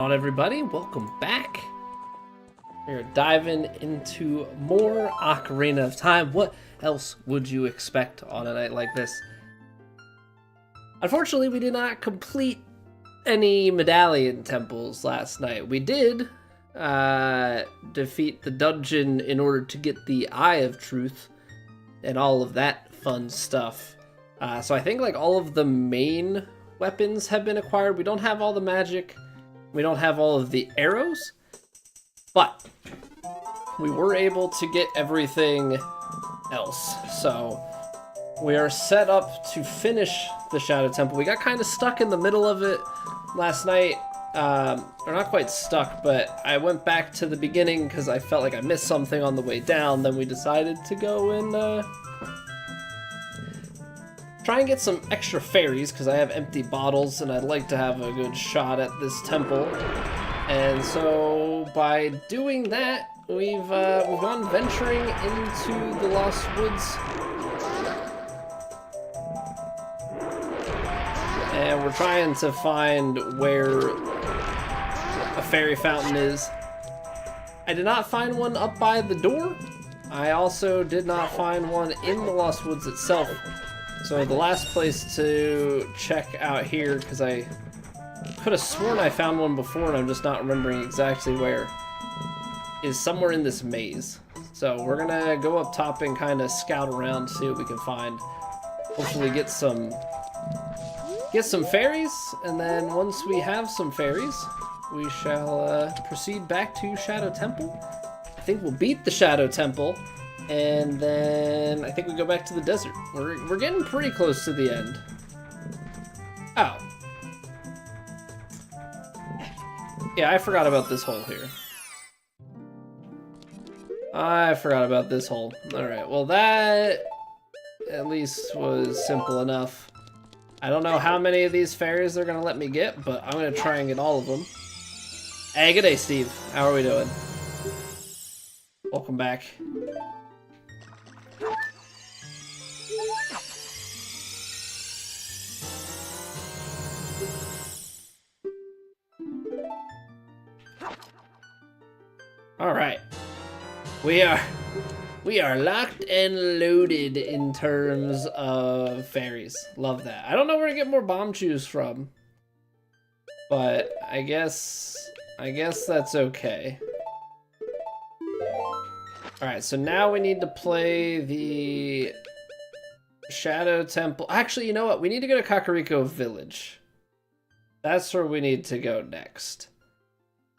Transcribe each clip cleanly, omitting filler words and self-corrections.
On everybody, welcome back. We're diving into more Ocarina of Time. What else would you expect on a night like this? Unfortunately, we did not complete any medallion temples last night. We did defeat the dungeon in order to get the Eye of Truth and all of that fun stuff. So I think like all of the main weapons have been acquired. We don't have all the magic. We don't have all of the arrows, but we were able to get everything else. So we are set up to finish the Shadow Temple. We got kind of stuck in the middle of it last night. Or not quite stuck, but I went back to the beginning because I felt like I missed something on the way down. Then we decided to go and try and get some extra fairies because I have empty bottles and I'd like to have a good shot at this temple. And so by doing that, we've gone venturing into the Lost Woods. And we're trying to find where a fairy fountain is. I did not find one up by the door. I also did not find one in the Lost Woods itself. So the last place to check out here, because I could have sworn I found one before and I'm just not remembering exactly where, is somewhere in this maze. So we're gonna go up top and kind of scout around, see what we can find. Hopefully get some fairies, and then once we have some fairies, we shall proceed back to Shadow Temple. I think we'll beat the Shadow Temple, and then I think we go back to the desert. We're getting pretty close to the end. Oh. Yeah, I forgot about this hole here. I forgot about this hole. Alright, well that at least was simple enough. I don't know how many of these fairies they're gonna let me get, but I'm gonna try and get all of them. Hey, good day, Steve. How are we doing? Welcome back. All right, we are locked and loaded in terms of fairies. Love that. I don't know where to get more bomb chews from, but I guess that's okay. All right, so now we need to play the Shadow Temple. Actually, you know what? We need to go to Kakariko Village. That's where we need to go next.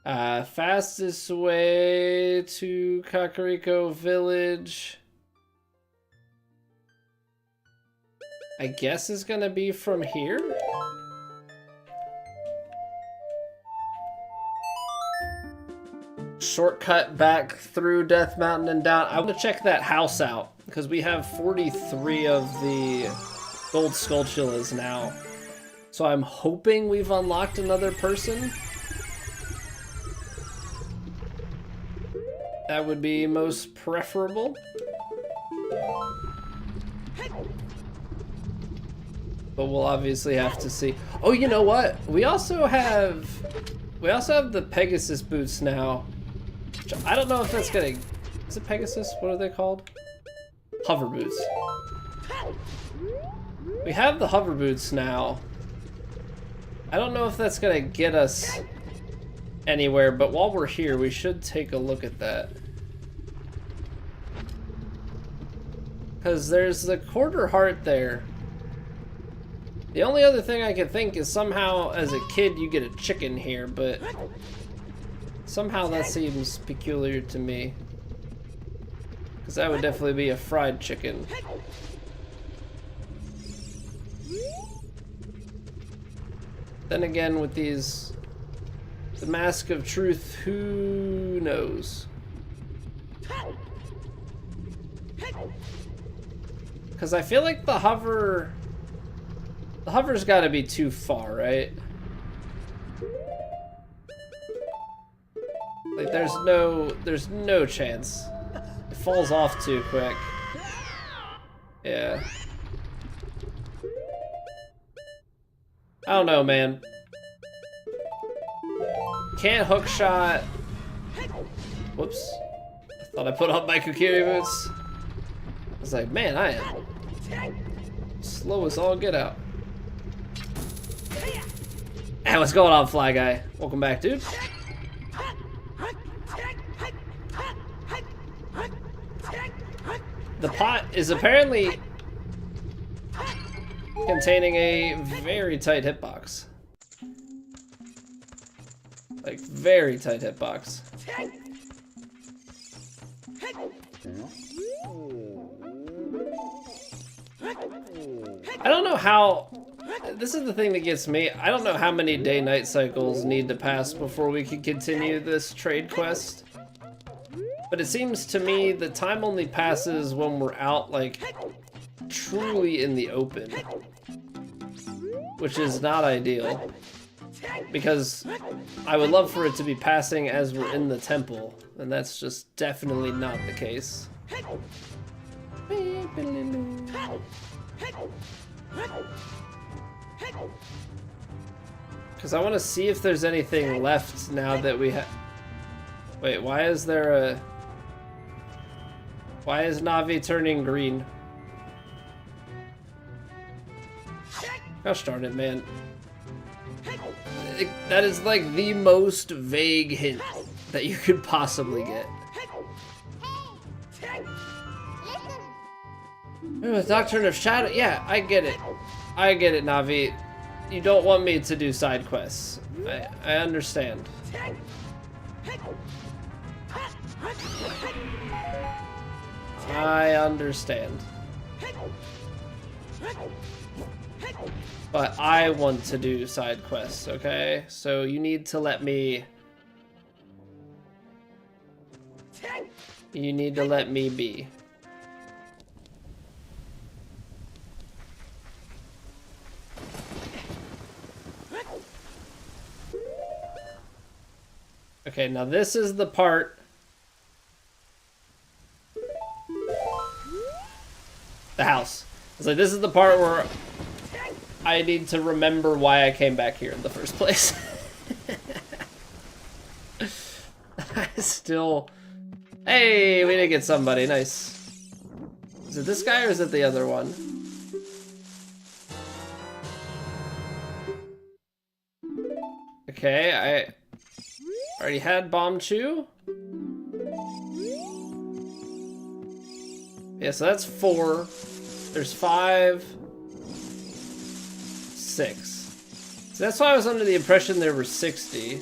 Fastest way to Kakariko Village, I guess, is gonna be from here. Shortcut back through Death Mountain and down. I want to check that house out because we have 43 of the gold Skulltulas now. So I'm hoping we've unlocked another person. That would be most preferable. But we'll obviously have to see. Oh, you know what? We also have the Pegasus boots now. Which I don't know if that's gonna... Is it Pegasus? What are they called? Hover boots. We have the hover boots now. I don't know if that's gonna get us anywhere, but while we're here, we should take a look at that. Because there's the quarter heart there. The only other thing I could think is somehow as a kid you get a chicken here, but somehow that seems peculiar to me. Because that would definitely be a fried chicken. Then again, with these... The Mask of Truth, who knows? Because I feel like the hover's got to be too far, right? Like there's no chance. It falls off too quick. Yeah. I don't know, man. can't hook shot. Whoops. I thought I put on my Kukiri boots. I was like, man, I am slow as all get out. Hey, what's going on, Fly Guy? Welcome back, dude. The pot is apparently containing a very tight hitbox. Like, very tight hitbox. I don't know how... This is the thing that gets me. I don't know how many day-night cycles need to pass before we can continue this trade quest. But it seems to me that time only passes when we're out, like, truly in the open. Which is not ideal. Because I would love for it to be passing as we're in the temple. And that's just definitely not the case. Because I want to see if there's anything left now that we have... Wait, why is there a... Why is Navi turning green? Gosh darn it, man. That is like the most vague hint that you could possibly get. Oh, Doctrine of Shadow. Yeah, I get it. I get it, Navi. You don't want me to do side quests. I understand. I understand. But I want to do side quests, okay? So you need to let me... You need to let me be. Okay, now this is the part... The house. It's like, this is the part where I need to remember why I came back here in the first place. I still... Hey, we did get somebody. Nice. Is it this guy or is it the other one? Okay, I already had Bomb Chew. Yeah, so that's 4. There's 5. 6. So that's why I was under the impression there were 60. You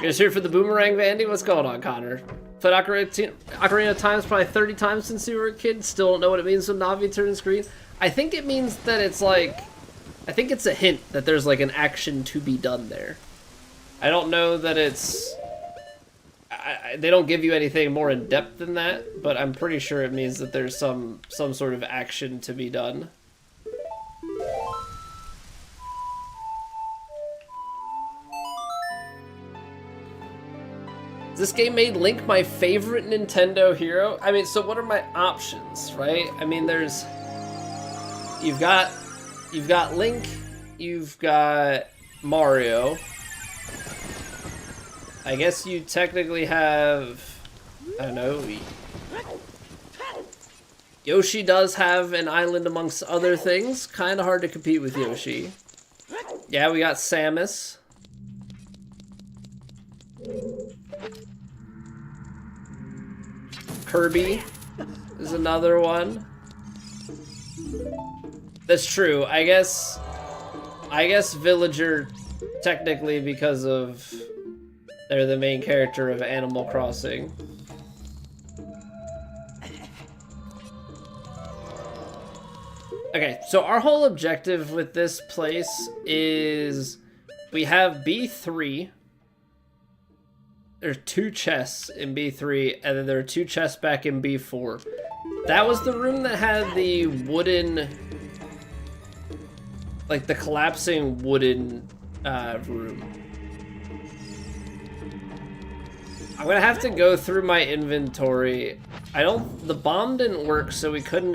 guys here for the boomerang, Vandy? What's going on, Connor? Played Ocarina of Time probably 30 times since you were a kid. Still don't know what it means when Navi turns green. I think it means that it's like... I think it's a hint that there's like an action to be done there. I don't know that it's... they don't give you anything more in depth than that, but I'm pretty sure it means that there's some sort of action to be done. This game made Link my favorite Nintendo hero. I mean, so what are my options, right? I mean, there's... You've got Link, you've got Mario. I guess you technically have... I don't know. Yoshi does have an island amongst other things. Kind of hard to compete with Yoshi. Yeah, we got Samus. Kirby is another one. That's true. I guess Villager, technically, because of they're the main character of Animal Crossing. Okay, so our whole objective with this place is we have B3. There's 2 chests in B3, and then there are 2 chests back in B4. That was the room that had the wooden, like the collapsing wooden room. I'm gonna have to go through my inventory. The bomb didn't work, so we couldn't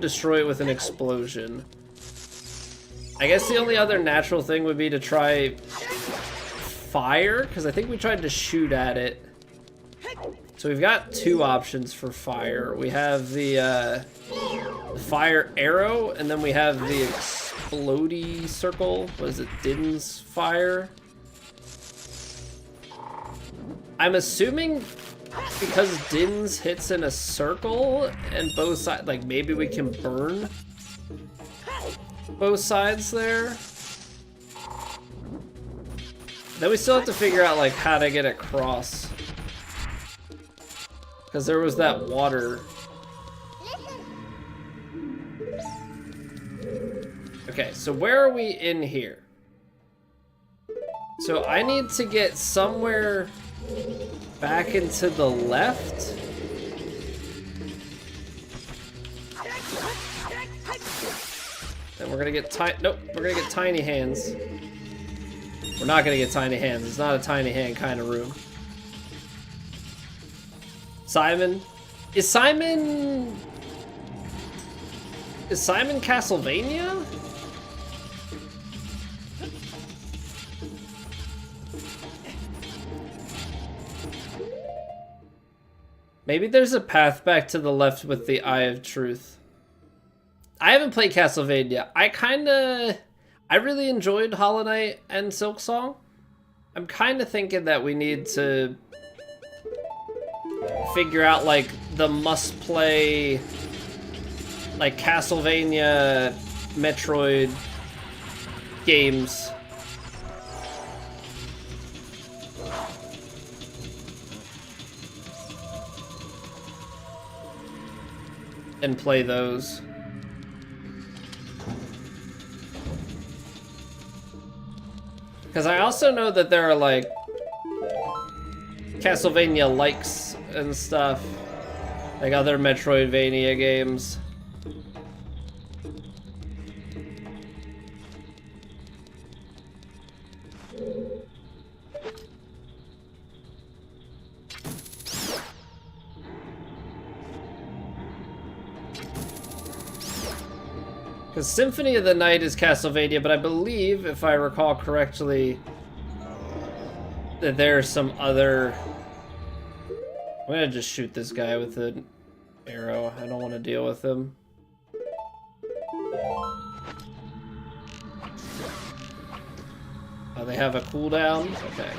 destroy it with an explosion. I guess the only other natural thing would be to try fire, because I think we tried to shoot at it. So we've got two options for fire. We have the fire arrow, and then we have the explodey circle. What is it? Din's fire? I'm assuming because Din's hits in a circle and both sides, like maybe we can burn both sides there. Then we still have to figure out like how to get across. Because there was that water. Okay, so where are we in here? So I need to get somewhere back into the left. And we're gonna get nope, we're gonna get tiny hands. We're not gonna get tiny hands. It's not a tiny hand kind of room. Simon? Is Simon Castlevania? Maybe there's a path back to the left with the Eye of Truth. I haven't played Castlevania. I really enjoyed Hollow Knight and Silksong. I'm kind of thinking that we need to figure out like the must-play like Castlevania, Metroid games. And play those. Because I also know that there are like Castlevania likes and stuff, like other Metroidvania games. Because Symphony of the Night is Castlevania, but I believe, if I recall correctly, that there are some other... I'm gonna just shoot this guy with an arrow. I don't want to deal with him. Oh, they have a cooldown? Okay.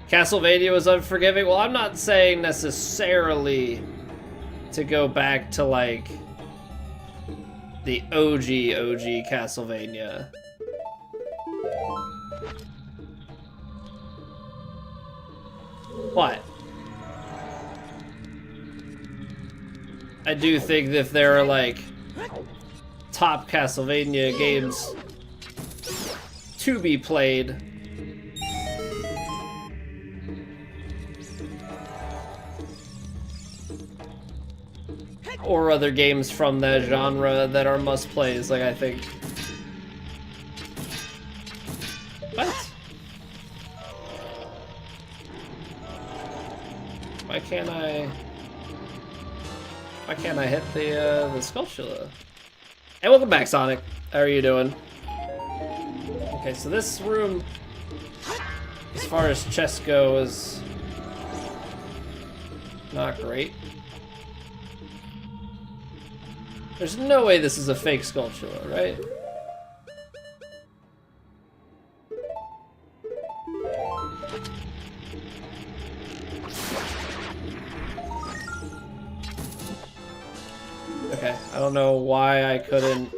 Castlevania was unforgiving? Well, I'm not saying necessarily to go back to, like, the OG Castlevania. What? I do think that if there are like top Castlevania games to be played, or other games from that genre that are must-plays, like I think. What? Why can't I hit the Skulltula? Hey, welcome back, Sonic. How are you doing? Okay, so this room, as far as chests go, is not great. There's no way this is a fake Skulltula, right? Okay, I don't know why I couldn't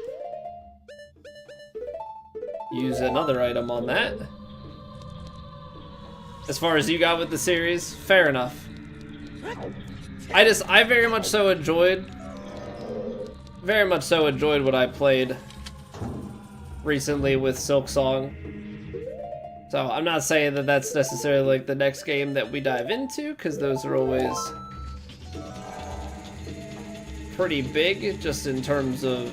use another item on that. As far as you got with the series, fair enough. I very much so enjoyed what I played recently with Silksong. So I'm not saying that that's necessarily like the next game that we dive into, because those are always pretty big just in terms of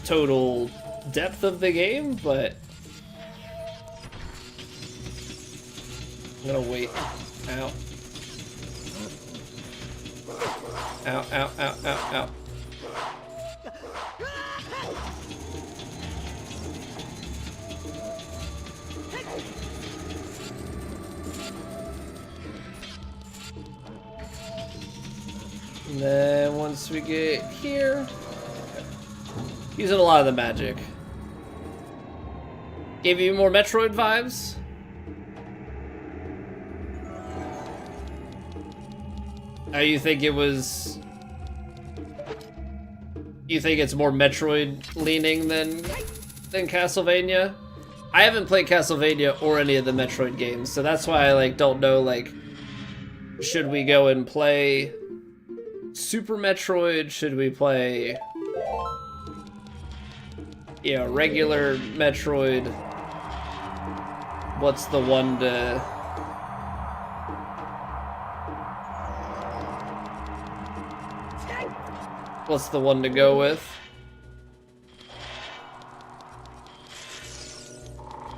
total depth of the game, but I'm gonna wait. Ow. Ow, ow, ow, ow, ow. And then once we get here, using a lot of the magic. Gave you more Metroid vibes? Oh, you think it was... You think it's more Metroid leaning than Castlevania? I haven't played Castlevania or any of the Metroid games, so that's why I like don't know like should we go and play Super Metroid? Should we play regular Metroid? What's the one to go with?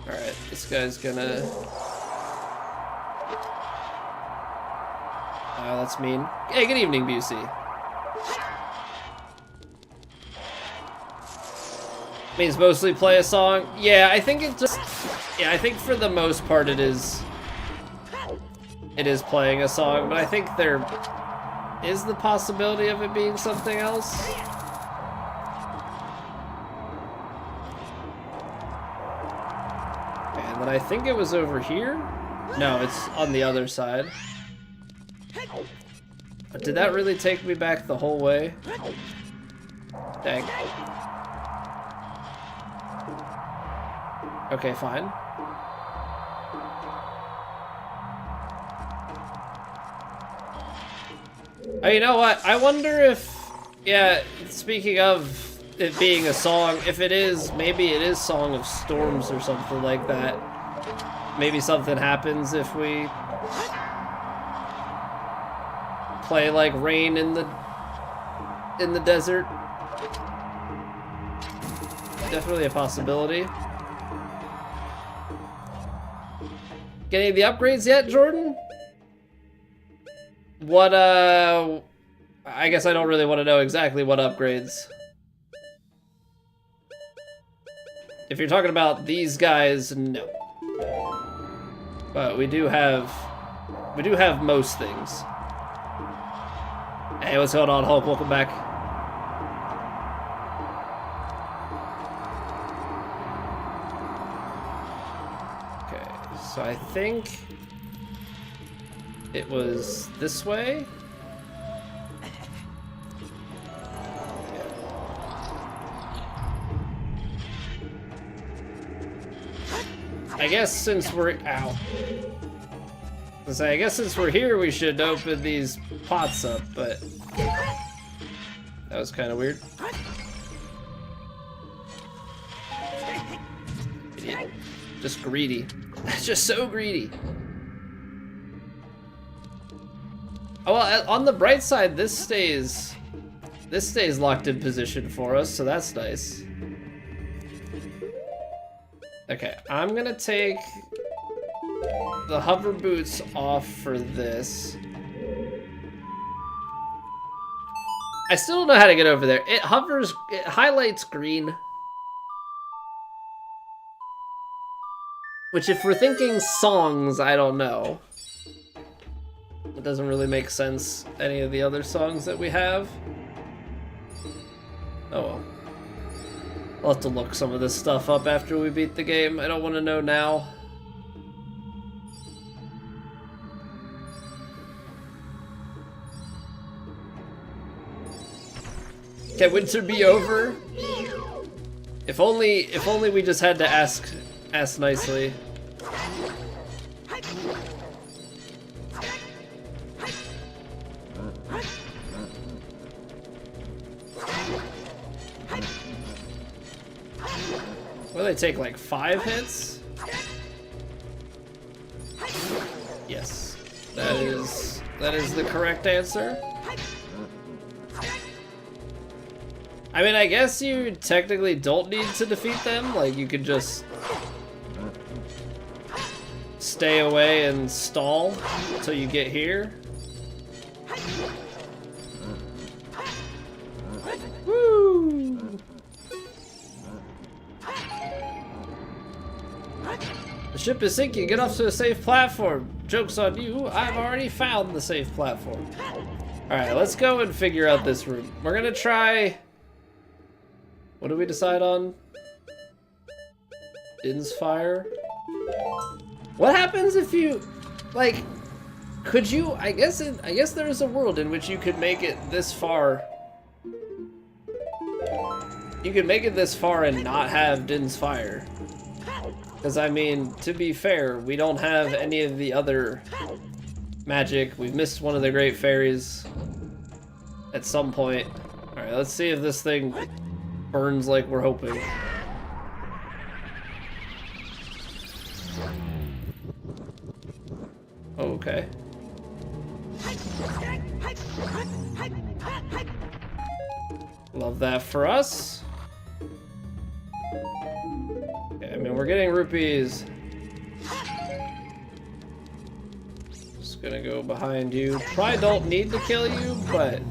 Alright, this guy's gonna... Oh, that's mean. Hey, good evening, Busey. Means mostly play a song? Yeah, I think it just... Yeah, I think for the most part it is playing a song, but I think there is the possibility of it being something else. And then I think it was over here? No, it's on the other side. But did that really take me back the whole way? Dang. Okay, fine. Oh, you know what? I wonder if... Yeah, speaking of it being a song, if it is, maybe it is Song of Storms or something like that. Maybe something happens if we play like Rain in the desert. Definitely a possibility. Getting the upgrades yet, Jordan? What, I guess I don't really want to know exactly what upgrades. If you're talking about these guys, no. But we do have most things. Hey, what's going on, Hulk? Welcome back. Okay, so I think it was this way. I guess since we're out. I guess since we're here, we should open these pots up, but that was kind of weird. Idiot. Just greedy. Just so greedy. Oh, well, on the bright side, this stays locked in position for us, so that's nice. Okay, I'm gonna take the hover boots off for this. I still don't know how to get over there. It highlights green. Which, if we're thinking songs, I don't know. It doesn't really make sense, any of the other songs that we have. Oh well. I'll have to look some of this stuff up after we beat the game. I don't want to know now. Can winter be over? If only we just had to ask nicely. Well, they take like 5 hits? Yes. That is the correct answer. I mean, I guess you technically don't need to defeat them. Like, you could just stay away and stall until you get here. Woo! The ship is sinking. Get off to a safe platform. Joke's on you. I've already found the safe platform. Alright, let's go and figure out this room. We're gonna try... What do we decide on? Din's Fire? What happens if you... Like... Could you... I guess there's a world in which you could make it this far. You could make it this far and not have Din's Fire. Because, I mean, to be fair, we don't have any of the other magic. We've missed one of the great fairies at some point. Alright, let's see if this thing burns like we're hoping. Okay. Love that for us. Okay, I mean, we're getting rupees. Just gonna go behind you. Probably don't need to kill you, but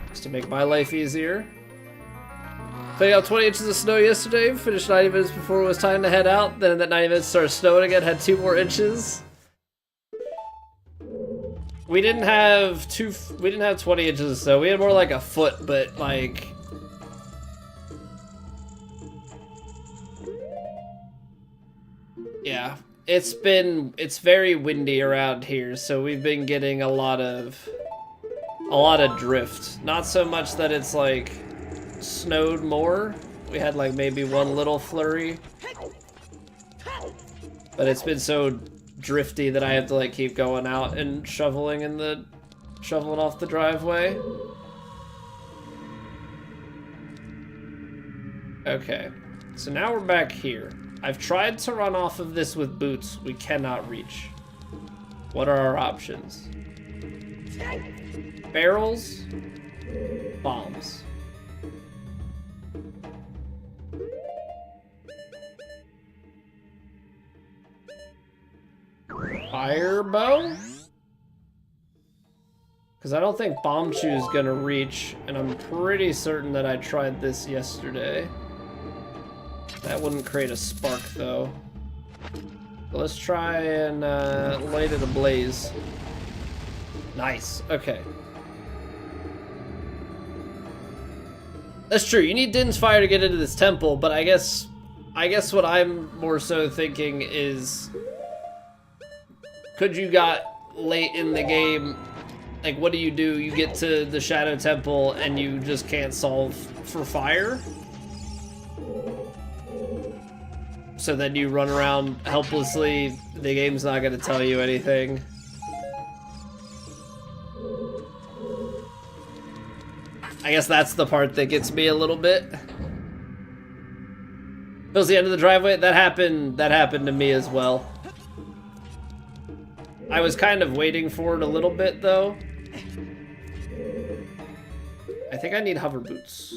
just to make my life easier. Played out 20 inches of snow yesterday, finished 90 minutes before it was time to head out. Then that 90 minutes started snowing again, had 2 more inches. We didn't have 20 inches of snow. We had more like a foot, but like... Yeah, it's very windy around here, so we've been getting a lot of drift. Not so much that it's like snowed more. We had like maybe one little flurry, but it's been so drifty that I have to like keep going out and shoveling off the driveway. Okay, so now we're back here. I've tried to run off of this with boots. We cannot reach. What are our options? Barrels, bombs. Fire bow? Because I don't think bomb chew is gonna reach, and I'm pretty certain that I tried this yesterday. That wouldn't create a spark though. So let's try and light it ablaze. Nice. Okay. That's true. You need Din's Fire to get into this temple, but I guess what I'm more so thinking is, could you got late in the game, like what do? You get to the Shadow Temple and you just can't solve for fire? So then you run around helplessly, the game's not gonna tell you anything. I guess that's the part that gets me a little bit. Fills the end of the driveway. That happened to me as well. I was kind of waiting for it a little bit though. I think I need hover boots.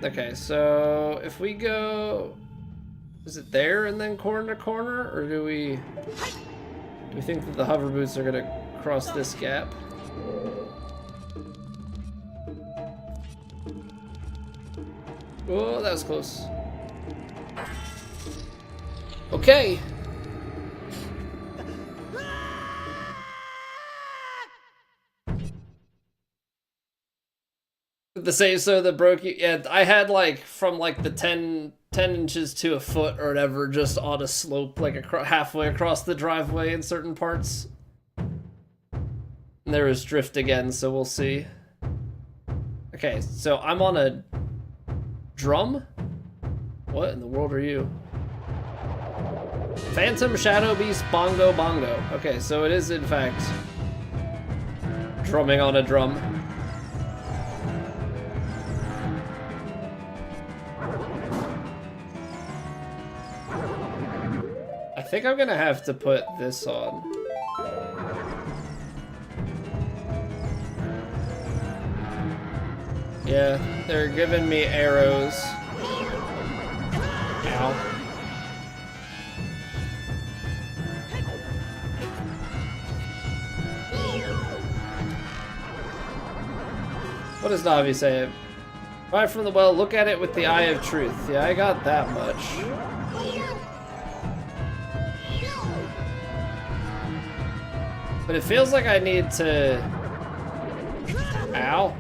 Okay, so if we go, is it there and then corner to corner, or do we think that the hover boots are gonna cross this gap? Oh, that was close. Okay. The same, so that broke you. Yeah, I had like from like the 10 inches to a foot or whatever, just on a slope, like halfway across the driveway in certain parts. And there was drift again, so we'll see. Okay, so I'm on a drum? What in the world are you? Phantom Shadow Beast Bongo Bongo. Okay, so it is in fact drumming on a drum. I think I'm gonna have to put this on. Yeah, they're giving me arrows. Ow. What does Navi say? Right from the well, look at it with the eye of truth. Yeah, I got that much. But it feels like I need to... Ow.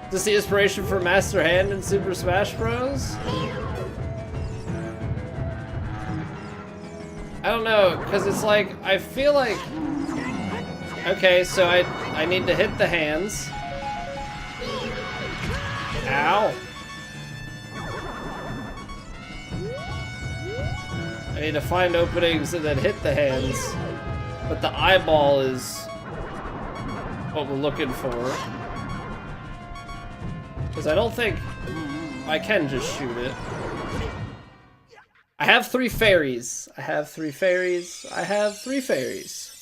Is this the inspiration for Master Hand in Super Smash Bros? I don't know, because it's like, I feel like... Okay, so I need to hit the hands. Ow. I need to find openings and then hit the hands. But the eyeball is what we're looking for. Because I don't think I can just shoot it. I have 3 fairies. I have 3 fairies. I have 3 fairies.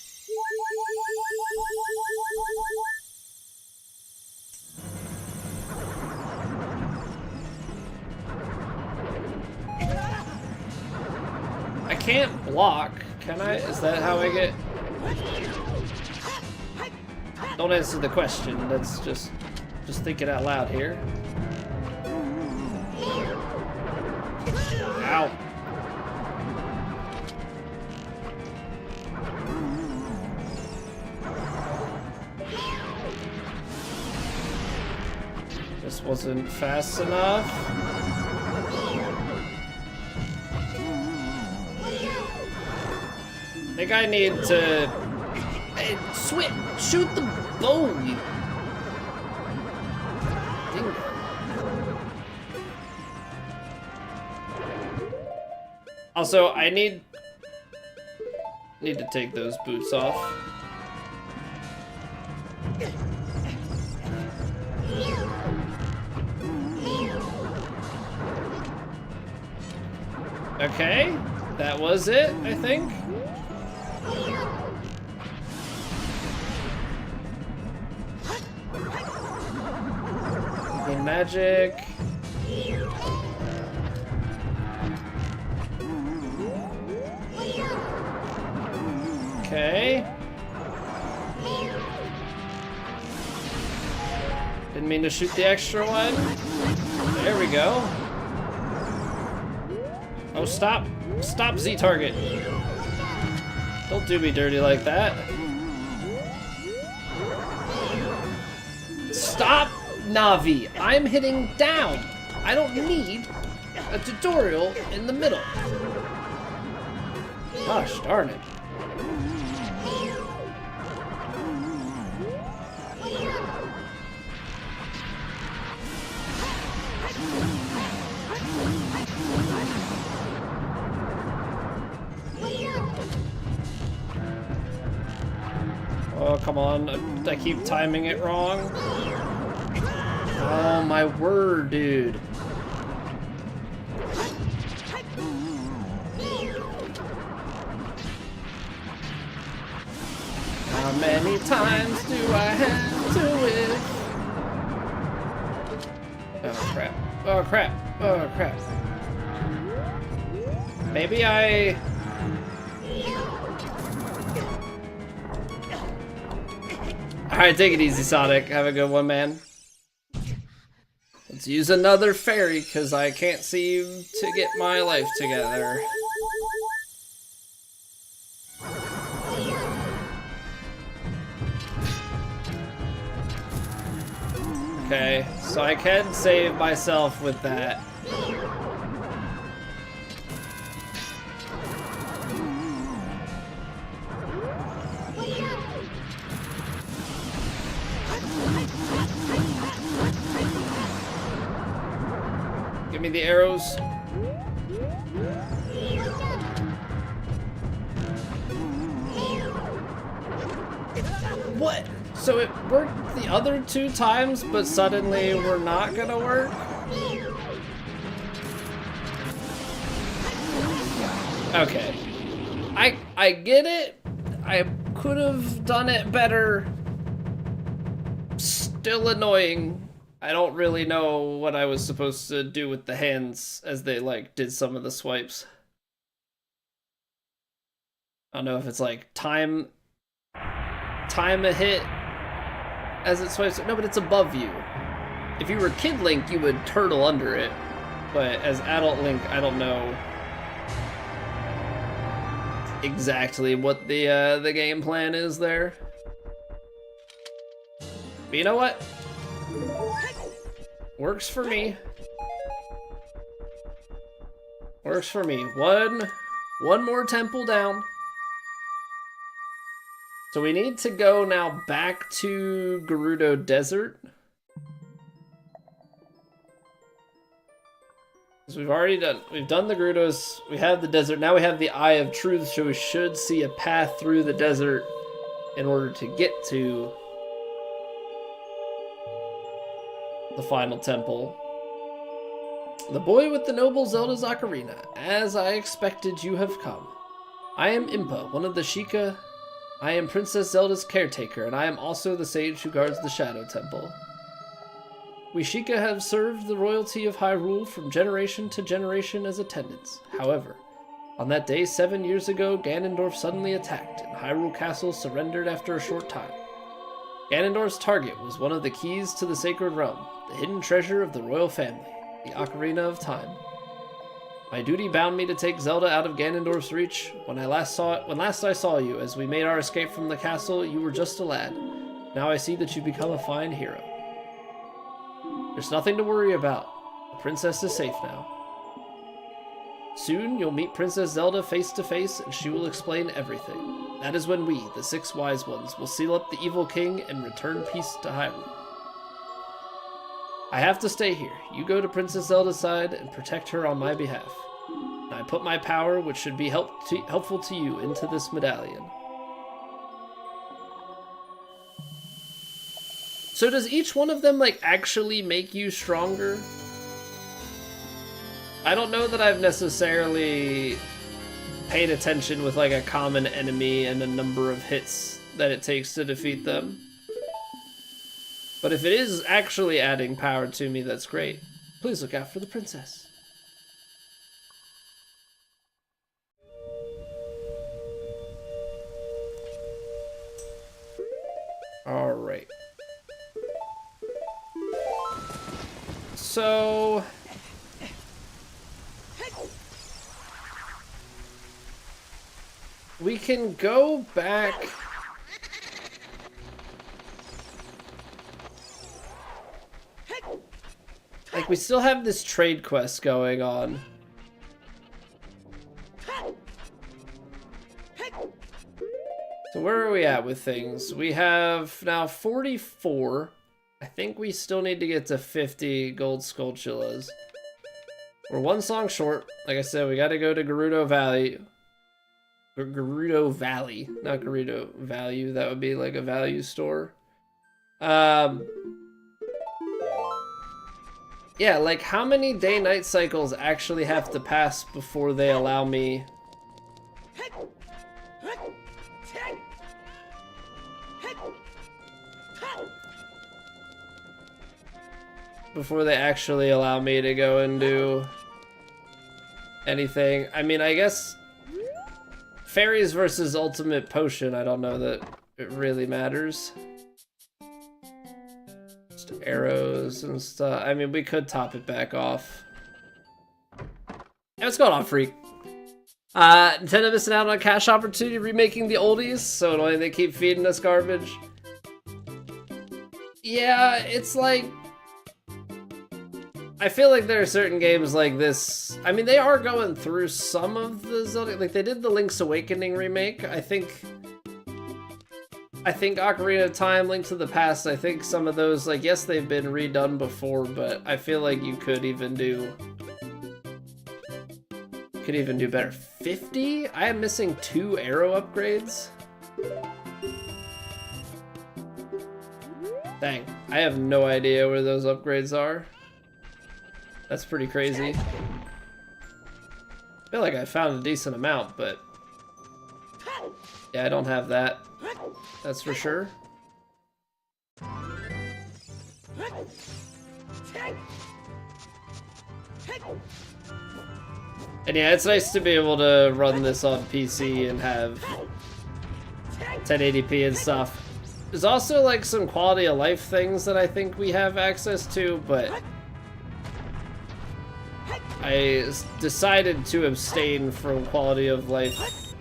I can't block, can I? Is that how I get... Don't answer the question. That's just thinking out loud here. Ow. This wasn't fast enough. I think I need to... Hey, shoot the bow, you... Also, I need to take those boots off. Okay, that was it, I think. The magic. Okay. Didn't mean to shoot the extra one. There we go. Oh, stop. Stop, Z-target. Don't do me dirty like that. Stop, Navi. I'm hitting down. I don't need a tutorial in the middle. Gosh darn it. Oh, come on. I keep timing it wrong. Oh, my word, dude. How many times do I have to it? Oh, crap. Oh, crap. Oh, crap. Maybe I... Alright, take it easy, Sonic. Have a good one, man. Let's use another fairy, because I can't seem to get my life together. Okay, so I can save myself with that. Give me the arrows. What? So it worked the other 2 times, but suddenly we're not gonna work? Okay. I get it. I could have done it better. still annoying. I don't really know what I was supposed to do with the hands as they, like, did some of the swipes. I don't know if it's, like, time a hit as it swipes. No, but it's above you. If you were Kid Link, you would turtle under it. But as Adult Link, I don't know exactly what the game plan is there. But you know what? Works for me. Works for me. One more temple down. So we need to go now back to Gerudo Desert. Because we've done the Gerudos, we have the desert, now we have the Eye of Truth, so we should see a path through the desert in order to get to the final temple. The boy with the noble Zelda's ocarina. As I expected, you have come. I am Impa, one of the Sheikah. I am Princess Zelda's caretaker, and I am also the sage who guards the Shadow Temple. We Sheikah have served the royalty of Hyrule from generation to generation as attendants. However, on that day 7 years ago, Ganondorf suddenly attacked, and Hyrule Castle surrendered after a short time. Ganondorf's target was one of the keys to the Sacred Realm, the hidden treasure of the royal family, the Ocarina of Time. My duty bound me to take Zelda out of Ganondorf's reach. When last I saw you, as we made our escape from the castle, you were just a lad. Now I see that you've become a fine hero. There's nothing to worry about. The princess is safe now. Soon you'll meet Princess Zelda face to face, and she will explain everything. That is when we, the 6 wise ones, will seal up the evil king and return peace to Hyrule. I have to stay here. You go to Princess Zelda's side and protect her on my behalf. And I put my power, which should be helpful to you, into this medallion. So does each one of them, like, actually make you stronger? I don't know that I've necessarily paid attention with, like, a common enemy and a number of hits that it takes to defeat them. But if it is actually adding power to me, that's great. Please look out for the princess. All right. So we can go back. Like, we still have this trade quest going on. So where are we at with things? We have now 44. I think we still need to get to 50 gold Skulltulas. We're 1 song short. Like I said, we got to go to Gerudo Valley. Gerudo Valley, not Gerudo Value. That would be like a value store. Yeah, like, how many day-night cycles actually have to pass before they allow me... Before they actually allow me to go and do anything. I mean, I guess fairies versus ultimate potion, I don't know that it really matters. Just arrows and stuff. I mean, we could top it back off. Hey, what's going on, freak? Nintendo missing out on a cash opportunity remaking the oldies, so annoying they keep feeding us garbage. Yeah, it's like... I feel like there are certain games like this. I mean, they are going through some of the Zelda. Like, they did the Link's Awakening remake. I think Ocarina of Time, Link to the Past, I think some of those, like, yes, they've been redone before, but I feel like you could even do better. 50? I am missing 2 arrow upgrades. Dang, I have no idea where those upgrades are. That's pretty crazy. I feel like I found a decent amount, but yeah, I don't have that. That's for sure. And yeah, it's nice to be able to run this on PC and have 1080p and stuff. There's also like some quality of life things that I think we have access to, but I decided to abstain from quality of life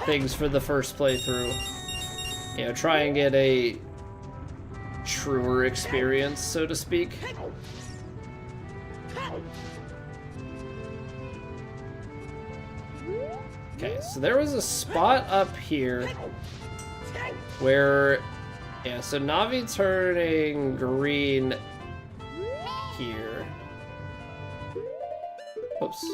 things for the first playthrough. You know, try and get a truer experience, so to speak. Okay, so there was a spot up here where, yeah, so Navi turning green here. Oops.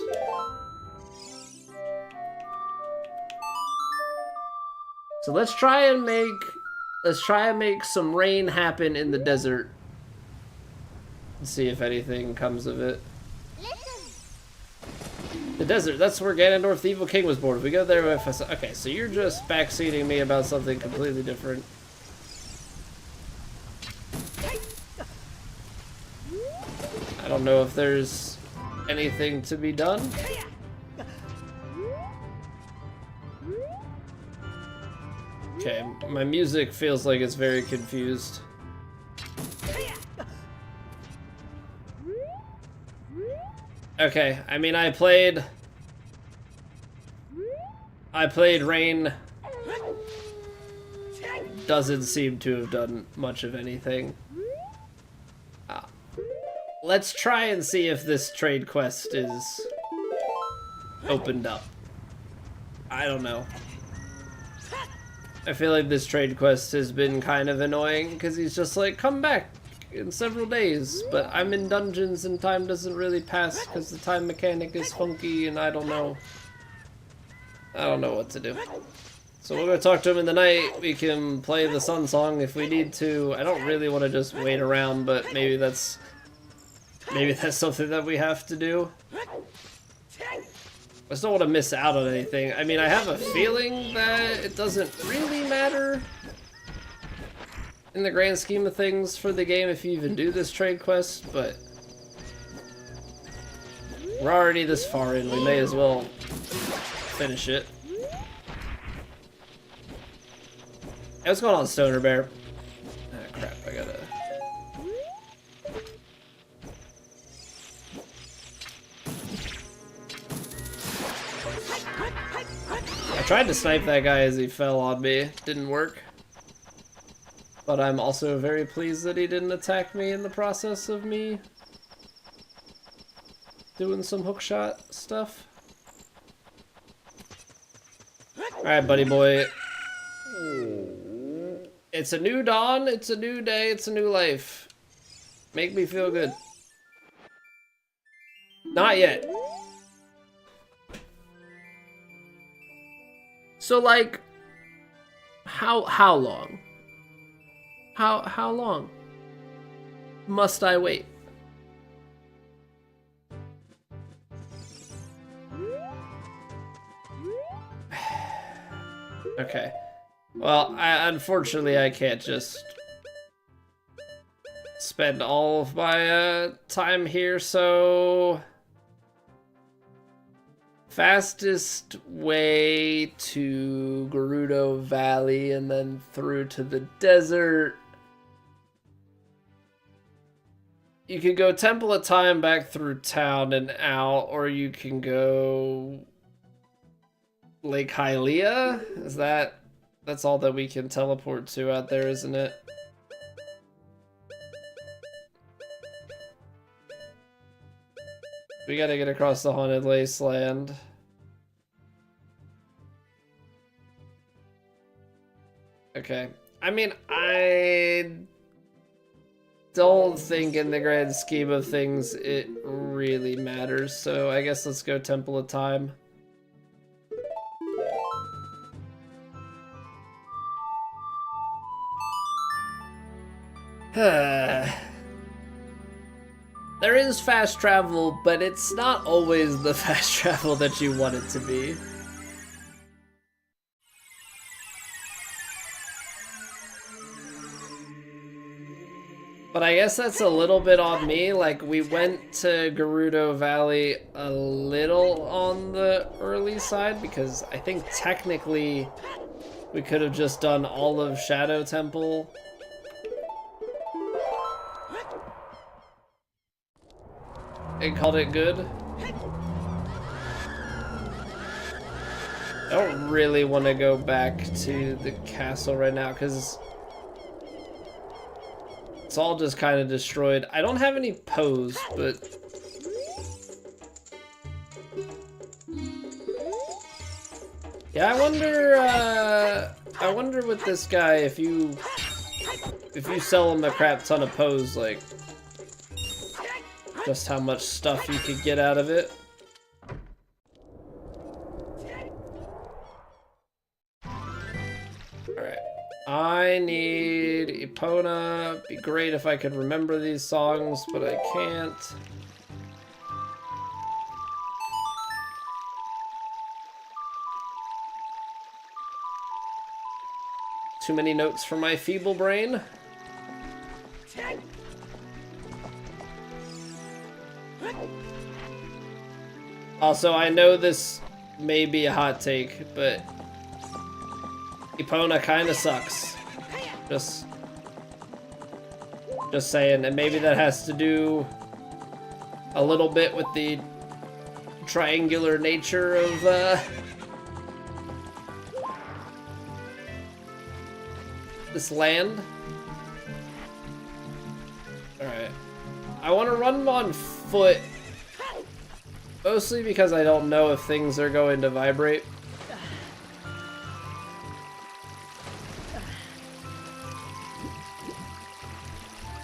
So let's try and make some rain happen in the desert. And see if anything comes of it. The desert, that's where Ganondorf the Evil King was born. If we go there with us. Okay, so you're just backseating me about something completely different. I don't know if there's anything to be done. Okay, my music feels like it's very confused. Okay, I mean, I played Rain. Doesn't seem to have done much of anything. Let's try and see if this trade quest is opened up. I don't know. I feel like this trade quest has been kind of annoying because he's just like, come back in several days, but I'm in dungeons and time doesn't really pass because the time mechanic is funky and I don't know what to do. So we're gonna talk to him in the night. We can play the Sun Song if we need to. I don't really want to just wait around, but maybe that's something that we have to do. I just don't want to miss out on anything. I mean, I have a feeling that it doesn't really matter in the grand scheme of things for the game if you even do this trade quest, but we're already this far in, we may as well finish it. Hey, what's going on, Stoner Bear? Ah, crap, I gotta... I tried to snipe that guy as he fell on me. Didn't work. But I'm also very pleased that he didn't attack me in the process of me doing some hookshot stuff. Alright, buddy boy. It's a new dawn, it's a new day, it's a new life. Make me feel good. Not yet. So, like, how long? How long must I wait? Okay. Well, unfortunately I can't just spend all of my time here, so fastest way to Gerudo Valley and then through to the desert. You can go Temple of Time back through town and out, or you can go Lake Hylia. That's all that we can teleport to out there, isn't it? We gotta get across the Haunted Wasteland. Okay. I mean, I don't think in the grand scheme of things it really matters, so I guess let's go Temple of Time. There is fast travel, but it's not always the fast travel that you want it to be. But I guess that's a little bit on me. Like, we went to Gerudo Valley a little on the early side because I think technically we could have just done all of Shadow Temple. And called it good. I don't really want to go back to the castle right now because it's all just kind of destroyed. I don't have any pose, but yeah, I wonder with this guy if you sell him a crap ton of pose, like just how much stuff you could get out of it. Alright. I need Epona. Be great if I could remember these songs, but I can't. Too many notes for my feeble brain. Also, I know this may be a hot take, but Epona kinda sucks. Just saying, and maybe that has to do a little bit with the triangular nature of this land. Alright. I want to run on foot, mostly because I don't know if things are going to vibrate.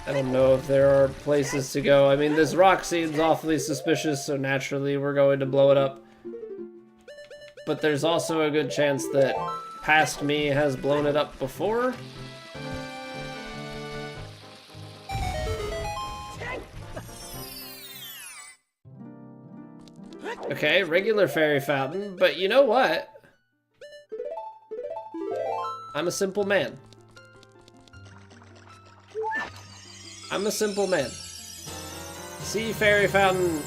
I don't know if there are places to go. I mean, this rock seems awfully suspicious, so naturally we're going to blow it up. But there's also a good chance that past me has blown it up before. Okay, regular fairy fountain, but you know what? I'm a simple man. I'm a simple man. See fairy fountain.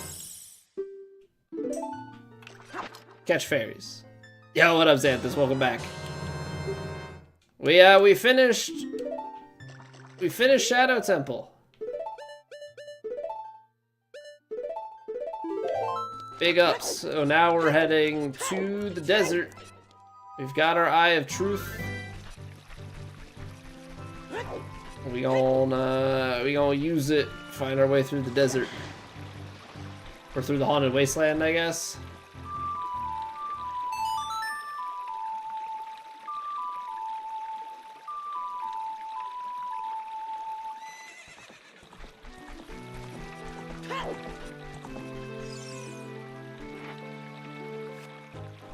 Catch fairies. Yo, what up, Xanthus? Welcome back. We finished Shadow Temple. Big ups. So now we're heading to the desert. We've got our Eye of Truth. We gonna use it, find our way through the desert. Or through the Haunted Wasteland, I guess.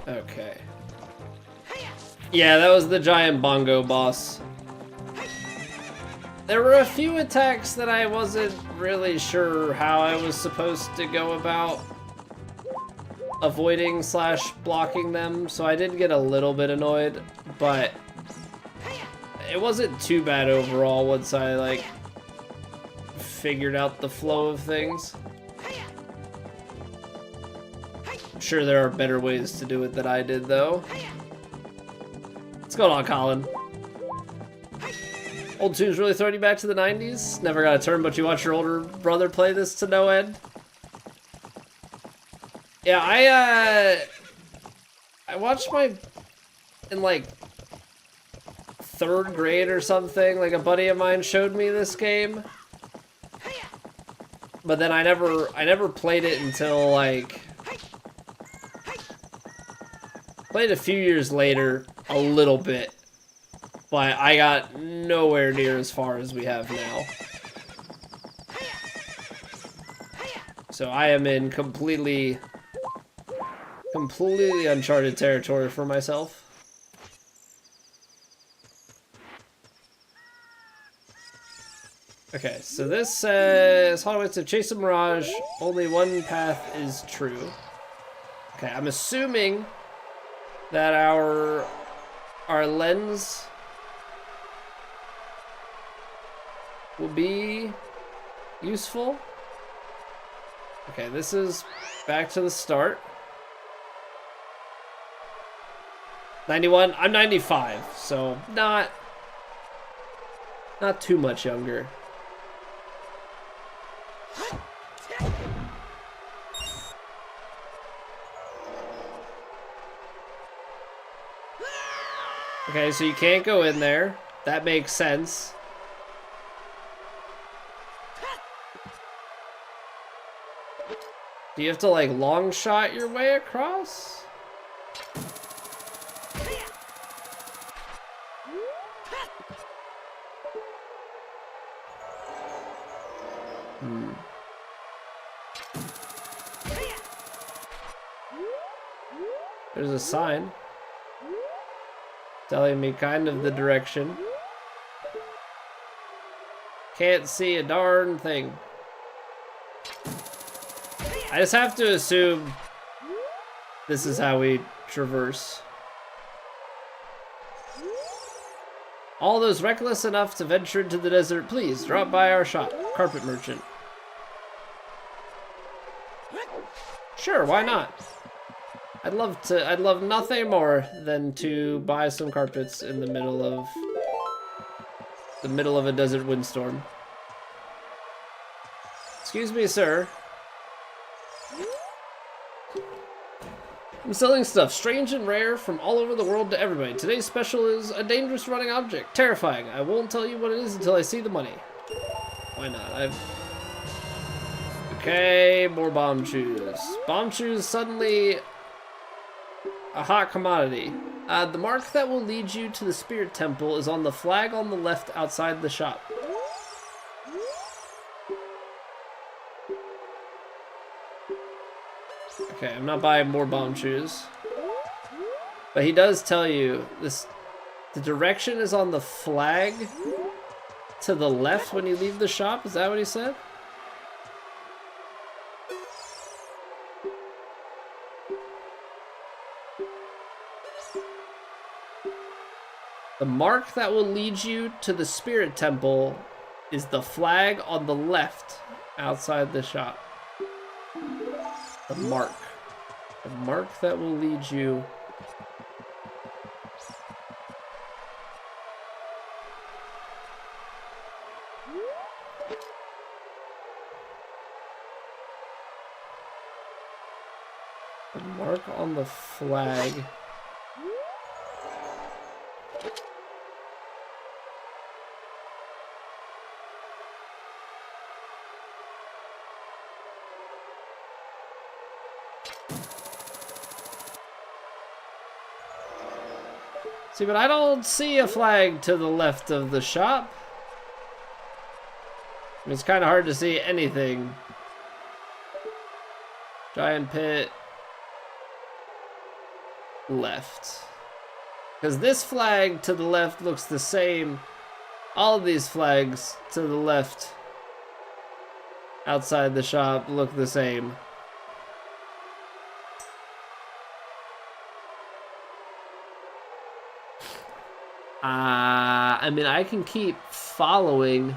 Okay. Yeah, that was the giant bongo boss. There were a few attacks that I wasn't really sure how I was supposed to go about avoiding / blocking them, so I did get a little bit annoyed, but it wasn't too bad overall once I, like, figured out the flow of things. I'm sure there are better ways to do it than I did, though. What's going on, Colin? Old tunes really throwing you back to the 90s? Never got a turn, but you watch your older brother play this to no end? Yeah, I watched in like 3rd grade or something, like a buddy of mine showed me this game. But then I never played it until like, played a few years later, a little bit. But I got nowhere near as far as we have now. So I am in completely uncharted territory for myself. Okay, so this says, Hollywood to chase a mirage, only one path is true. Okay, I'm assuming that our lens will be useful. Okay, this is back to the start. 91. I'm 95, so not too much younger. Okay, so you can't go in there. That makes sense. Do you have to like long shot your way across? There's a sign telling me kind of the direction. Can't see a darn thing. I just have to assume this is how we traverse. All those reckless enough to venture into the desert, please drop by our shop, Carpet Merchant. Sure, why not? I'd love nothing more than to buy some carpets in the middle of a desert windstorm. Excuse me, sir. I'm selling stuff strange and rare from all over the world to everybody. Today's special is a dangerous running object. Terrifying. I won't tell you what it is until I see the money. Why not? Okay, more bomb shoes. Bomb shoes suddenly a hot commodity. The mark that will lead you to the spirit temple is on the flag on the left outside the shop. Okay, I'm not buying more bomb shoes. But he does tell you this. The direction is on the flag to the left when you leave the shop. Is that what he said? The mark that will lead you to the spirit temple is the flag on the left outside the shop. The mark. The mark that will lead you. The mark on the flag. See, but I don't see a flag to the left of the shop. I mean, it's kind of hard to see anything. Giant pit. Left. Because this flag to the left looks the same. All of these flags to the left outside the shop look the same. I mean, I can keep following.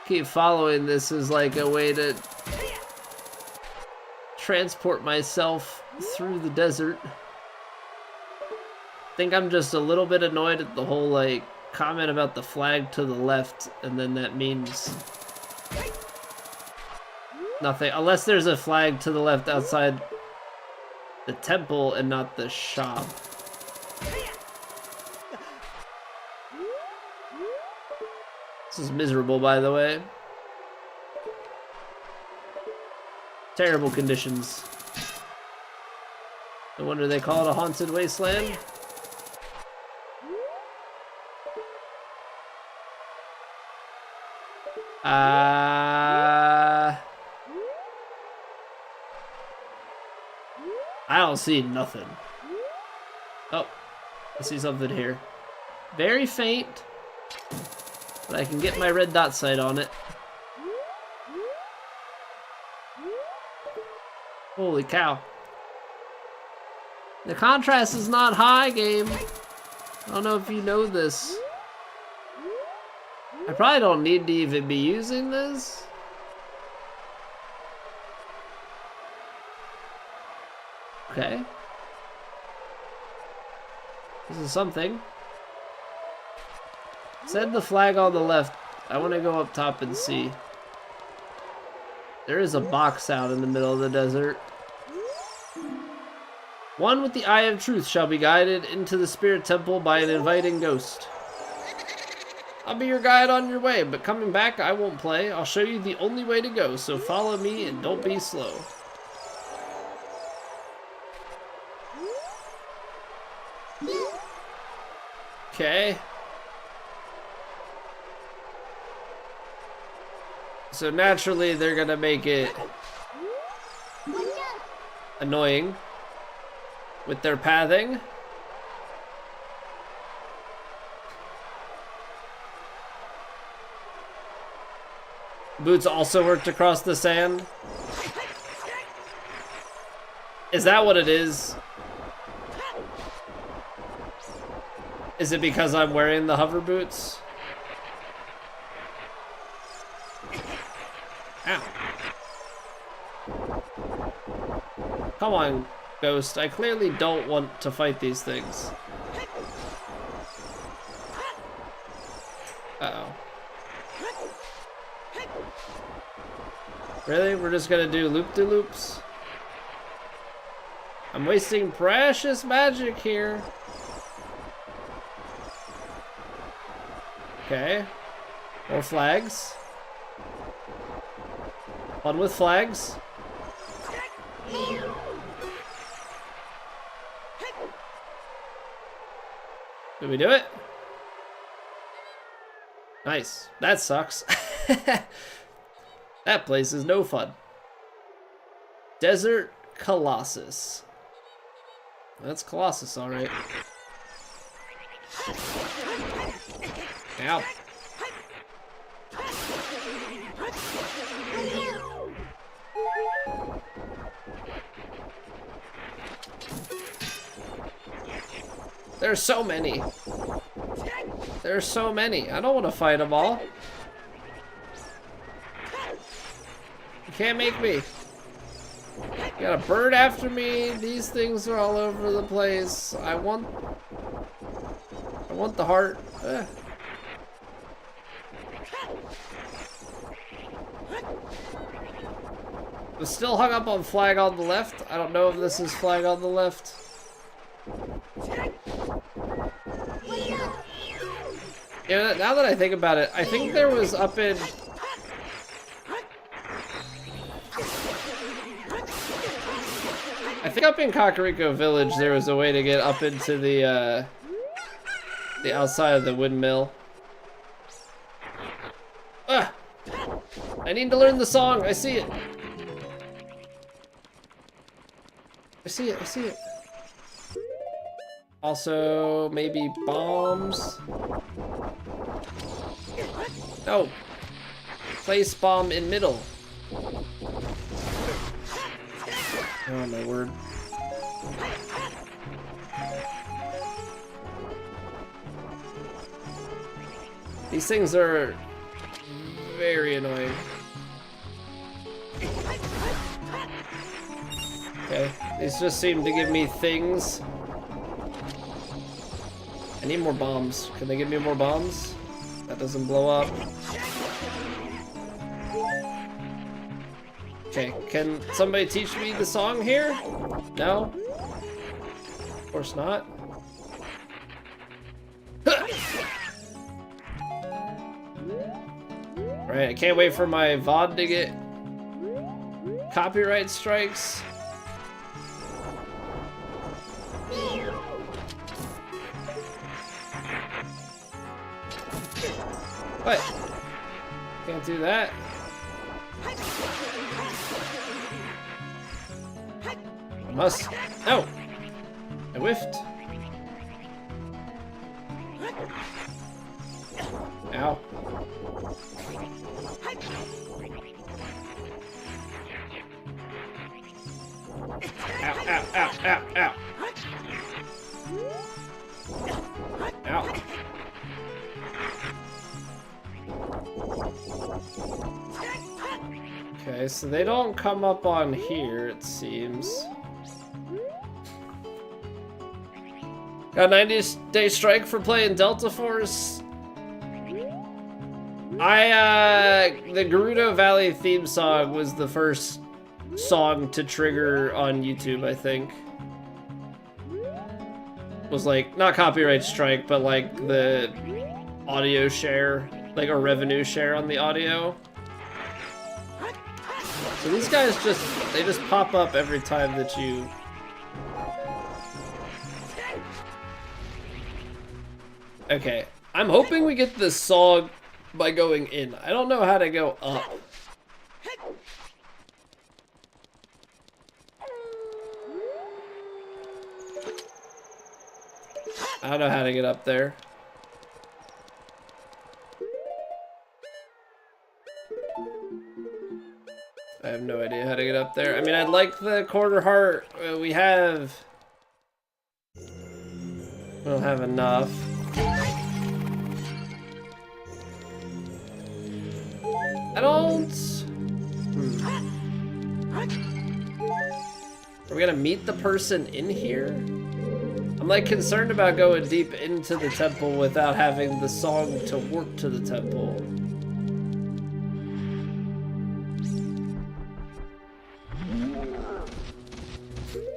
Keep following this as like a way to transport myself through the desert. I think I'm just a little bit annoyed at the whole like comment about the flag to the left, and then that means nothing, unless there's a flag to the left outside the temple and not the shop. This is miserable, by the way. Terrible conditions. No wonder they call it a haunted wasteland. I don't see nothing. Oh, I see something here. Very faint, but I can get my red dot sight on it. Holy cow. The contrast is not high, game. I don't know if you know this. I probably don't need to even be using this. Okay. This is something. Send the flag on the left. I want to go up top and see. There is a box out in the middle of the desert. One with the Eye of Truth shall be guided into the Spirit Temple by an inviting ghost. I'll be your guide on your way, but coming back I won't play. I'll show you the only way to go, so follow me and don't be slow. Okay. So naturally they're gonna make it annoying with their pathing. Boots also worked across the sand. Is that what it is? Is it because I'm wearing the hover boots? Ow. Come on, Ghost. I clearly don't want to fight these things. Uh-oh. Really? We're just gonna do loop-de-loops? I'm wasting precious magic here. Okay. More flags. One with flags. Did we do it? Nice. That sucks. That place is no fun. Desert Colossus. That's Colossus, alright. Ow. There's so many. There's so many. I don't want to fight them all. You can't make me. You got a bird after me. These things are all over the place. I want the heart. I'm still hung up on flag on the left. I don't know if this is flag on the left. Yeah, now that I think about it, I think there was up in... I think up in Kakariko Village there was a way to get up into the outside of the windmill. Ah! I need to learn the song. I see it. I see it. I see it. Also, maybe bombs. No. Place bomb in middle. Oh my word. These things are very annoying. Okay, these just seem to give me things. I need more bombs. Can they give me more bombs? That doesn't blow up. Okay, can somebody teach me the song here? No? Of course not. Alright, I can't wait for my VOD to get copyright strikes. What? Can't do that. I must. No! I whiffed. Ow. Ow, ow, ow, ow, ow. Ow. Okay, so they don't come up on here, it seems. Got a 90-day strike for playing Delta Force. The Gerudo Valley theme song was the first song to trigger on YouTube, I think. Was like, not copyright strike, but like the audio share, like a revenue share on the audio. So these guys they just pop up every time that you... Okay, I'm hoping we get this song by going in. I don't know how to go up. I don't know how to get up there. I have no idea how to get up there. I mean, I'd like the quarter heart. We don't have enough. I don't... Are we gonna meet the person in here? I'm like concerned about going deep into the temple without having the song to work to the temple.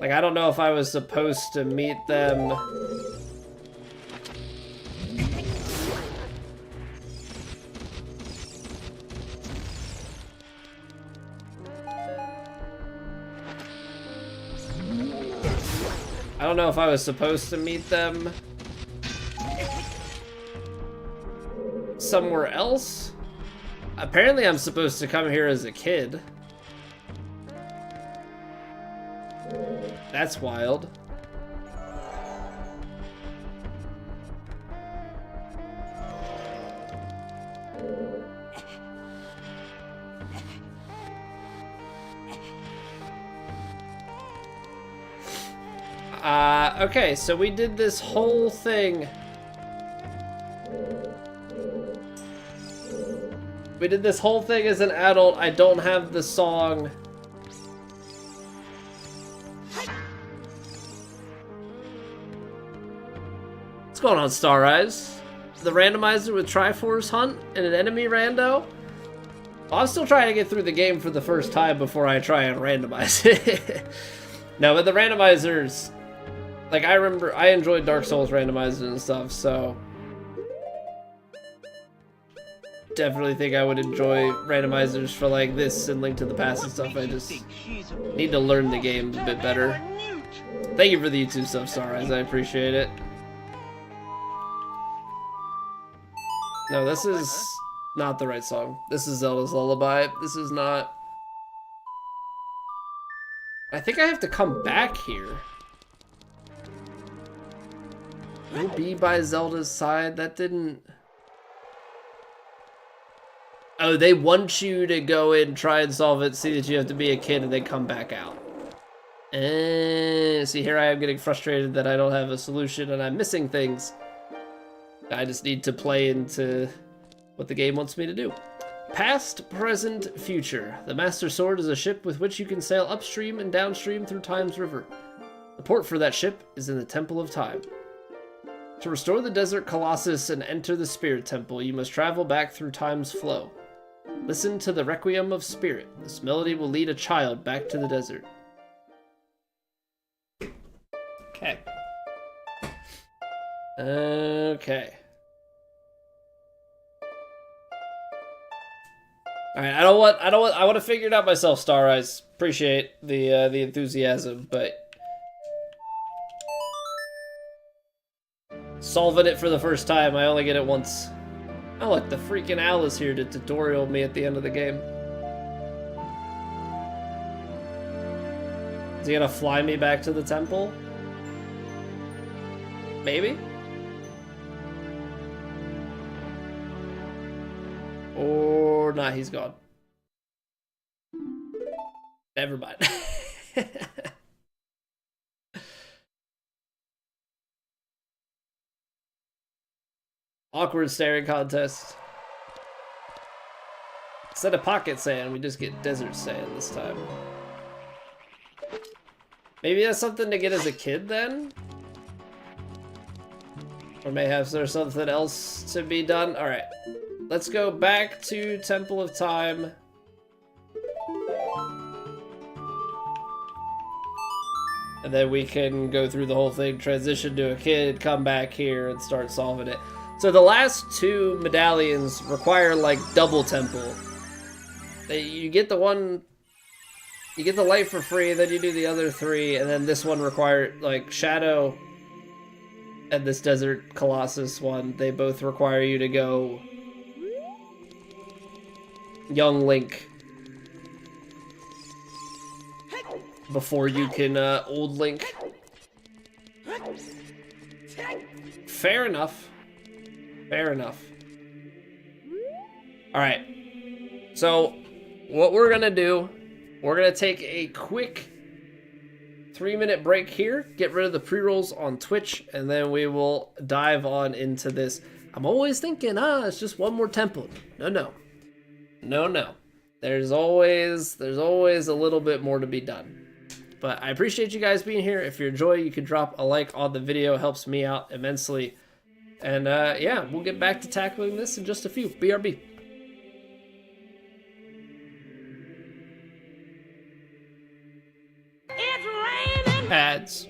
Like, I don't know if I was supposed to meet them. I don't know if I was supposed to meet them somewhere else. Apparently I'm supposed to come here as a kid. That's wild. Okay, so we did this whole thing. We did this whole thing as an adult. I don't have the song. What's going on, Star Eyes? The randomizer with Triforce Hunt and an enemy rando? Well, I'm still trying to get through the game for the first time before I try and randomize it. No, but the randomizers... Like, I remember, I enjoyed Dark Souls randomizers and stuff, so... Definitely think I would enjoy randomizers for, like, this and Link to the Past and stuff. I just need to learn the game a bit better. Thank you for the YouTube sub, Star Eyes. I appreciate it. No, this is not the right song. This is Zelda's Lullaby. This is not... I think I have to come back here. Will be by Zelda's side? That didn't... Oh, they want you to go in, try and solve it, see that you have to be a kid, and then come back out. And see, here I am getting frustrated that I don't have a solution and I'm missing things. I just need to play into what the game wants me to do. Past, present, future. The Master Sword is a ship with which you can sail upstream and downstream through Time's River. The port for that ship is in the Temple of Time. To restore the Desert Colossus and enter the Spirit Temple, you must travel back through Time's flow. Listen to the Requiem of Spirit. This melody will lead a child back to the desert. Okay. Okay. All right, I want to figure it out myself, Star Eyes. Appreciate the enthusiasm, but solving it for the first time, I only get it once. Oh, look, the freaking owl is here to tutorial me at the end of the game. Is he gonna fly me back to the temple? Maybe? Or not, he's gone. Never mind. Awkward staring contest. Instead of pocket sand, we just get desert sand this time. Maybe that's something to get as a kid then? Or mayhaps there's something else to be done? Alright. Let's go back to Temple of Time. And then we can go through the whole thing, transition to a kid, come back here, and start solving it. So the last two medallions require, like, double temple. You get the one... You get the light for free, then you do the other three, and then this one required, like, Shadow and this Desert Colossus one, they both require you to go Young Link before you can Old Link. Fair enough. Fair enough. Alright. So, what we're gonna do, we're gonna take a quick 3-minute break here, get rid of the pre-rolls on Twitch, and then we will dive on into this. I'm always thinking, it's just one more temple. No. There's always a little bit more to be done. But I appreciate you guys being here. If you enjoy, you can drop a like on the video. It helps me out immensely. And yeah, we'll get back to tackling this in just a few. BRB. It's raining! Ads.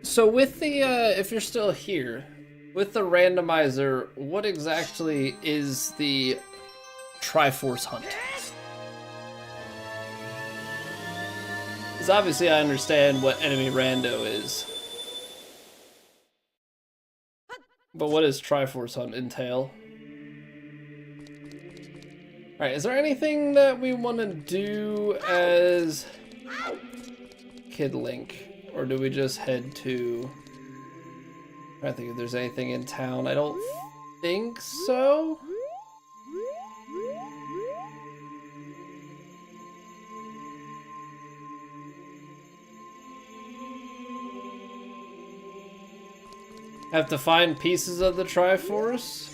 So with the, if you're still here, with the randomizer, what exactly is the Triforce Hunt? Because obviously I understand what enemy rando is. But what does Triforce Hunt entail? Alright, is there anything that we want to do as Kid Link? Or do we just head to... I don't think if there's anything in town. I don't think so. Have to find pieces of the Triforce.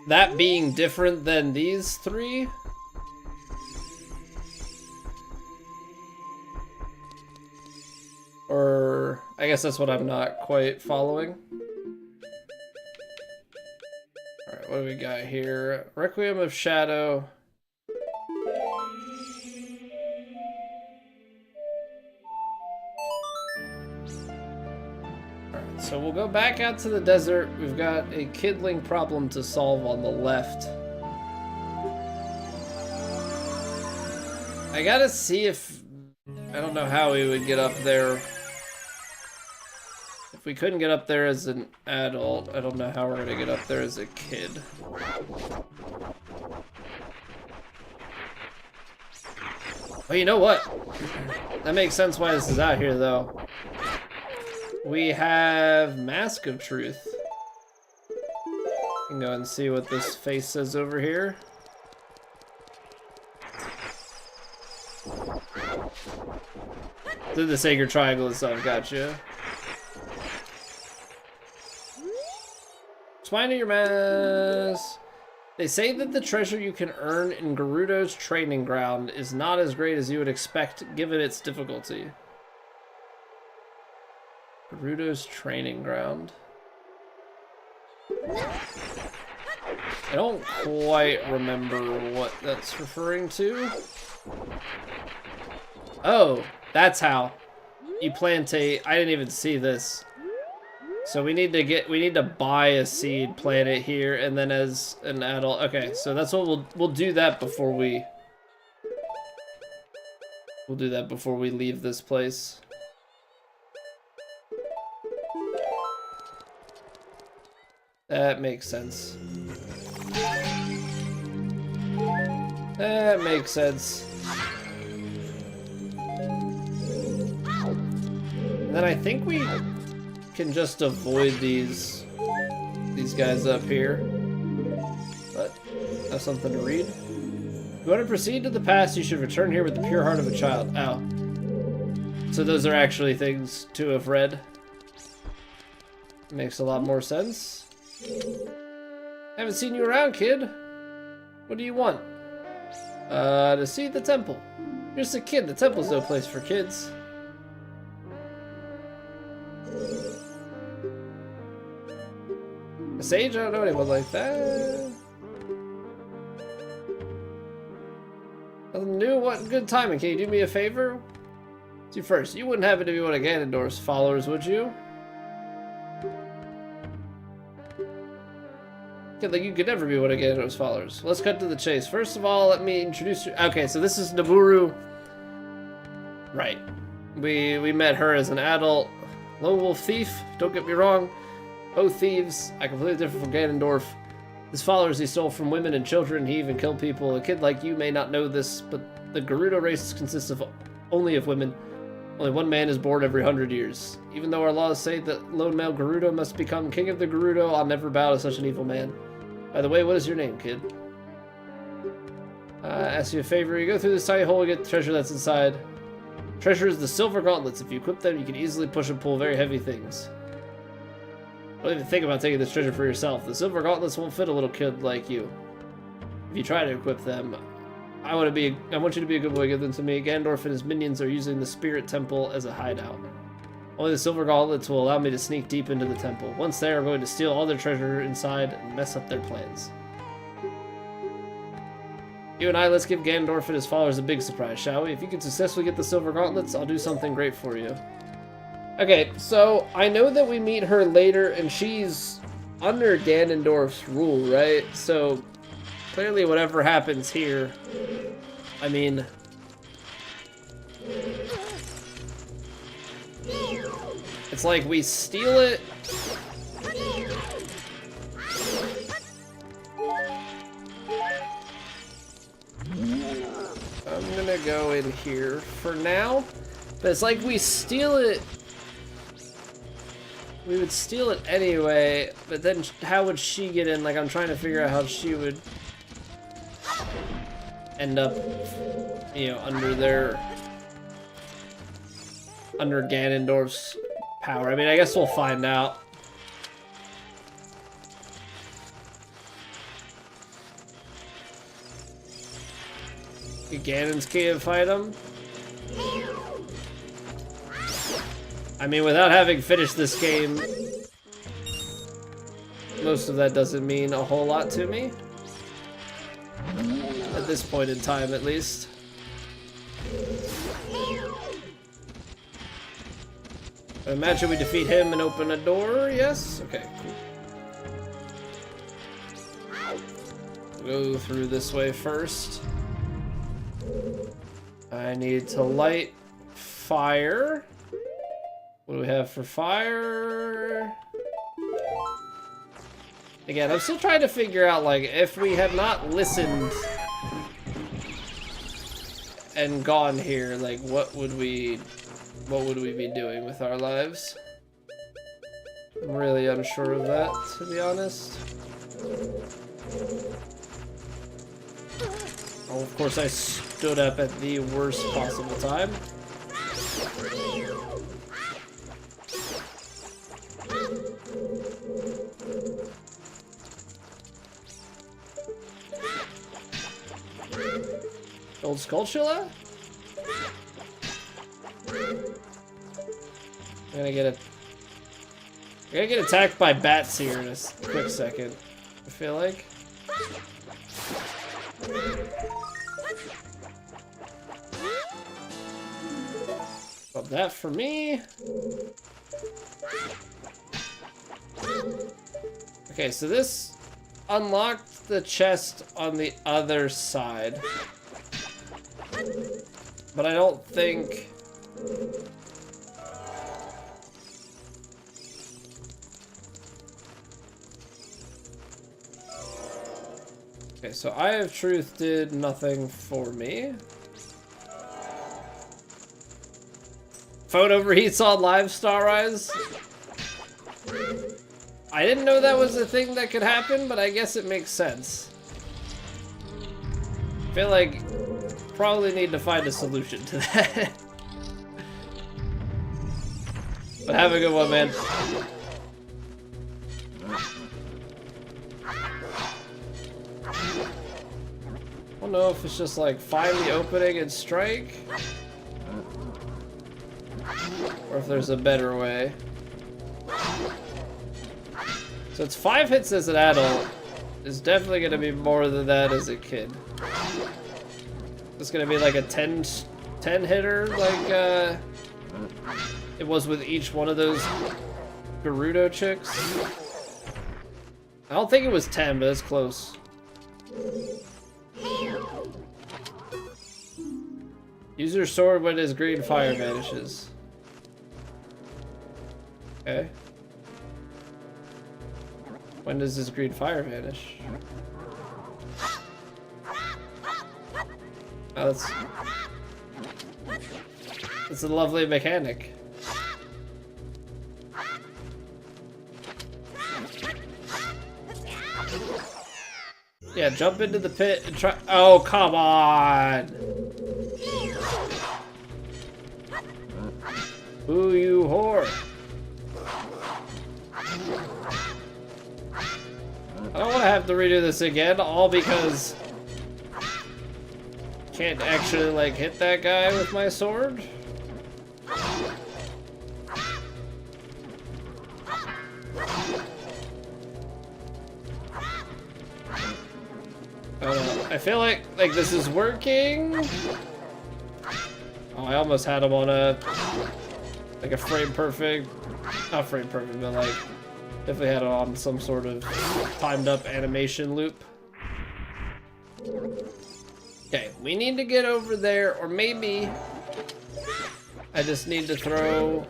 That being different than these three. Or I guess that's what I'm not quite following. Alright, what do we got here? Requiem of Shadow. So we'll go back out to the desert. We've got a Kid Link problem to solve on the left. I gotta see if... I don't know how we would get up there. If we couldn't get up there as an adult, I don't know how we're gonna get up there as a kid. Well, you know what? That makes sense why this is out here, though. We have Mask of Truth. You can go and see what this face says over here. Did the Sacred Triangle and stuff, gotcha. Spine of your mask. They say that the treasure you can earn in Gerudo's training ground is not as great as you would expect given its difficulty. Gerudo's training ground. I don't quite remember what that's referring to. Oh, that's how you plant a... I didn't even see this. So we need to buy a seed, plant it here, and then as an adult. Okay, so that's what we'll do that before we... We'll do that before we leave this place. That makes sense. That makes sense. And then I think we can just avoid these guys up here. But have something to read. If you want to proceed to the past, you should return here with the pure heart of a child. Oh. So those are actually things to have read. Makes a lot more sense. Haven't seen you around, kid. What do you want? To see the temple. You're just a kid. The temple's no place for kids. A sage? I don't know anyone like that. Nothing new? What good timing. Can you do me a favor? See first, you wouldn't happen to be one of Ganondorf's followers, would you? Like you could never be one of Ganondorf's followers. Let's cut to the chase. First of all, let me introduce you. Okay, so this is Nabooru. Right. We met her as an adult. Lone wolf thief, don't get me wrong. Both thieves. I completely different from Ganondorf. His followers he stole from women and children. He even killed people. A kid like you may not know this, but the Gerudo race consists of only of women. Only one man is born every 100 years. Even though our laws say that lone male Gerudo must become king of the Gerudo, I'll never bow to such an evil man. By the way, what is your name, kid? Ask you a favor. You go through this tiny hole, you get the treasure that's inside. Treasure is the silver gauntlets. If you equip them, you can easily push and pull very heavy things. Don't even think about taking this treasure for yourself. The silver gauntlets won't fit a little kid like you. If you try to equip them, I want you to be a good boy. Give them to me. Ganondorf and his minions are using the Spirit Temple as a hideout. Only the silver gauntlets will allow me to sneak deep into the temple. Once there, I'm going to steal all their treasure inside and mess up their plans. You and I, let's give Ganondorf and his followers a big surprise, shall we? If you can successfully get the silver gauntlets, I'll do something great for you. Okay, so I know that we meet her later, and she's under Ganondorf's rule, right? So clearly whatever happens here, I mean... It's like we steal it, gonna go in here for now. But it's like we steal it. We would steal it anyway, but then how would she get in? Like, I'm trying to figure out how she would end up, you know, under Ganondorf's power. I mean, I guess we'll find out. Ganon's can't fight him. I mean, without having finished this game, most of that doesn't mean a whole lot to me. At this point in time, at least. I imagine we defeat him and open a door, yes? Okay, cool. Go through this way first. I need to light fire. What do we have for fire? Again, I'm still trying to figure out, like, if we had not listened and gone here, like, what would we be doing with our lives? I'm really unsure of that, to be honest. Oh, of course, I stood up at the worst possible time. Old Skulltula? I'm gonna get attacked by bats here in a quick second, I feel like. Love that for me. Okay, so this unlocked the chest on the other side. But I don't think... Okay, so Eye of Truth did nothing for me. Phone overheats on live, Star Eyes. I didn't know that was a thing that could happen, but I guess it makes sense. I feel like probably need to find a solution to that. But have a good one, man. I don't know if it's just like find the opening and strike, or if there's a better way. So it's 5 hits as an adult. It's definitely gonna be more than that as a kid. It's gonna be like a 10 hitter, like it was with each one of those Gerudo chicks. I don't think it was 10, but it's close. Use your sword when his green fire vanishes. Okay. When does his green fire vanish? Oh, that's a lovely mechanic. Yeah, jump into the pit and try. Oh, come on! Ooh, you whore! I don't want to have to redo this again, all because I can't actually like hit that guy with my sword. I feel like this is working. Oh, I almost had him on a frame perfect, not frame perfect, but like definitely had it on some sort of timed up animation loop. Okay, we need to get over there, or maybe I just need to throw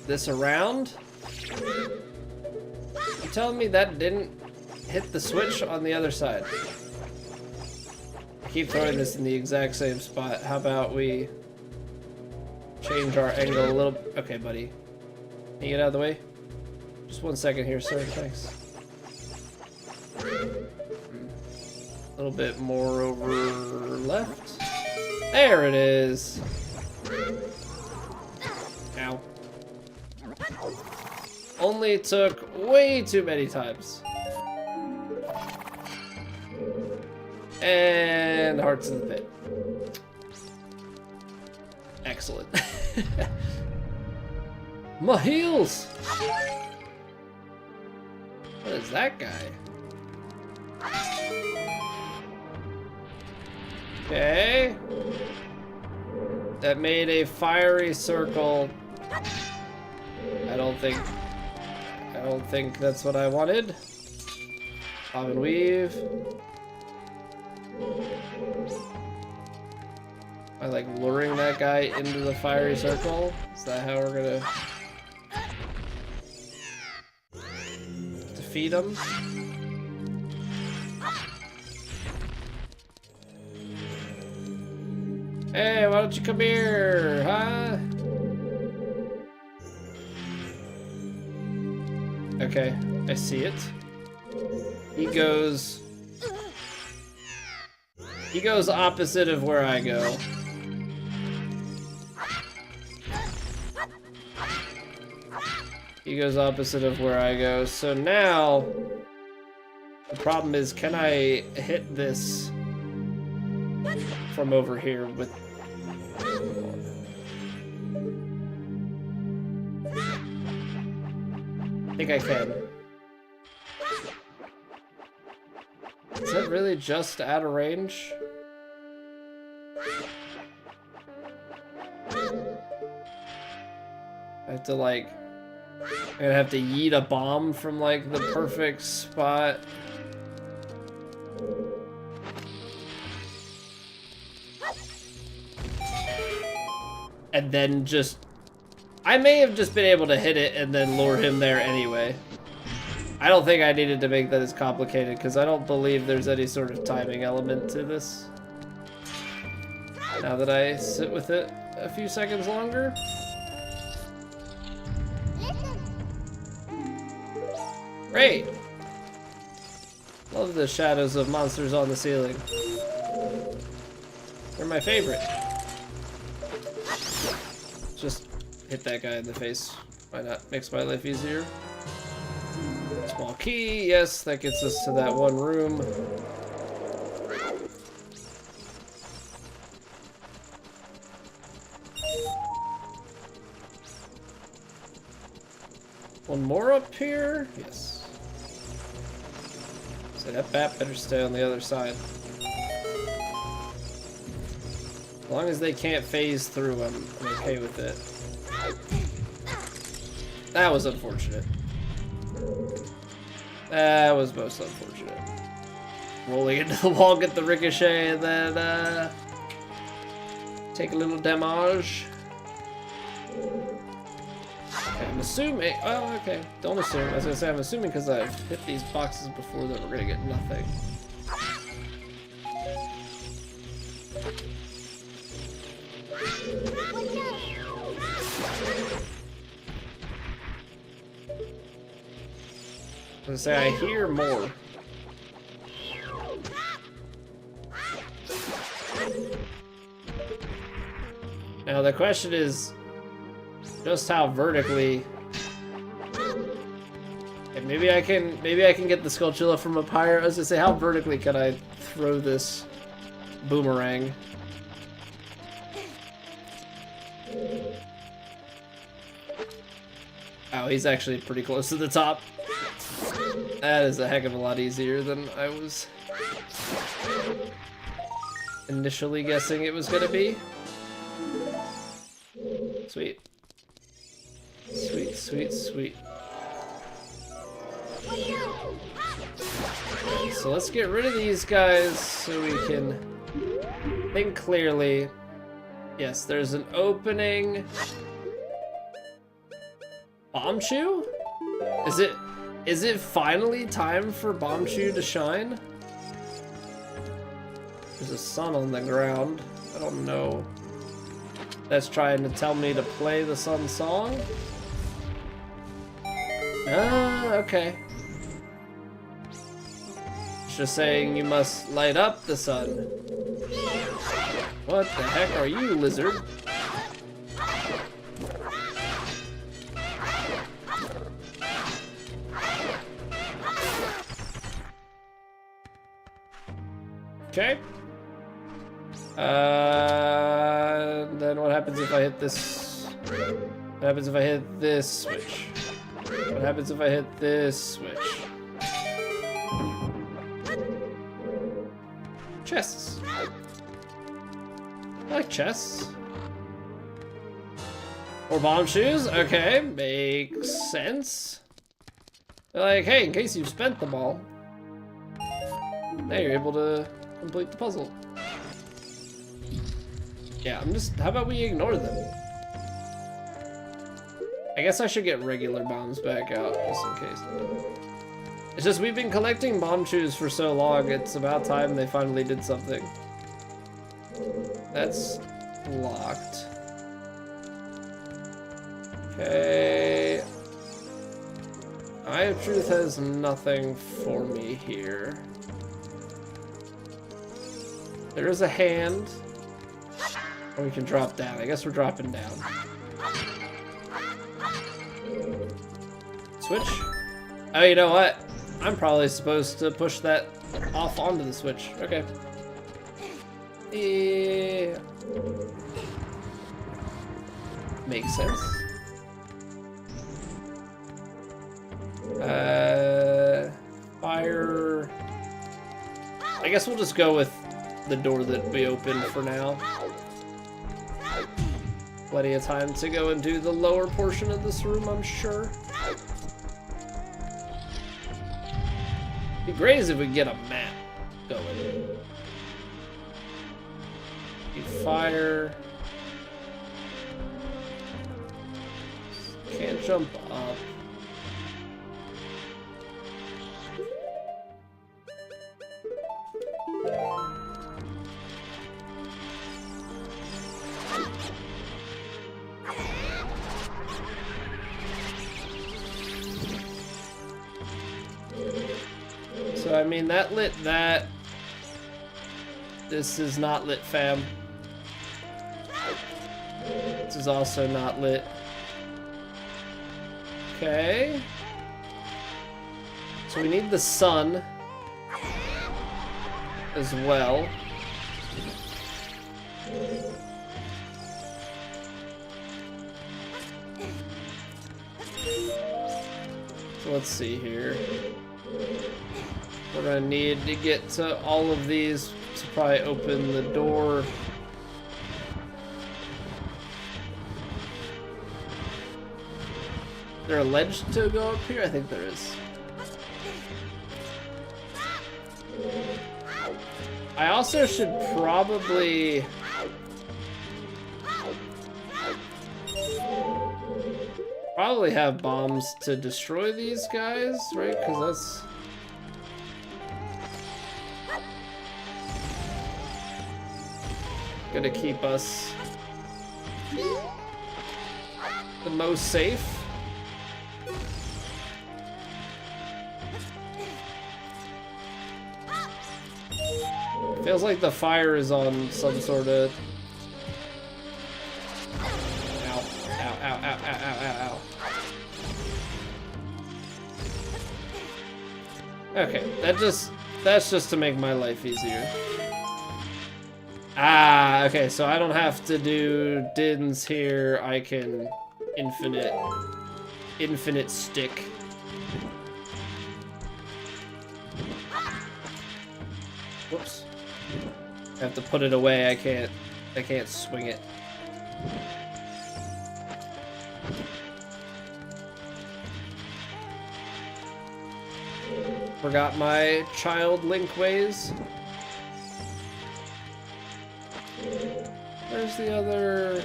this around. You telling me that didn't hit the switch on the other side. I keep throwing this in the exact same spot. How about we change our angle a little? Okay, buddy. Can you get out of the way? Just 1 second here, sir. Thanks. A little bit more over left. There it is. Ow. Only took way too many times. And hearts in the pit. Excellent. My heels! What is that guy? Okay. That made a fiery circle. I don't think that's what I wanted. Bob and weave. Am I like luring that guy into the fiery circle? Is that how we're gonna defeat him? Hey, why don't you come here, huh? Okay, I see it. He goes opposite of where I go. He goes opposite of where I go. So now the problem is, can I hit this from over here with I think I can. Is that really just out of range? I have to like, I'm gonna have to yeet a bomb from like the perfect spot. And then just, I may have just been able to hit it and then lure him there anyway. I don't think I needed to make that as complicated because I don't believe there's any sort of timing element to this. Now that I sit with it a few seconds longer. Great! Love the shadows of monsters on the ceiling. They're my favorite. Just hit that guy in the face. Why not? Makes my life easier. Small key, yes, that gets us to that one room. One more up here? Yes. So that bat better stay on the other side. As long as they can't phase through, I'm okay with it. That was unfortunate. That was most unfortunate. Rolling into the wall, get the ricochet, and then take a little damage. Okay, I'm assuming. Oh, okay. Don't assume. I was gonna say I'm assuming because I've hit these boxes before that we're gonna get nothing. I was gonna say I hear more. Now the question is just how vertically. And maybe I can get the Skulltula from up higher. I was gonna say, how vertically can I throw this boomerang? Oh, he's actually pretty close to the top. That is a heck of a lot easier than I was initially guessing it was gonna be. Sweet. Sweet, sweet, sweet. So let's get rid of these guys so we can think clearly. Yes, there's an opening. Bomb shoe? Is Is it finally time for Bombchu to shine? There's a sun on the ground. I don't know. That's trying to tell me to play the sun song? Ah, okay. It's just saying you must light up the sun. What the heck are you, lizard? Okay. Then what happens if I hit this? What happens if I hit this switch? What happens if I hit this switch? Chests. I like chests. Or bomb shoes? Okay, makes sense. They're like, hey, in case you've spent them all, now you're able to complete the puzzle. Yeah, how about we ignore them? I guess I should get regular bombs back out, just in case. It's just we've been collecting bomb chews for so long, it's about time they finally did something. That's locked. Okay. Eye of Truth has nothing for me here. There is a hand. Or we can drop down. I guess we're dropping down. Switch? Oh, you know what? I'm probably supposed to push that off onto the switch. Okay. Yeah. Makes sense. Fire. I guess we'll just go with the door that we opened for now. Plenty of time to go and do the lower portion of this room, I'm sure. Be great if we get a map going. Fire. Can't jump up. So, I mean, that lit that. This is not lit, fam. This is also not lit. Okay. So we need the sun as well. So let's see here. We're gonna need to get to all of these to probably open the door. Is there a ledge to go up here? I think there is. I also should probably have bombs to destroy these guys, right? Because that's gonna keep us the most safe. Feels like the fire is on some sort of... Ow, ow, ow, ow, ow, ow, ow. Okay, that's just to make my life easier. Ah, okay, so I don't have to do dins here. I can infinite stick. Whoops. I have to put it away. I can't swing it. Forgot my child Link ways. Where's the other?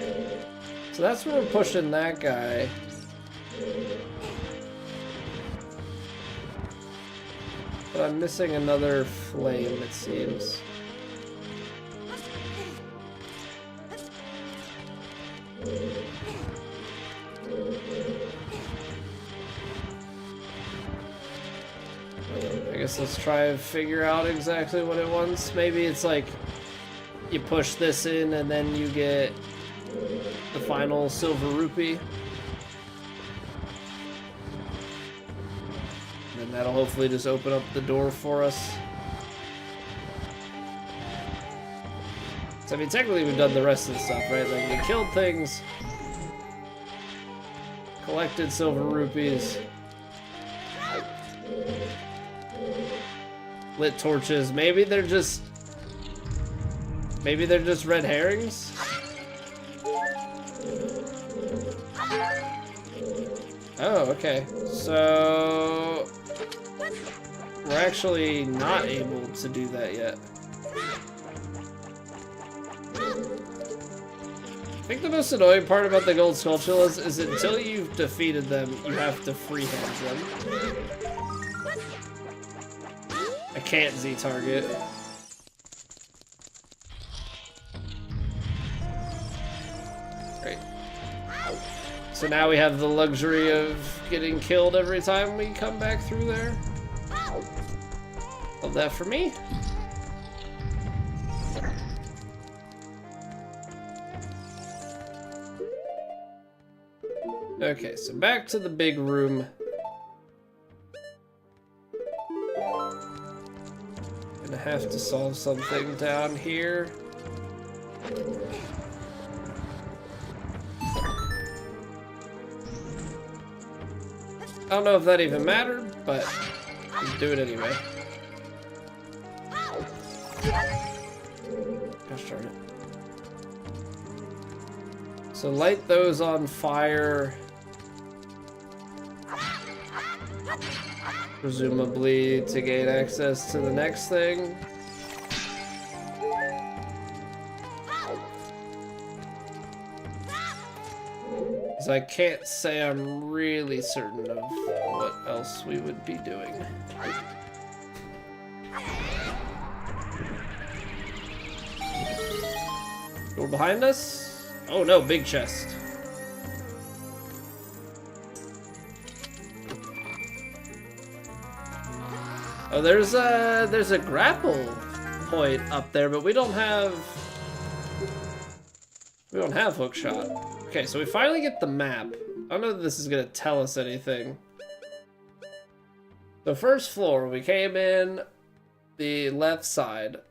So that's where we're pushing that guy. So I'm missing another flame, it seems. I guess let's try and figure out exactly what it wants. Maybe it's like you push this in and then you get the final silver rupee. And that'll hopefully just open up the door for us. So I mean, technically we've done the rest of the stuff, right? Like we killed things, collected silver rupees, lit torches. Maybe they're just red herrings. Oh, okay. So we're actually not able to do that yet. I think the most annoying part about the gold Skulltulas is until you've defeated them, you have to freehand them. I can't Z-target. Great. So now we have the luxury of getting killed every time we come back through there. Love that for me. Okay, so back to the big room. Gonna have to solve something down here. I don't know if that even mattered, but let's do it anyway. Gosh darn it. So light those on fire. Presumably to gain access to the next thing. Because I can't say I'm really certain of what else we would be doing. Door behind us? Oh no, big chest. Oh, there's a grapple point up there, but we don't have hookshot. Okay, so we finally get the map. I don't know if this is gonna tell us anything. The first floor, we came in the left side.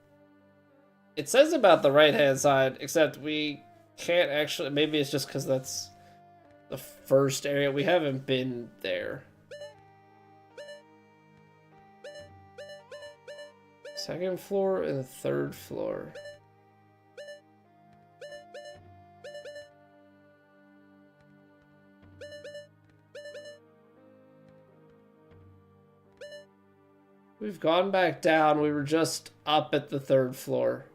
It says about the right-hand side, except we can't actually, maybe it's just because that's the first area. We haven't been there. Second floor and the third floor. We've gone back down. We were just up at the third floor.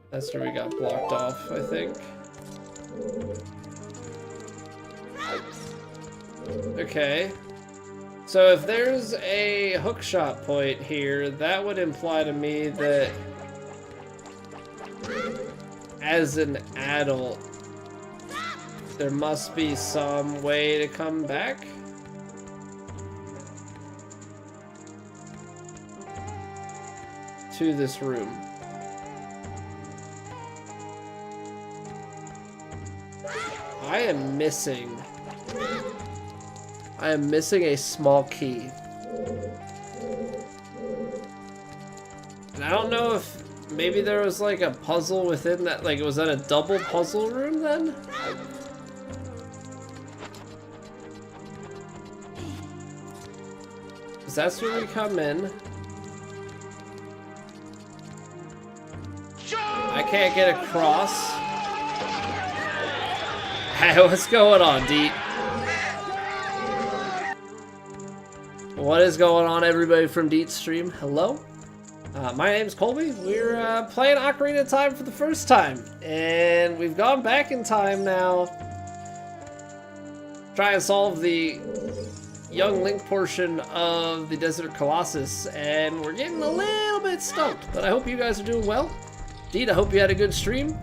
That's where we got blocked off, I think. Okay. So if there's a hookshot point here, that would imply to me that as an adult, there must be some way to come back. To this room. I am missing a small key. And I don't know if maybe there was like a puzzle within that, like was that a double puzzle room then? Because that's where we come in. I can't get across. Hey, what's going on, Deet? What is going on, everybody from Deet's stream? Hello. My name's Colby. We're playing Ocarina of Time for the first time. And we've gone back in time now. Try and solve the young Link portion of the Desert Colossus, and we're getting a little bit stumped, but I hope you guys are doing well. Deed, I hope you had a good stream.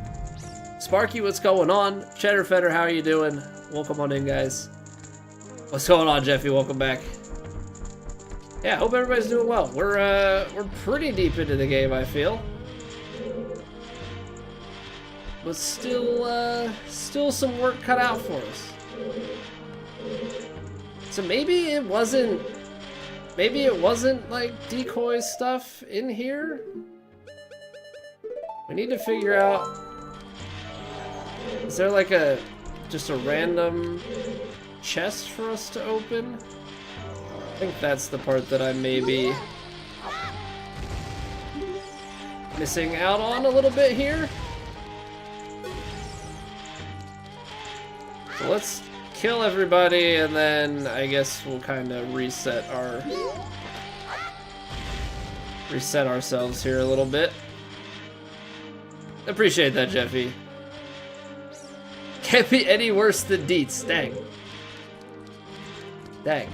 Sparky, what's going on? Cheddar Feder, how are you doing? Welcome on in, guys. What's going on, Jeffy? Welcome back. Yeah, I hope everybody's doing well. We're pretty deep into the game, I feel. But still some work cut out for us. So maybe it wasn't like decoy stuff in here. We need to figure out, is there like just a random chest for us to open? I think that's the part that I may be missing out on a little bit here. So let's kill everybody, and then I guess we'll kind of reset ourselves here a little bit. Appreciate that, Jeffy. Can't be any worse than Deets. Dang. Dang.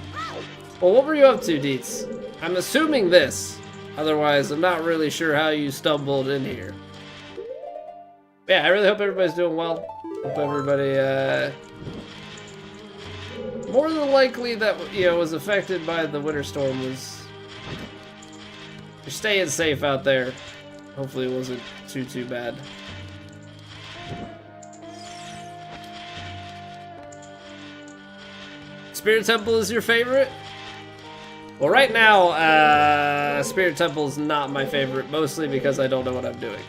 Well, what were you up to, Deets? I'm assuming this. Otherwise, I'm not really sure how you stumbled in here. Yeah, I really hope everybody's doing well. Hope everybody, more than likely that, was affected by the winter storm was... You're staying safe out there. Hopefully it wasn't too bad. Spirit Temple is your favorite? Well, right now, Spirit Temple is not my favorite, mostly because I don't know what I'm doing.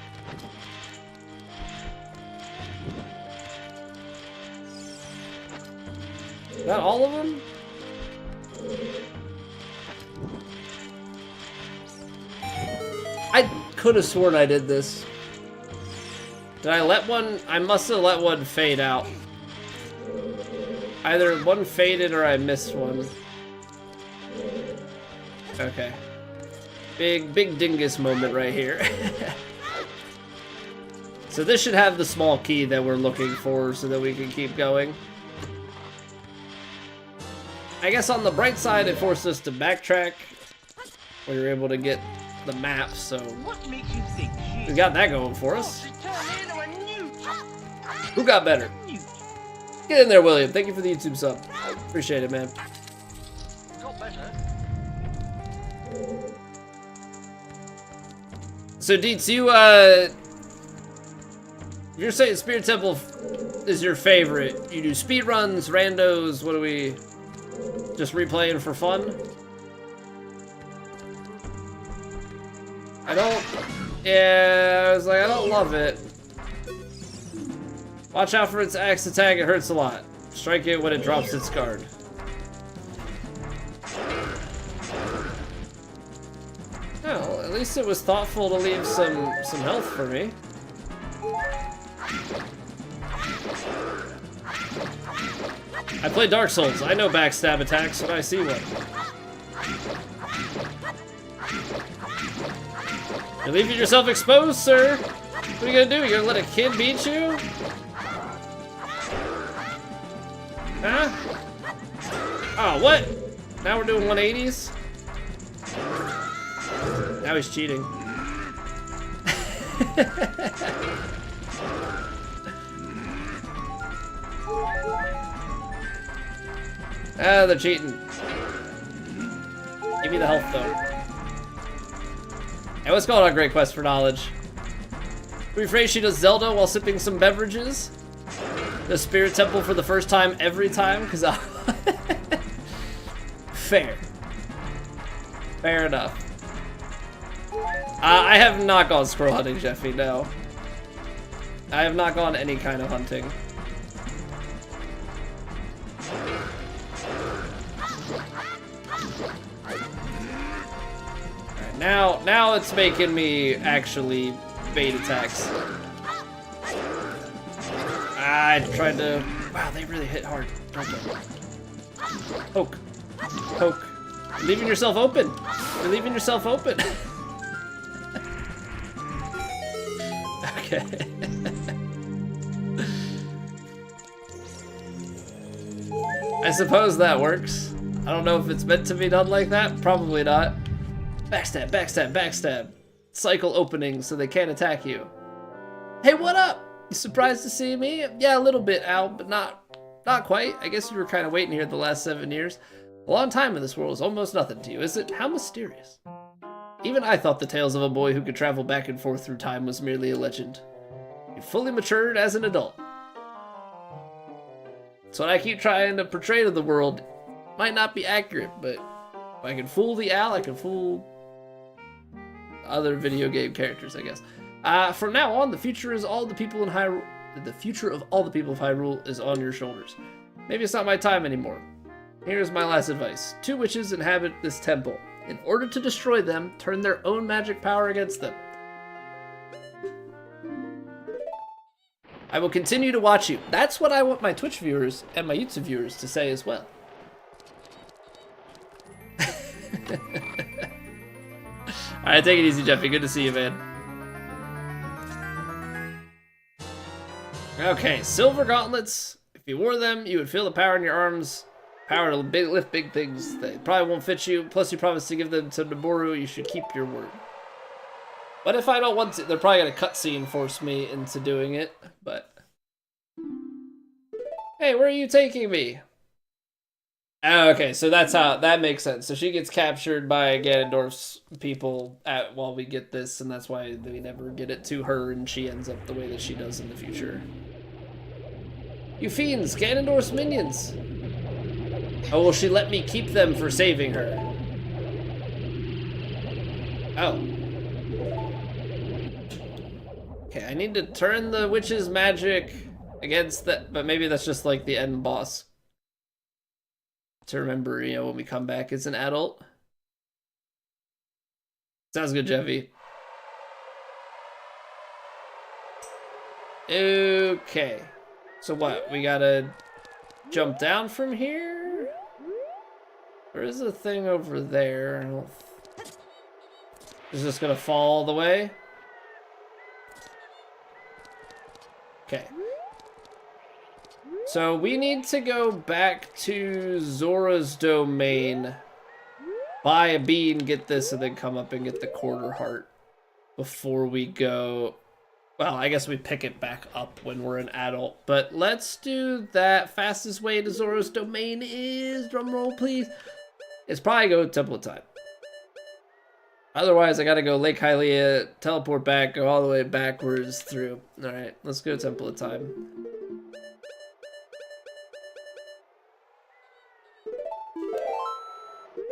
Is that all of them? I could have sworn I did this. Did I let one? I must have let one fade out. Either one faded or I missed one. Okay. Big dingus moment right here. So this should have the small key that we're looking for so that we can keep going. I guess on the bright side, it forced us to backtrack. We were able to get the map, so we got that going for us. Who got better? Get in there, William. Thank you for the YouTube sub. Appreciate it, man. So, Deets, you're saying Spirit Temple is your favorite. You do speed runs, randos. What do we? Just replaying for fun? Yeah, I was like, I don't love it. Watch out for its axe attack, it hurts a lot. Strike it when it drops its guard. Oh, at least it was thoughtful to leave some health for me. I play Dark Souls. I know backstab attacks when I see one. You're leaving yourself exposed, sir. What are you gonna do? You're gonna let a kid beat you? Huh? Oh, what? Now we're doing 180s? Now he's cheating. Ah, they're cheating. Give me the health, though. Hey, what's going on, Great Quest for Knowledge? Rephrase, she does Zelda while sipping some beverages. The Spirit Temple for the first time every time, because Fair. Fair enough. I have not gone squirrel hunting, Jeffy, no. I have not gone any kind of hunting. Alright, now it's making me actually bait attacks. I tried to... Wow, they really hit hard. Okay. Poke. Poke. You're leaving yourself open. You're leaving yourself open. Okay. I suppose that works. I don't know if it's meant to be done like that. Probably not. Backstab, backstab, backstab. Cycle openings so they can't attack you. Hey, what up? You surprised to see me? Yeah, a little bit, Al, but not quite. I guess you were kind of waiting here the last 7 years. A long time in this world is almost nothing to you, is it? How mysterious. Even I thought the tales of a boy who could travel back and forth through time was merely a legend. You fully matured as an adult. That's what I keep trying to portray to the world. Might not be accurate, but if I can fool the Al, I can fool other video game characters, I guess. From now on, the future is all the people in Hyrule. The future of all the people of Hyrule is on your shoulders. Maybe it's not my time anymore. Here's my last advice. 2 witches inhabit this temple. In order to destroy them, turn their own magic power against them. I will continue to watch you. That's what I want my Twitch viewers and my YouTube viewers to say as well. Alright, take it easy, Jeffy. Good to see you, man. Okay, silver gauntlets. If you wore them, you would feel the power in your arms. Power to lift big things. They probably won't fit you. Plus, you promised to give them to Noboru. You should keep your word. But if I don't want to, they're probably going to cutscene force me into doing it. But hey, where are you taking me? Okay, so that's how that makes sense. So she gets captured by Ganondorf's people while we get this, and that's why we never get it to her, and she ends up the way that she does in the future. You fiends, Ganondorf's minions. Oh, will she let me keep them for saving her? Oh. Okay, I need to turn the witch's magic against that, but maybe that's just like the end boss. To remember, you know, when we come back as an adult. Sounds good, Jeffy. Okay. So what? We gotta jump down from here? There is a thing over there. Is this gonna fall all the way? Okay. So we need to go back to Zora's domain, buy a bean, get this, and then come up and get the quarter heart before we go. Well, I guess we pick it back up when we're an adult, but let's do that. Fastest way to Zora's domain is, drumroll please, it's probably go Temple of Time. Otherwise, I gotta go Lake Hylia, teleport back, go all the way backwards through. Alright, let's go Temple of Time.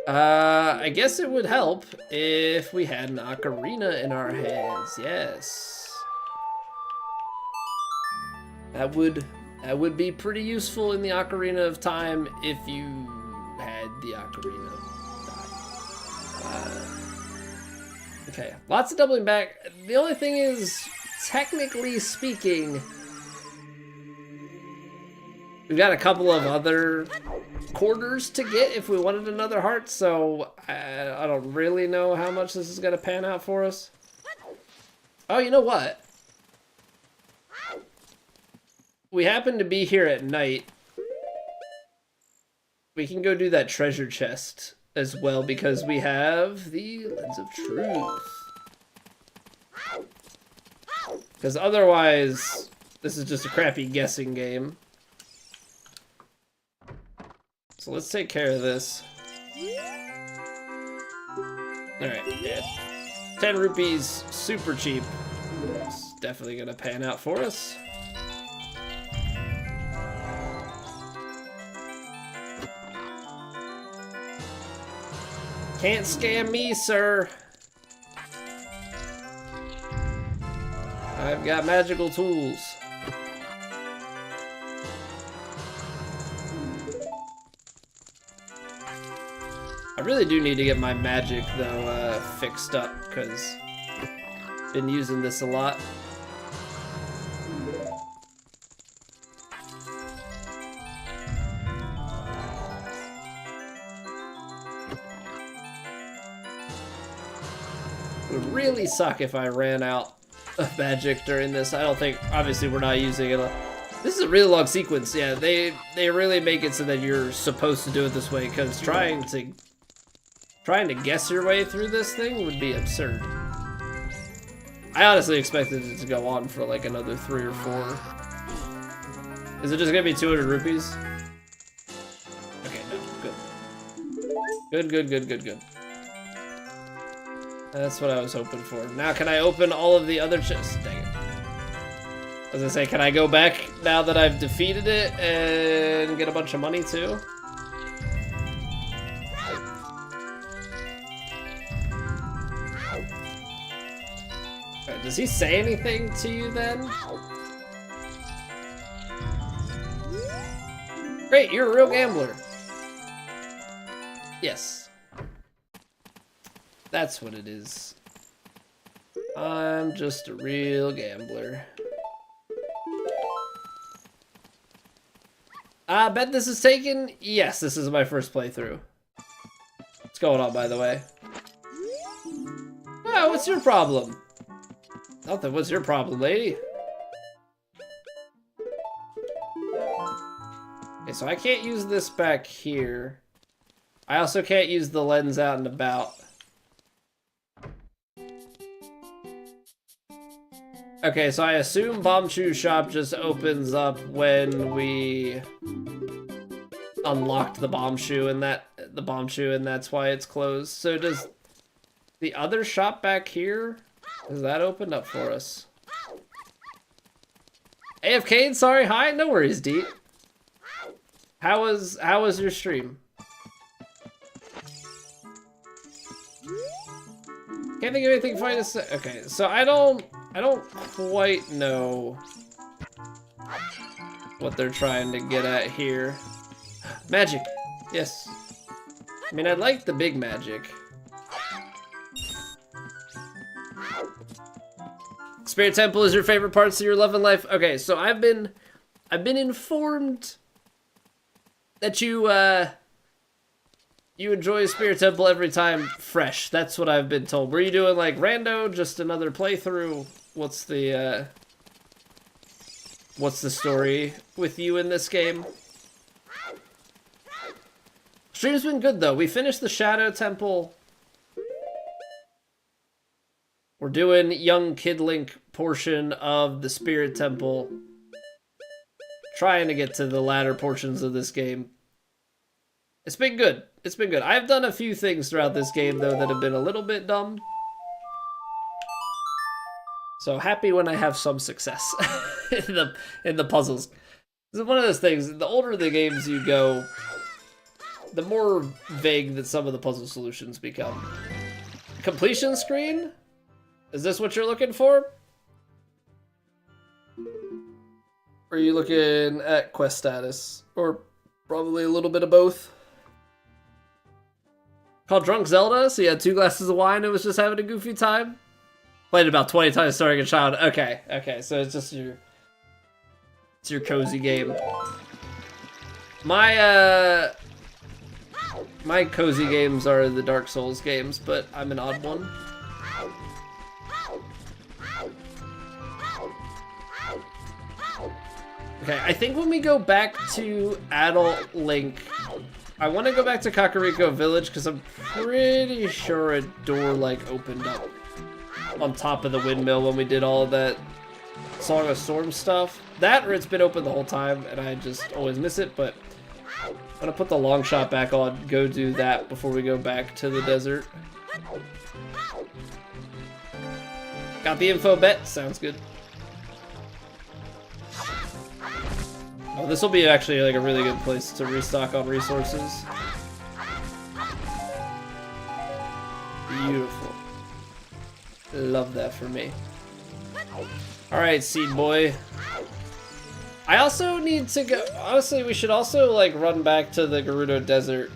I guess it would help if we had an ocarina in our hands. Yes. That would be pretty useful in the Ocarina of Time if you had the Ocarina of Time. Okay, lots of doubling back. The only thing is, technically speaking, we've got a couple of other quarters to get if we wanted another heart, so I don't really know how much this is going to pan out for us. Oh, you know what? We happen to be here at night. We can go do that treasure chest as well because we have the Lens of Truth. Because otherwise, this is just a crappy guessing game. So let's take care of this. Alright, yeah. 10 rupees, super cheap. It's definitely gonna pan out for us. Can't scam me, sir. I've got magical tools. I really do need to get my magic, though, fixed up, because I've been using this a lot. It would really suck if I ran out of magic during this. I don't think, obviously we're not using it This is a really long sequence. Yeah, they really make it so that you're supposed to do it this way, because trying to guess your way through this thing would be absurd. I honestly expected it to go on for like another 3 or 4. Is it just gonna be 200 rupees? Okay, no, good. That's what I was hoping for. Now can I open all of the other chests? Dang it. I was gonna say, can I go back now that I've defeated it and get a bunch of money too? Right, does he say anything to you then? Great, you're a real gambler. Yes. That's what it is. I'm just a real gambler. I bet this is taken. Yes, this is my first playthrough. What's going on, by the way? Oh, what's your problem? Nothing. What's your problem, lady? Okay, so I can't use this back here. I also can't use the lens out and about. Okay, so I assume Bombchoo's shop just opens up when we unlocked the Bombchoo and that's why it's closed. So does the other shop back here, is that opened up for us? AFK, sorry, hi, no worries, Deep. How was your stream? Can't think of anything funny to say. Okay, so I don't quite know what they're trying to get at here. Magic, yes. I mean, I like the big magic. Spirit Temple is your favorite parts of your love and life. Okay, so I've been informed that you enjoy Spirit Temple every time fresh. That's what I've been told. Were you doing like rando, just another playthrough? What's the story with you in this game? Stream's been good though. We finished the Shadow Temple. We're doing young Kid Link portion of the Spirit Temple. Trying to get to the latter portions of this game. It's been good. It's been good. I've done a few things throughout this game, though, that have been a little bit dumb. So happy when I have some success in the puzzles. This is one of those things, the older the games you go, the more vague that some of the puzzle solutions become. Completion screen? Is this what you're looking for? Or are you looking at quest status? Or probably a little bit of both? Called Drunk Zelda, so you had 2 glasses of wine and was just having a goofy time? Played about 20 times starting a child. Okay, so it's just your cozy game. My cozy games are the Dark Souls games, but I'm an odd one. Okay, I think when we go back to Adult Link, I want to go back to Kakariko Village because I'm pretty sure a door like opened up on top of the windmill when we did all of that Song of Storm stuff. That or it's been open the whole time and I just always miss it, but I'm gonna put the long shot back on, go do that before we go back to the desert. Got the info bet, sounds good. Oh, this will be actually like a really good place to restock on resources. Beautiful. Love that for me. Alright, Seed Boy. I also need to go... Honestly, we should also like run back to the Gerudo Desert.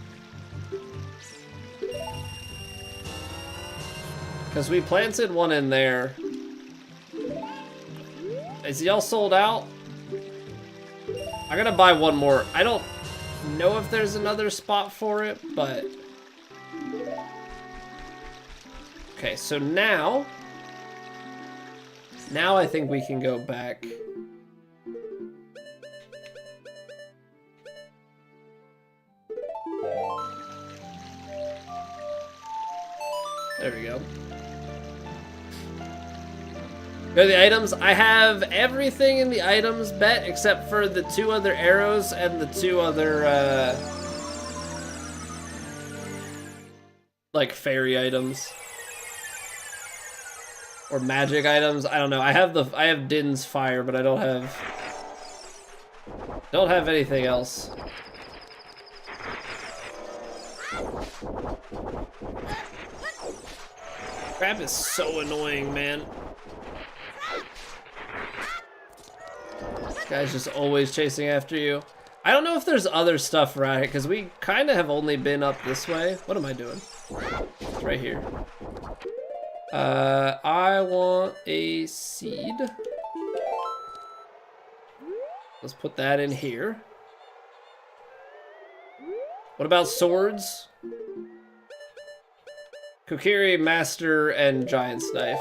Because we planted one in there. Is he all sold out? I'm gonna buy one more. I don't know if there's another spot for it, but... Okay, so now I think we can go back There we go. Go the items. I have everything in the items bet except for the 2 other arrows and the 2 other like fairy items or magic items. I don't know. I have Din's fire, but I don't have anything else. Crab is so annoying, man. This guy's just always chasing after you. I don't know if there's other stuff around here, because we kind of have only been up this way. What am I doing? It's right here. I want a seed. Let's put that in here. What about swords? Kokiri, Master, and Giant's Knife.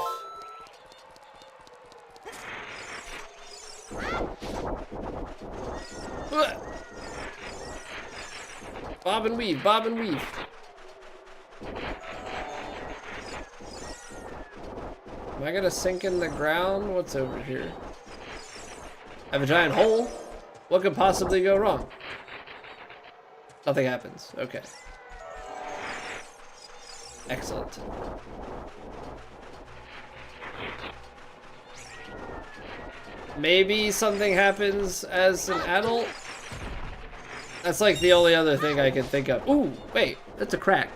Bob and weave, bob and weave. Am I gonna sink in the ground? What's over here? I have a giant hole. What could possibly go wrong? Nothing happens. Okay. Excellent. Maybe something happens as an adult? That's like the only other thing I can think of. Ooh, wait, that's a crack.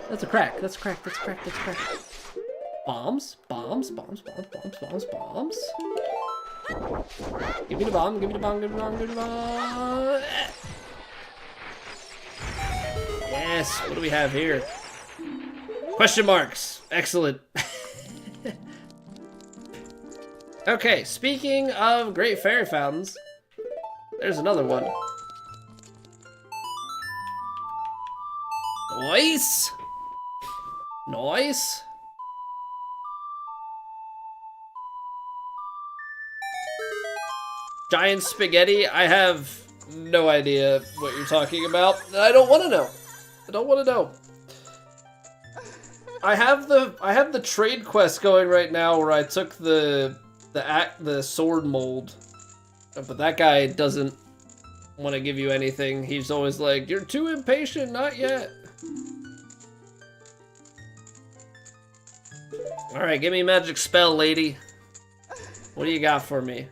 That's a crack, that's a crack, that's a crack, that's a crack. Bombs, bombs, bombs, bombs, bombs, bombs, bombs. Give me the bomb, give me the bomb, give me the bomb, give me the bomb. Yes, what do we have here? Question marks, excellent. Okay, speaking of great fairy fountains, there's another one. Nice! Nice! Giant spaghetti? I have no idea what you're talking about. I don't want to know. I don't want to know. I have the trade quest going right now where I took the sword mold. But that guy doesn't want to give you anything. He's always like, "You're too impatient, not yet." Alright, give me a magic spell, lady. What do you got for me?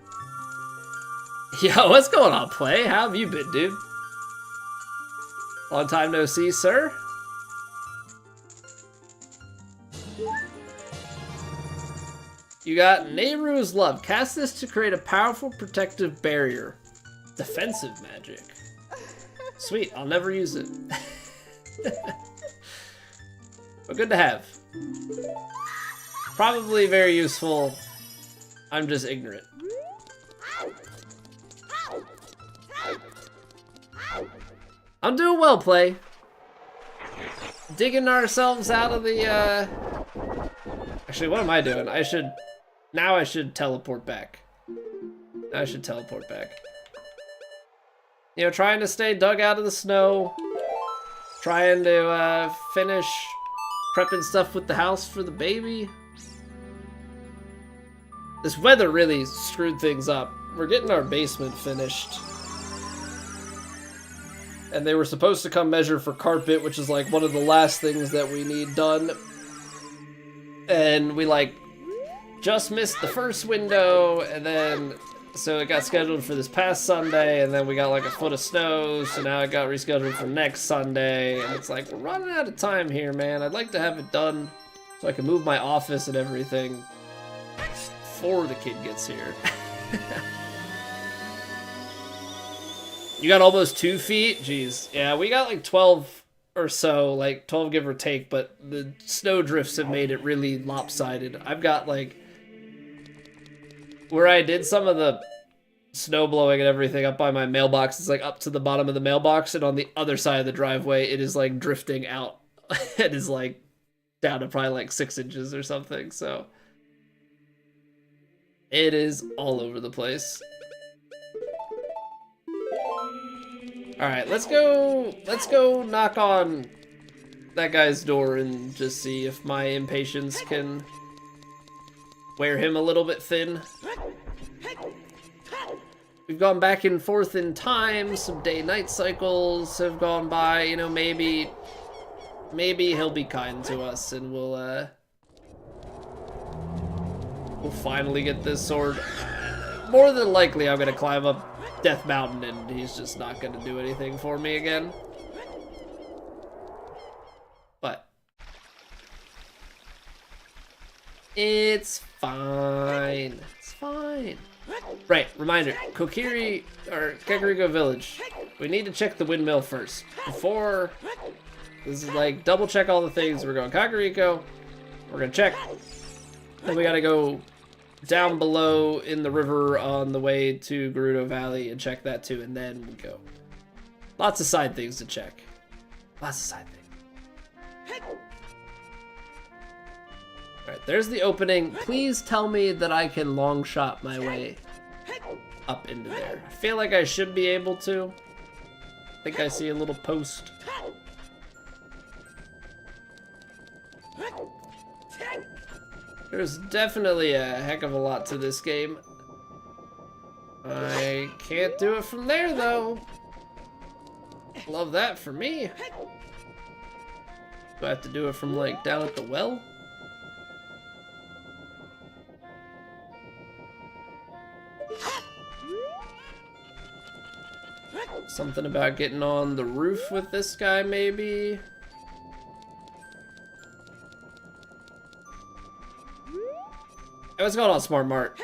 Yo, what's going on, Play? How have you been, dude? Long time no see, sir. You got Nehru's Love. Cast this to create a powerful protective barrier. Defensive magic. Sweet, I'll never use it. But good to have. Probably very useful. I'm just ignorant. I'm doing well, Play. Digging ourselves out of the, Actually, what am I doing? Now I should teleport back. I should teleport back. You know, trying to stay dug out of the snow. Trying to, finish prepping stuff with the house for the baby. This weather really screwed things up. We're getting our basement finished. And they were supposed to come measure for carpet, which is like one of the last things that we need done. And we like just missed the first window, and then so it got scheduled for this past Sunday, and then we got like a foot of snow, so now it got rescheduled for next Sunday, and it's like, we're running out of time here, man. I'd like to have it done so I can move my office and everything before the kid gets here. You got almost 2 feet? Jeez. Yeah, we got like 12 or so, like 12 give or take, but the snow drifts have made it really lopsided. I've got like, where I did some of the snow blowing and everything up by my mailbox, it's like up to the bottom of the mailbox, and on the other side of the driveway, it is like drifting out. It is like down to probably like 6 inches or something, so it is all over the place. All right, let's go knock on that guy's door and just see if my impatience can wear him a little bit thin. We've gone back and forth in time. Some day-night cycles have gone by. You know, maybe he'll be kind to us and we'll finally get this sword. More than likely, I'm gonna climb up Death Mountain and he's just not gonna do anything for me again. But it's fine. It's fine. Right, reminder, Kakariko Village. We need to check the windmill first. Before, this is like double check all the things. We're going Kakariko, we're gonna check. Then we gotta go down below in the river on the way to Gerudo Valley and check that too, and then we go. Lots of side things to check. Lots of side things. Alright, there's the opening. Please tell me that I can long shot my way up into there. I feel like I should be able to. I think I see a little post. There's definitely a heck of a lot to this game. I can't do it from there though. Love that for me. Do I have to do it from like down at the well? Something about getting on the roof with this guy, maybe? Hey, what's going on, Smart Mart?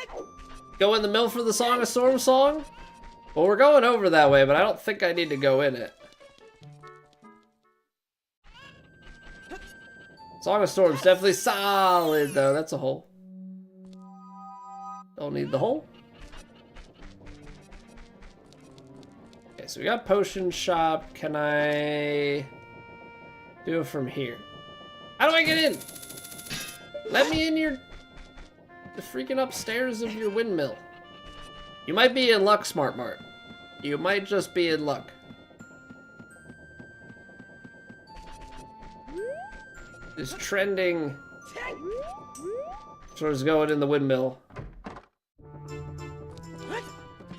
Go in the mill for the Song of Storm song? Well, we're going over that way, but I don't think I need to go in it. Song of Storm's definitely solid, though. That's a hole. Don't need the hole. Okay, so we got potion shop. Can I do it from here? How do I get in? Let me in the freaking upstairs of your windmill. You might be in luck, Smart Mart. You might just be in luck. Is trending towards going in the windmill.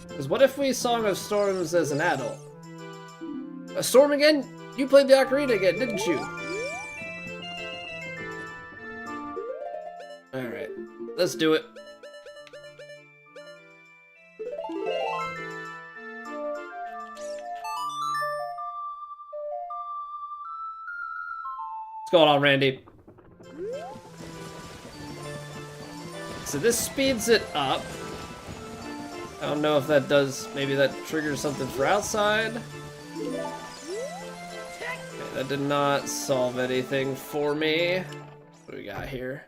Because what if we Song of Storms as an adult? A storm again? You played the ocarina again, didn't you? Alright, let's do it. What's going on, Randy? So this speeds it up. I don't know if that does, maybe that triggers something for outside. Okay, that did not solve anything for me. What do we got here?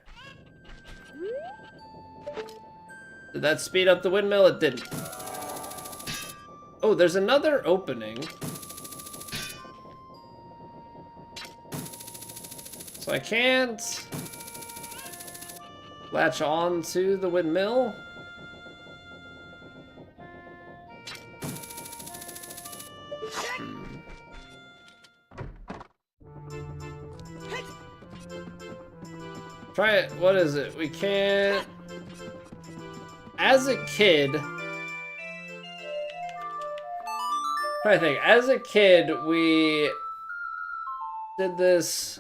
Did that speed up the windmill? It didn't. Oh, there's another opening. So I can't latch on to the windmill. Try it. What is it? We can't. As a kid, try to think. As a kid, we did this.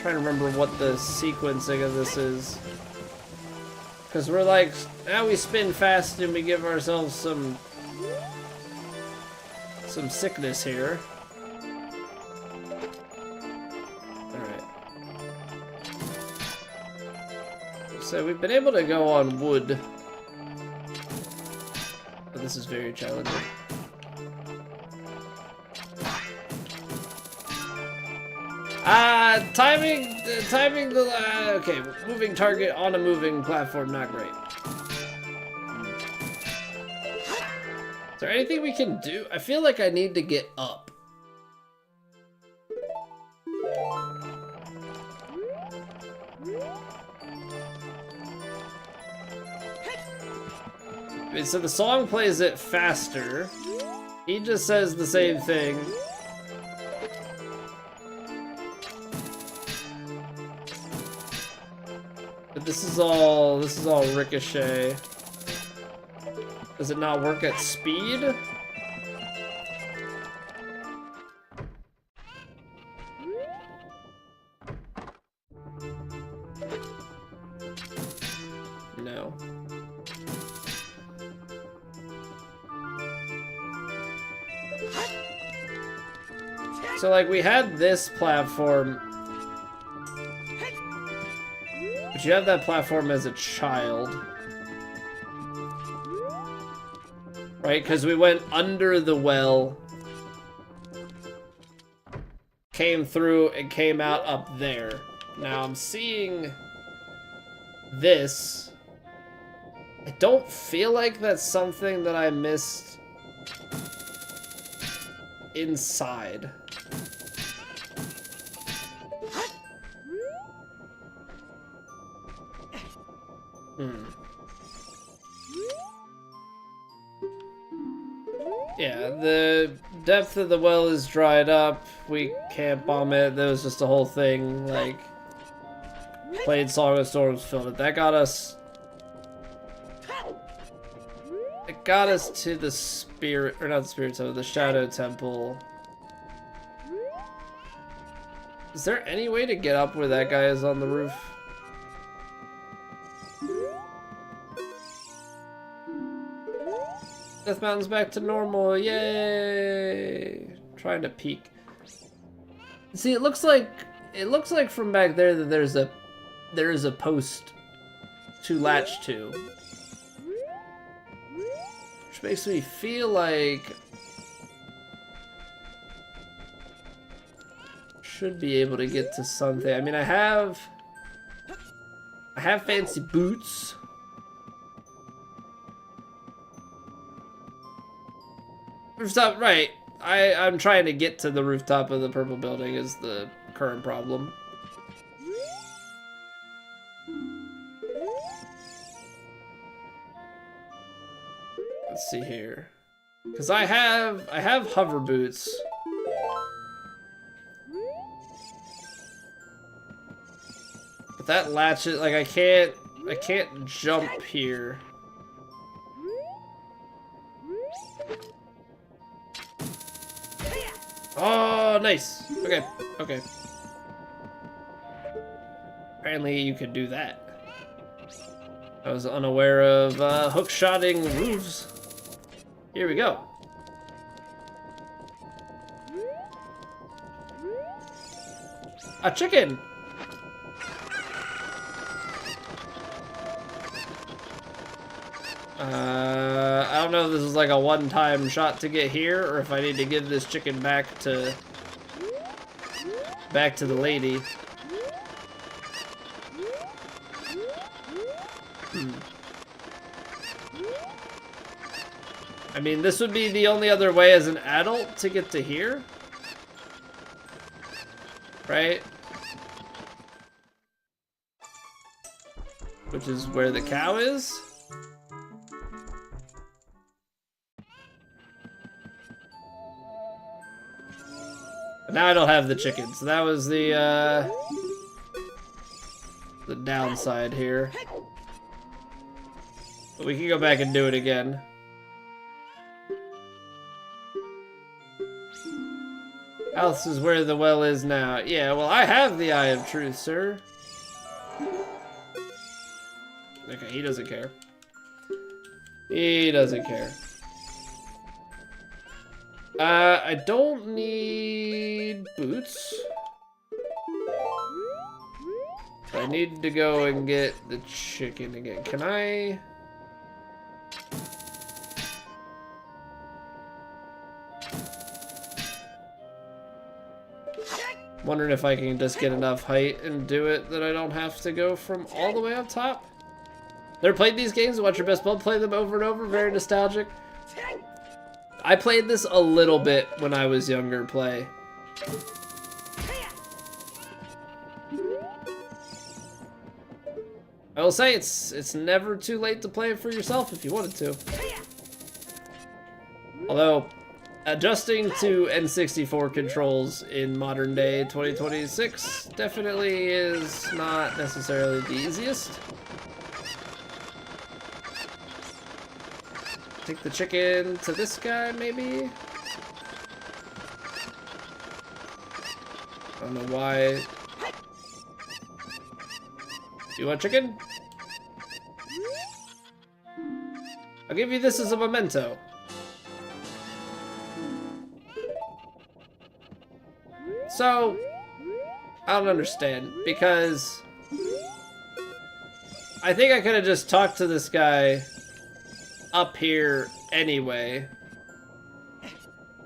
Trying to remember what the sequencing of this is, because we're like, now we spin fast and we give ourselves some sickness here. So we've been able to go on wood. But this is very challenging. Timing the, okay, moving target on a moving platform, not great. Is there anything we can do? I feel like I need to get up. So the song plays it faster. He just says the same thing. This is all ricochet. Does it not work at speed? No. So like we had this platform, but you have that platform as a child. Right, because we went under the well, came through, and came out up there. Now I'm seeing this. I don't feel like that's something that I missed inside. Yeah, the depth of the well is dried up. We can't bomb it. There was just a whole thing, like, played Song of Storms, filled it. That got us... It got us to the spirit, or not the spirit temple, the shadow temple. Is there any way to get up where that guy is on the roof? Death Mountain's back to normal, yay! Trying to peek. See, it looks like from back there that there is a post to latch to, which makes me feel like should be able to get to something. I mean, I have fancy boots. Rooftop, right. I'm trying to get to the rooftop of the purple building is the current problem. Let's see here. Because I have hover boots. But that latches, like I can't jump here. Oh, nice. Okay, okay. Apparently you could do that. I was unaware of hook-shotting roofs. Here we go. A chicken! I don't know if this is like a one-time shot to get here, or if I need to give this chicken back to the lady. I mean, this would be the only other way as an adult to get to here, right? Which is where the cow is. But now I don't have the chicken, so that was the downside here. But we can go back and do it again. Else is where the well is now. Yeah, well, I have the Eye of Truth, sir. Okay, he doesn't care. He doesn't care. I don't need boots. I need to go and get the chicken again. Can I... Wondering if I can just get enough height and do it that I don't have to go from all the way up top. Never played these games? Watch your best bud play them over and over. Very nostalgic. I played this a little bit when I was younger. Play. I will say it's never too late to play it for yourself if you wanted to. Although, Adjusting to N64 controls in modern day 2026 definitely is not necessarily the easiest. Take the chicken to this guy, maybe? I don't know why. You want chicken? I'll give you this as a memento. So, I don't understand, because I think I could have just talked to this guy up here anyway. I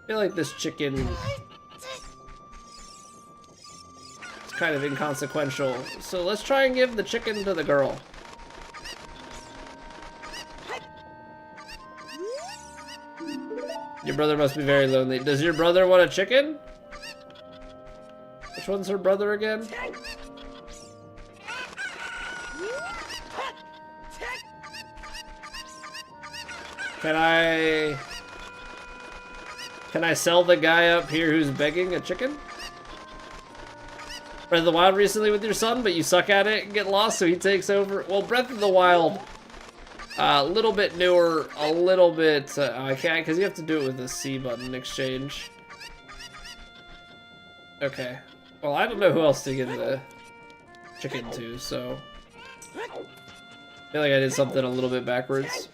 feel like this chicken is kind of inconsequential. So let's try and give the chicken to the girl. Your brother must be very lonely. Does your brother want a chicken? Which one's her brother again? Can I sell the guy up here who's begging a chicken? Breath of the Wild recently with your son, but you suck at it and get lost, so he takes over. Well, Breath of the Wild, a little bit newer, a little bit. I can't, because you have to do it with the C button exchange. Okay. Well, I don't know who else to give the chicken to, so I feel like I did something a little bit backwards.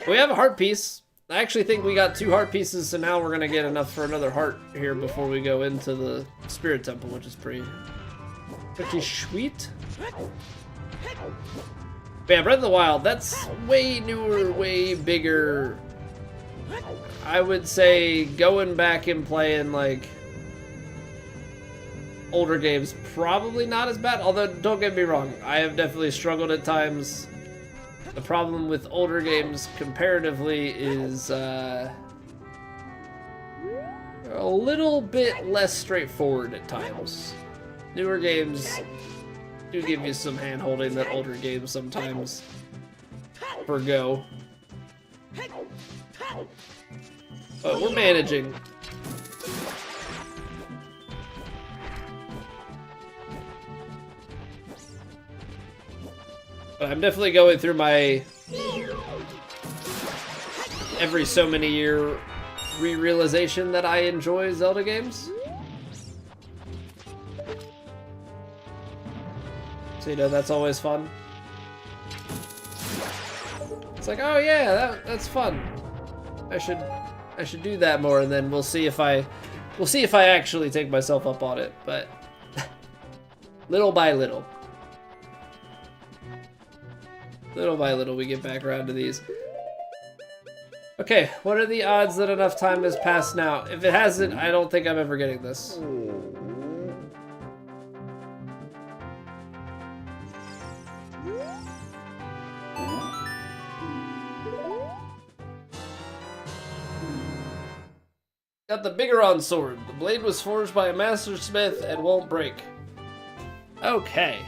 We have a heart piece. I actually think we got 2 heart pieces, so now we're gonna get enough for another heart here before we go into the Spirit Temple, which is pretty sweet. But yeah, Breath of the Wild, that's way newer, way bigger. I would say going back and playing like older games, probably not as bad, although don't get me wrong, I have definitely struggled at times. The problem with older games comparatively is a little bit less straightforward at times. Newer games do give you some hand-holding that older games sometimes forgo. But we're managing. But I'm definitely going through my every so many year re-realization that I enjoy Zelda games. So, you know, that's always fun. It's like, oh yeah, that's fun. I should do that more, and then we'll see if I actually take myself up on it, but little by little. Little by little, we get back around to these. Okay, what are the odds that enough time has passed now? If it hasn't, I don't think I'm ever getting this. Got the Bigoron sword. The blade was forged by a master smith and won't break. Okay.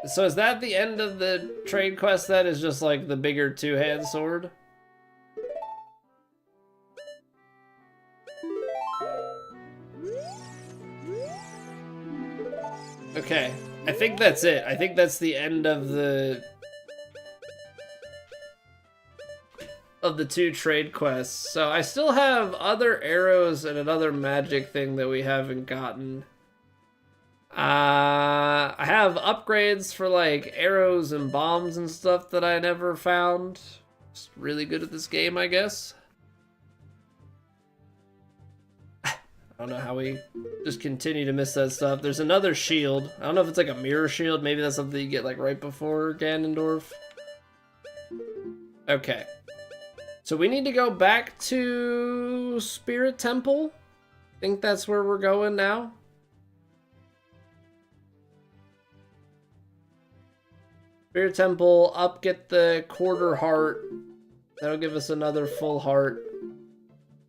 So is that the end of the trade quest then? Is just like the bigger two-hand sword? Okay, I think that's it. I think that's the end of the 2 trade quests. So I still have other arrows and another magic thing that we haven't gotten. I have upgrades for like arrows and bombs and stuff that I never found. Just really good at this game, I guess. I don't know how we just continue to miss that stuff. There's another shield. I don't know if it's like a mirror shield. Maybe that's something you get like right before Ganondorf. Okay. So we need to go back to Spirit Temple. I think that's where we're going now. Spirit Temple, up, get the quarter heart. That'll give us another full heart.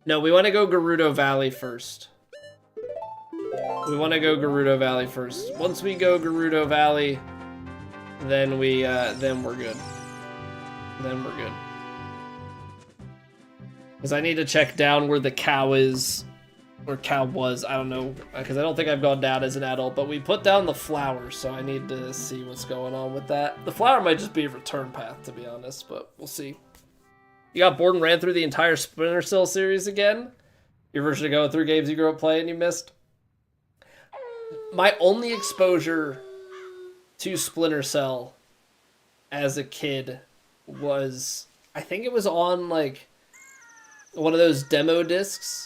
No, we want to go Gerudo Valley first. We want to go Gerudo Valley first. Once we go Gerudo Valley, then then we're good. Then we're good. Because I need to check down where the cow is. Or cow was, I don't know, because I don't think I've gone down as an adult, but we put down the flower, so I need to see what's going on with that. The flower might just be a return path, to be honest, but we'll see. You got bored and ran through the entire Splinter Cell series again? Your version of going through games you grew up playing you missed? My only exposure to Splinter Cell as a kid was, I think it was on, like, one of those demo discs.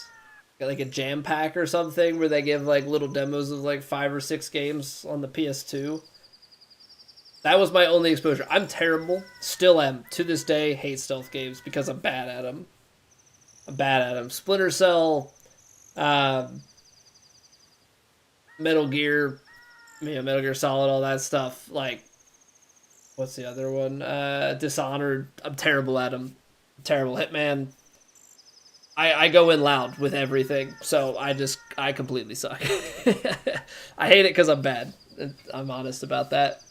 Like a jam pack or something where they give like little demos of like 5 or 6 games on the PS2. That was my only exposure. I'm terrible. Still am. To this day, hate stealth games because I'm bad at them. Splinter Cell, Metal Gear, Metal Gear Solid, all that stuff. Like, what's the other one? Dishonored. I'm terrible at them. Terrible. Hitman. I go in loud with everything, so I completely suck. I hate it because I'm bad. I'm honest about that.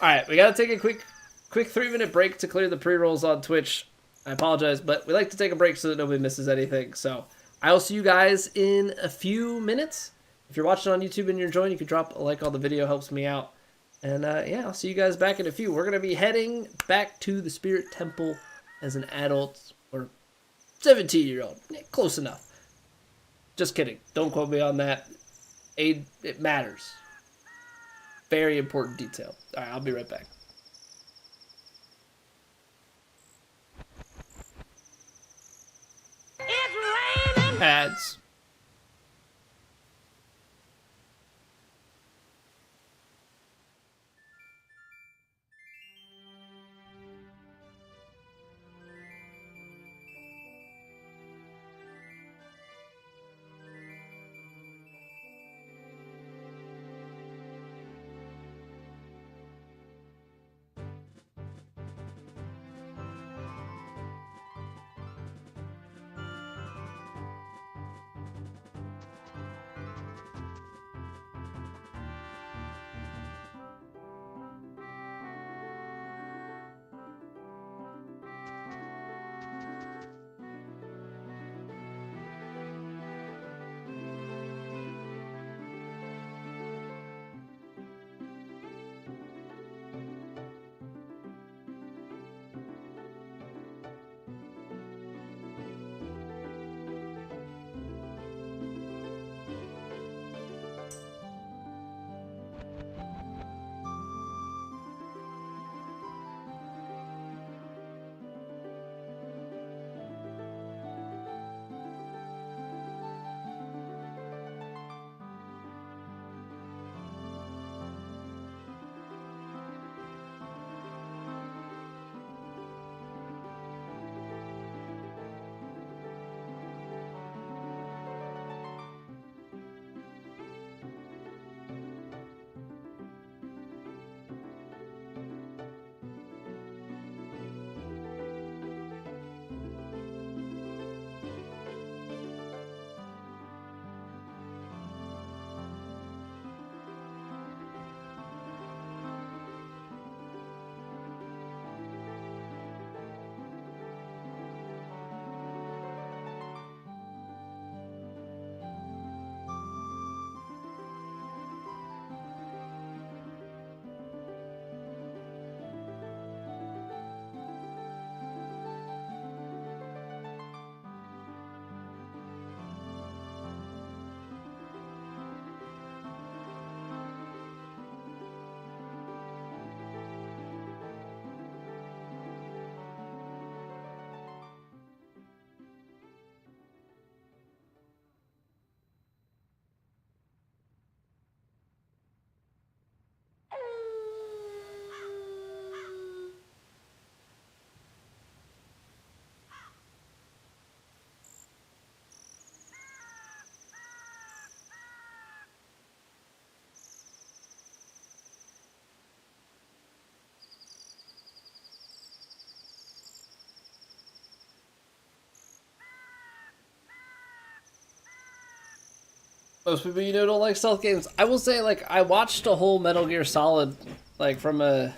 All right, we got to take a quick 3-minute break to clear the pre-rolls on Twitch. I apologize, but we like to take a break so that nobody misses anything. So I will see you guys in a few minutes. If you're watching on YouTube and you're enjoying, you can drop a like on the video, helps me out. And yeah, I'll see you guys back in a few. We're going to be heading back to the Spirit Temple as an adult, or 17-year-old. Close enough. Just kidding. Don't quote me on that. It matters. Very important detail. Alright, I'll be right back. It's raining! Ads. Most people don't like stealth games. I will say, like, I watched a whole Metal Gear Solid, like, from a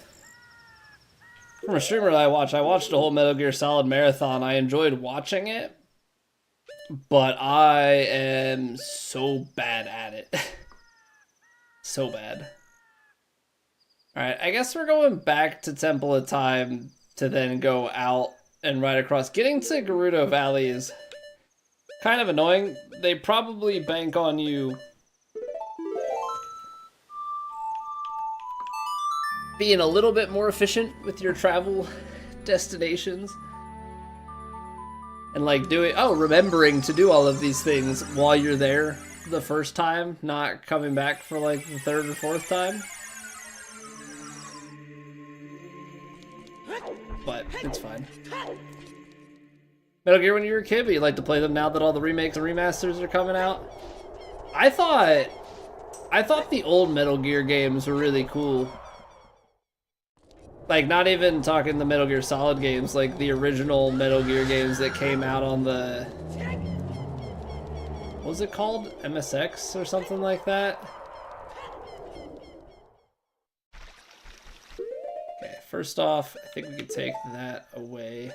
streamer that I watched. I watched a whole Metal Gear Solid marathon. I enjoyed watching it, but I am so bad at it. So bad. Alright, I guess we're going back to Temple of Time to then go out and right across. Getting to Gerudo Valley is kind of annoying. They probably bank on you being a little bit more efficient with your travel destinations. And like remembering to do all of these things while you're there the first time, not coming back for like the third or fourth time. But it's fine. Metal Gear when you were a kid, but you like to play them now that all the remakes and remasters are coming out. I thought the old Metal Gear games were really cool. Like, not even talking the Metal Gear Solid games, like the original Metal Gear games that came out on the... what was it called? MSX or something like that? Okay, first off, I think we could take that away.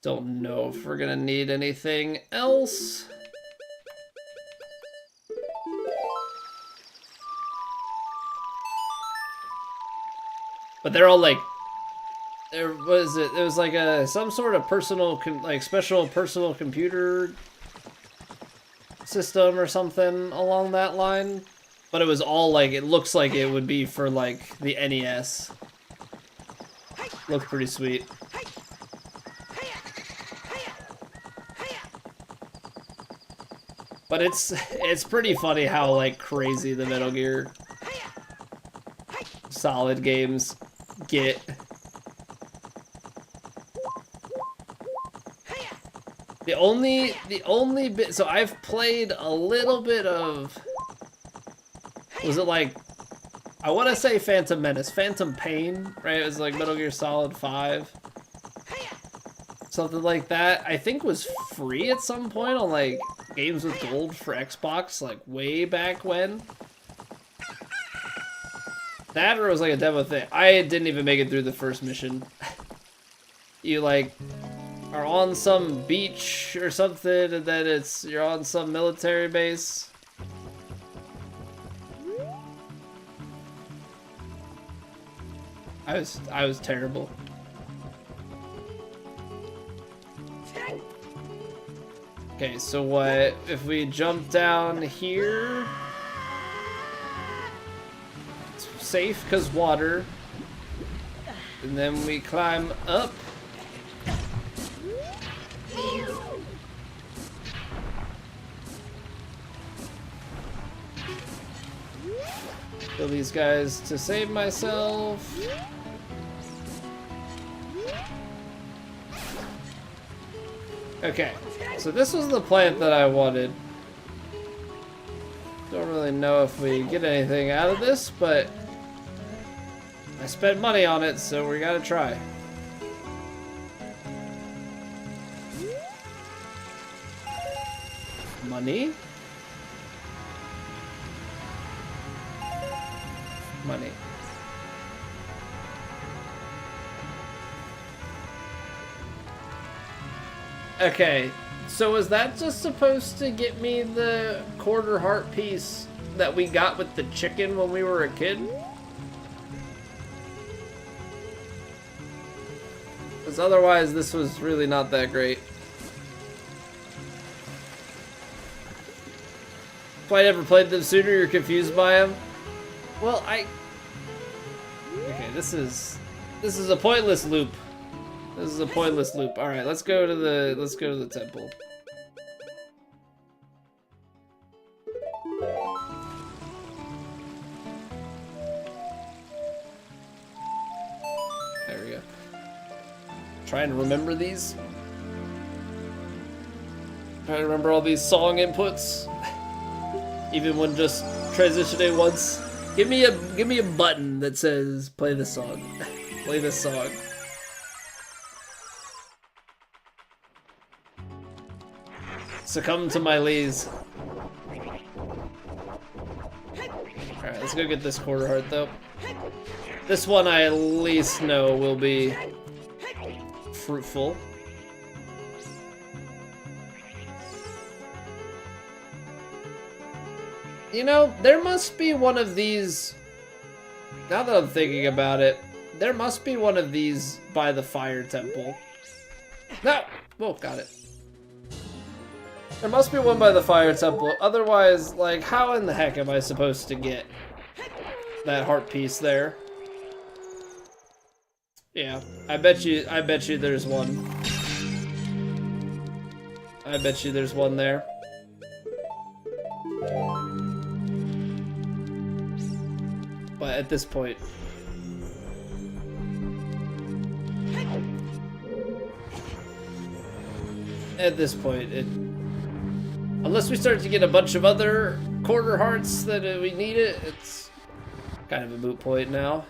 Don't know if we're gonna need anything else. But they're all like, there was it was like some sort of personal special personal computer system or something along that line. But it was all like, it looks like it would be for like the NES. Looks pretty sweet. But it's pretty funny how like crazy the Metal Gear Solid games get. The only bit, so I've played a little bit of, was it like, I want to say Phantom Menace, Phantom Pain, right? It was like Metal Gear Solid 5. Something like that. I think was free at some point on like Games with Gold for Xbox, like way back when. That or it was like a demo thing. I didn't even make it through the first mission. You like are on some beach or something, and then you're on some military base. I was terrible. Okay, so what if we jump down here? It's safe because water. And then we climb up. Kill these guys to save myself. Okay, so this was the plant that I wanted. Don't really know if we get anything out of this, but I spent money on it, so we gotta try. Money? Money. Okay, so was that just supposed to get me the quarter heart piece that we got with the chicken when we were a kid? Because otherwise this was really not that great. If I never played them sooner, you're confused by them? Well, okay, this is a pointless loop. This is a pointless loop. All right, let's go to the temple. There we go. Trying to remember these. Trying to remember all these song inputs, even when just transitioning once. Give me a button that says play this song. Play this song. Succumb to my lees. Alright, let's go get this quarter heart though. This one I at least know will be fruitful. You know, there must be one of these... Now that I'm thinking about it, there must be one of these by the fire temple. No! Oh, got it. There must be one by the fire temple. Otherwise, like, how in the heck am I supposed to get that heart piece there? Yeah, I bet you there's one. I bet you there's one there. But at this point... Unless we start to get a bunch of other quarter hearts that we need it, it's kind of a moot point now.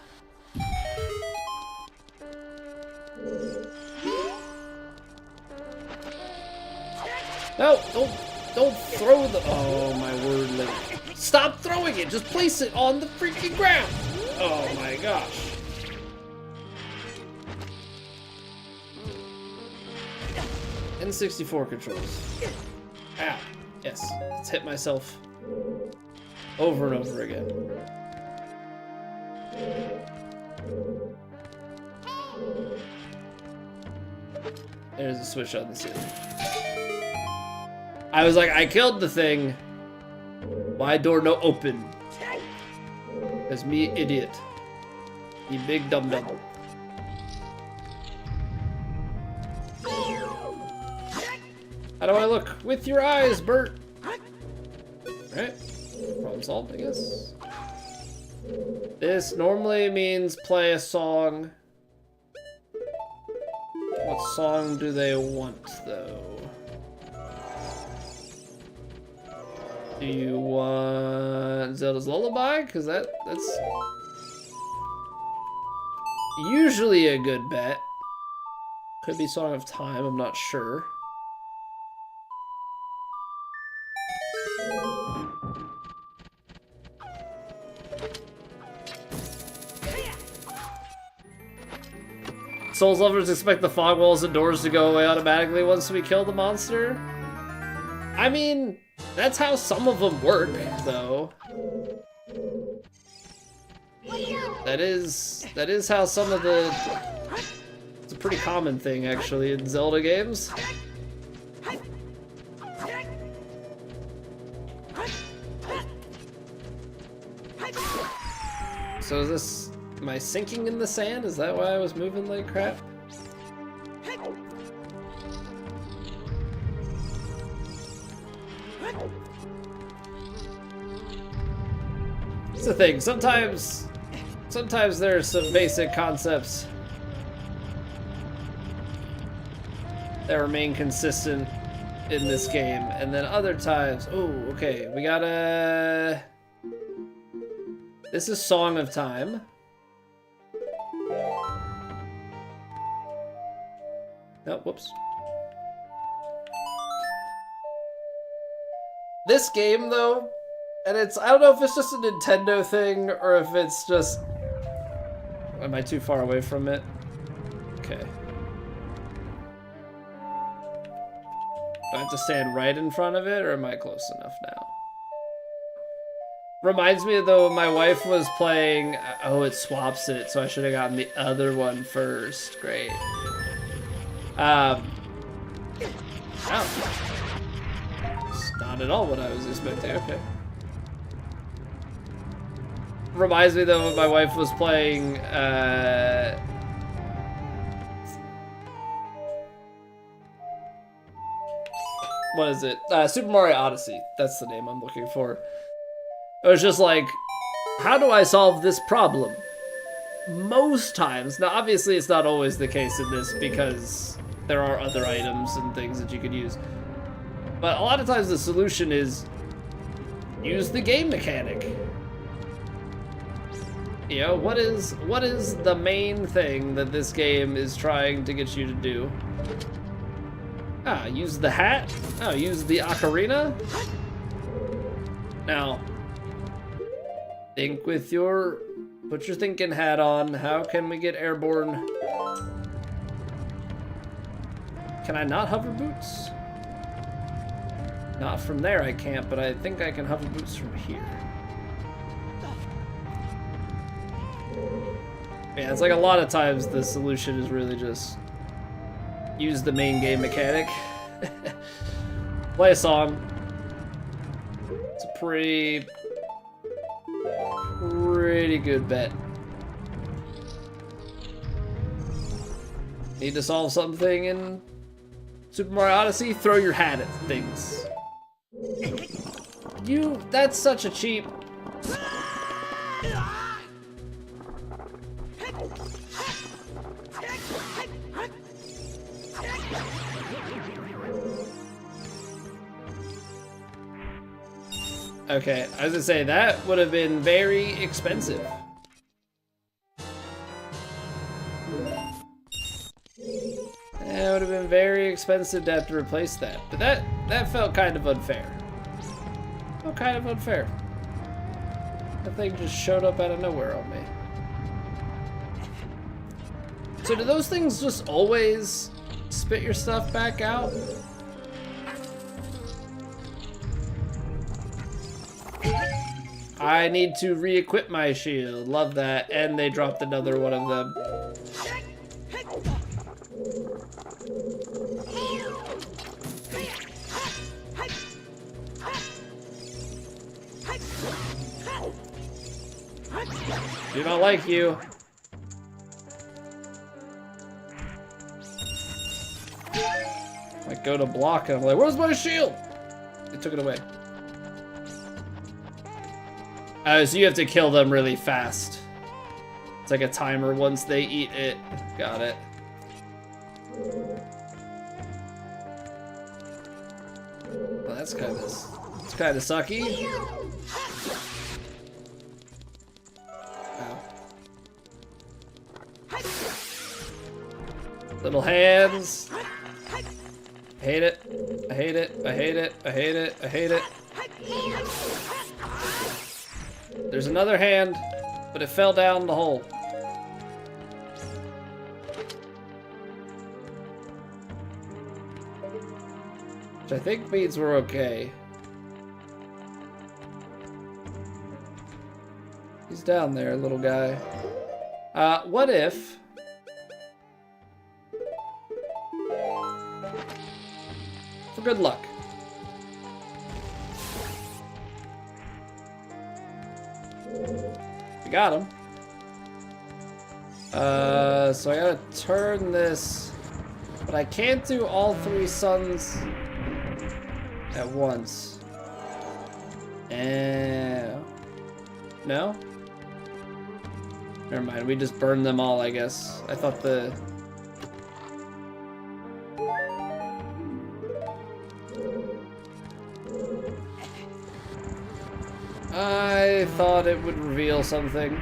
No, don't throw the... Oh my word, Link. Stop throwing it, just place it on the freaking ground. Oh my gosh. N64 controls. Ow. Yes, let's hit myself over and over again. There's a switch on the ceiling. I was like, I killed the thing. Why door no open? That's me, idiot. You big dum-dum. How do I look? With your eyes, Bert. Right? Problem solved, I guess. This normally means play a song. What song do they want, though? Do you want Zelda's Lullaby? Because that's usually a good bet. Could be Song of Time, I'm not sure. Souls lovers expect the fog walls and doors to go away automatically once we kill the monster. I mean, that's how some of them work, though. That is how some of the... It's a pretty common thing, actually, in Zelda games. So is this... Am I sinking in the sand? Is that why I was moving like crap? It's the thing. Sometimes there are some basic concepts that remain consistent in this game, and then other times... Oh, okay. We gotta... This is Song of Time. Oh, whoops. This game, though, and I don't know if it's just a Nintendo thing or if it's just... Am I too far away from it? Okay. Do I have to stand right in front of it, or am I close enough now? Reminds me, though, my wife was playing... Oh, it swaps it, so I should have gotten the other one first. Great. Oh. It's not at all what I was expecting, okay. Reminds me though when my wife was playing, what is it? Super Mario Odyssey, that's the name I'm looking for. It was just like, how do I solve this problem? Most times, now obviously it's not always the case in this because there are other items and things that you could use. But a lot of times the solution is use the game mechanic. You know, what is the main thing that this game is trying to get you to do? Ah, use the hat? Oh, use the ocarina? Now, think with your... Put your thinking hat on. How can we get airborne? Can I not hover boots? Not from there I can't, but I think I can hover boots from here. Yeah, it's like a lot of times the solution is really just use the main game mechanic. Play a song. It's a pretty good bet. Need to solve something in Super Mario Odyssey? Throw your hat at things. That's such a cheap. Okay, I was gonna say, that would have been very expensive. It would have been very expensive to have to replace that. But that felt kind of unfair. Felt kind of unfair. That thing just showed up out of nowhere on me. So do those things just always spit your stuff back out? I need to re-equip my shield. Love that. And they dropped another one of them. Do not like you. I go to block and I'm like, where's my shield? They took it away. So you have to kill them really fast. It's like a timer once they eat it. Got it. Well, it's kind of sucky. Ow. Little hands. I hate it. I hate it. I hate it. I hate it. I hate it. There's another hand, but it fell down the hole. Which I think means we're okay. He's down there, little guy. What if... For good luck. We got him. So I gotta turn this, but I can't do all three suns at once. And no? Never mind, we just burn them all, I guess. I thought it would reveal something.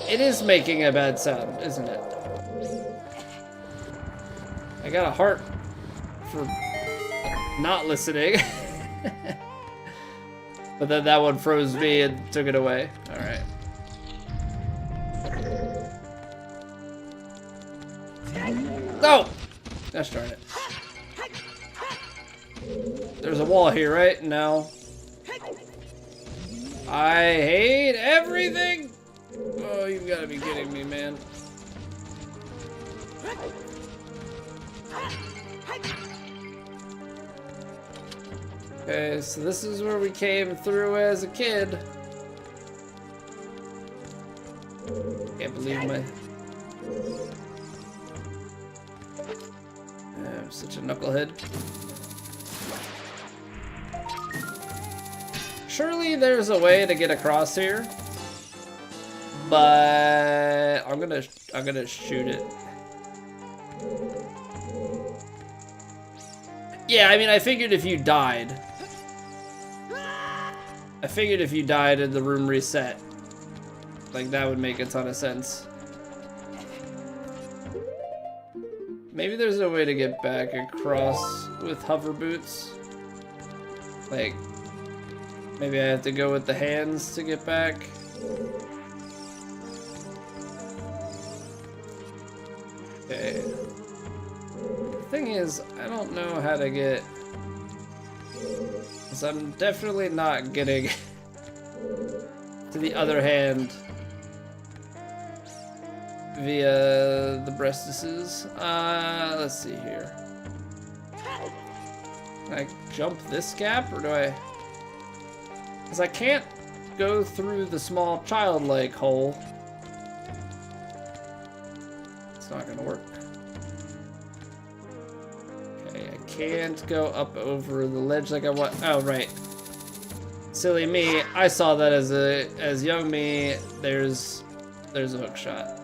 It is making a bad sound, isn't it? I got a heart for not listening. But then that one froze me and took it away. Alright. No! Gosh darn it. There's a wall here, right? No. I hate everything! Oh, you've got to be kidding me, man. Okay, so this is where we came through as a kid. Can't believe my... I'm such a knucklehead. Surely there's a way to get across here, but I'm gonna shoot it. Yeah, I mean, I figured if you died and the room reset, like that would make a ton of sense. Maybe there's a way to get back across with hover boots. Like, maybe I have to go with the hands to get back. Okay. Okay. The thing is, I don't know how to get... Because I'm definitely not getting to the other hand via the breastises. Let's see here. Can I jump this gap, or do I... Because I can't go through the small childlike hole. It's not gonna work. Okay, I can't go up over the ledge like I want. Oh, right. Silly me. I saw that as young me. There's a hook shot.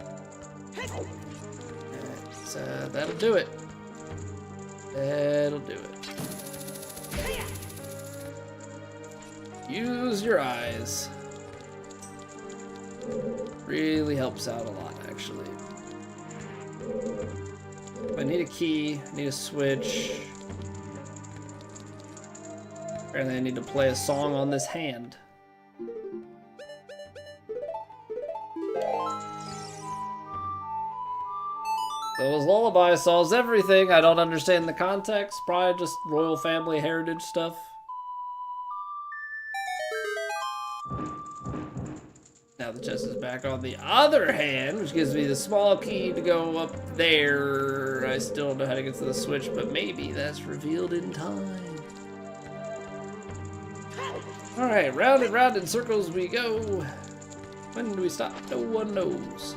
So that'll do it. That'll do it. Use your eyes. Really helps out a lot, actually. I need a key, I need a switch. Apparently I need to play a song on this hand. Those lullaby solves everything. I don't understand the context. Probably just royal family heritage stuff. Now the chest is back on the other hand, which gives me the small key to go up there. I still don't know how to get to the switch, but maybe that's revealed in time. Alright, round and round in circles we go. When do we stop? No one knows.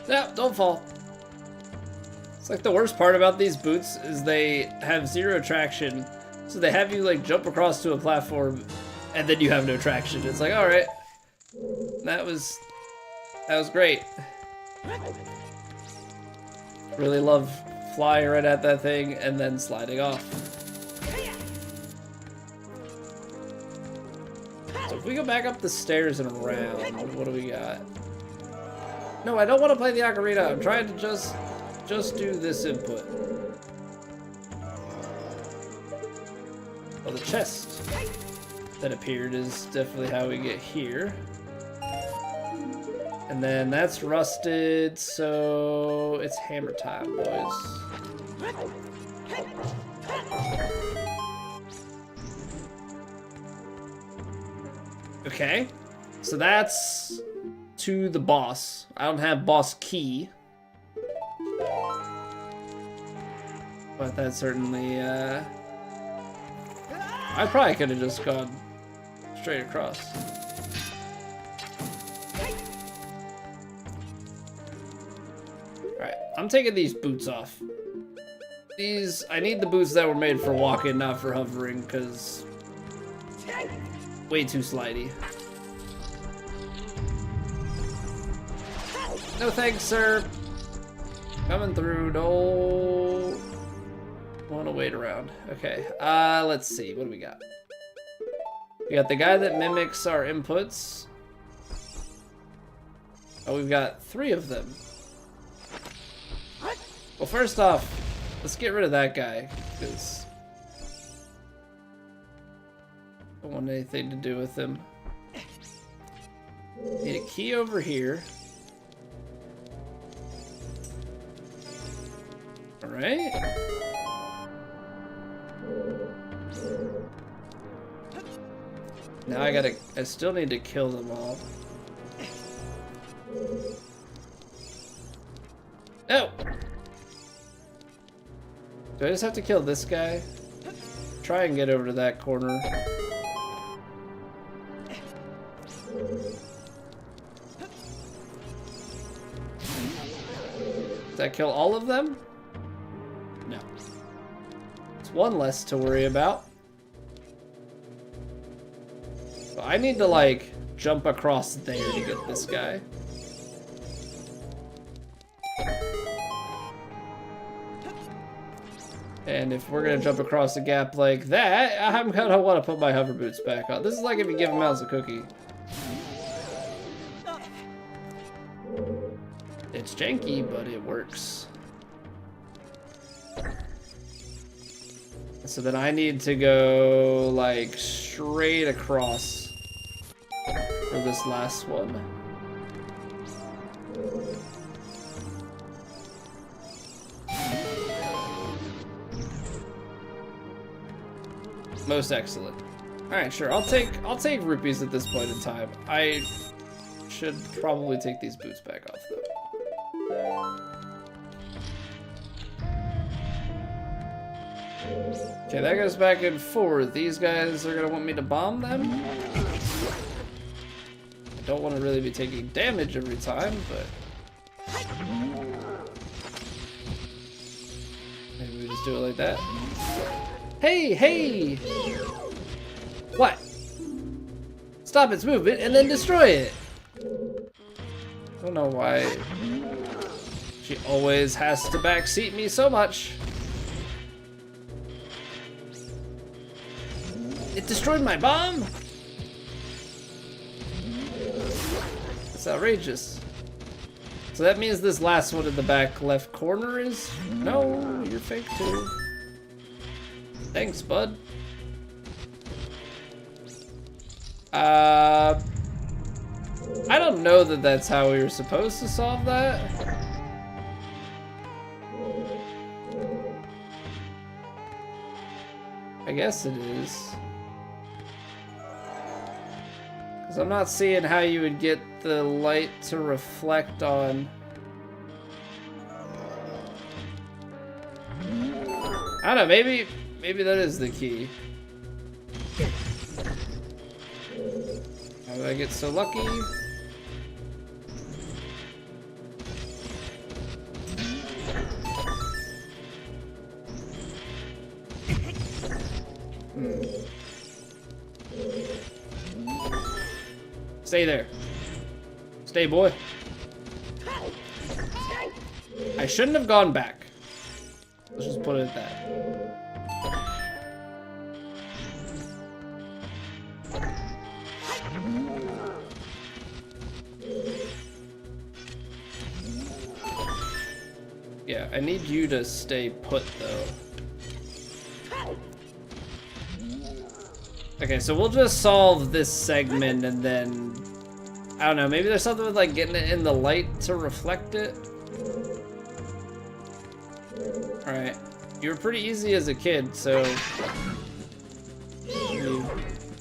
No, don't fall. It's like the worst part about these boots is they have zero traction. So they have you like jump across to a platform and then you have no traction. It's like, all right, that was great. Really love flying right at that thing and then sliding off. So if we go back up the stairs and around, what do we got? No, I don't want to play the ocarina. I'm trying to just do this input. Well, the chest that appeared is definitely how we get here. And then that's rusted, so it's hammer time, boys. Okay, so that's to the boss. I don't have boss key. But that certainly, I probably could have just gone straight across. Alright, I'm taking these boots off. I need the boots that were made for walking, not for hovering, because way too slidey. No thanks, sir. Coming through, no. Want to wait around. Okay, let's see. What do we got? We got the guy that mimics our inputs. Oh, we've got 3 of them. Well, first off, let's get rid of that guy, because I don't want anything to do with him. Need a key over here. Alright. Now I still need to kill them all. No! Do I just have to kill this guy? Try and get over to that corner. Did that kill all of them? No. It's one less to worry about. So I need to, like, jump across there to get this guy. And if we're gonna jump across a gap like that, I'm gonna want to put my hover boots back on. This is like if you give a mouse a cookie. It's janky, but it works. So then I need to go like straight across for this last one. Most excellent. All right, sure. I'll take rupees at this point in time. I should probably take these boots back off though. Okay, that goes back and forth. These guys are gonna want me to bomb them. I don't want to really be taking damage every time, but maybe we just do it like that. Hey, hey! What? Stop its movement and then destroy it. I don't know why she always has to backseat me so much. It destroyed my bomb? It's outrageous. So that means this last one in the back left corner is... No, you're fake too. Thanks, bud. I don't know that that's how we were supposed to solve that. I guess it is. Because I'm not seeing how you would get the light to reflect on... I don't know, maybe that is the key. How did I get so lucky? Stay there. Stay, boy. I shouldn't have gone back. Let's just put it at that. Yeah, I need you to stay put though. Okay, so we'll just solve this segment and then, I don't know, maybe there's something with like getting it in the light to reflect it. All right, you were pretty easy as a kid, so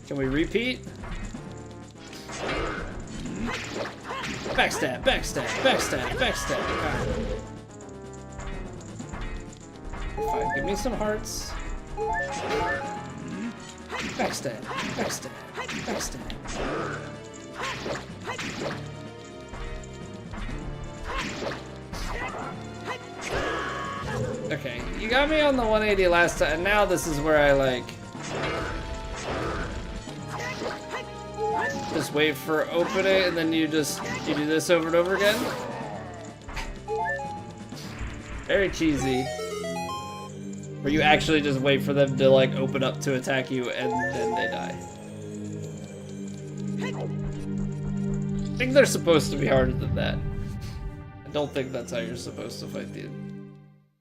can we repeat? Backstab, backstab, backstab, backstab. Fine, give me some hearts. Backstab, backstab, backstab. Okay, you got me on the 180 last time, and now this is where I like just wait for open it, and then you do this over and over again. Very cheesy. Where you actually just wait for them to like open up to attack you and then they die. I think they're supposed to be harder than that. I don't think that's how you're supposed to fight the... Is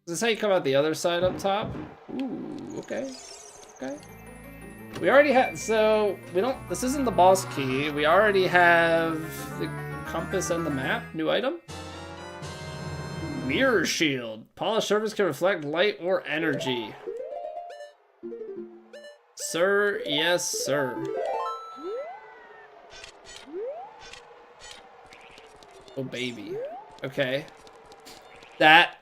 this how you come out the other side up top? Ooh, okay. Okay. We already have, so we don't, this isn't the boss key. We already have the compass and the map. New item. Mirror shield. Polished surface can reflect light or energy. Sir, yes, sir. Oh, baby. Okay. That,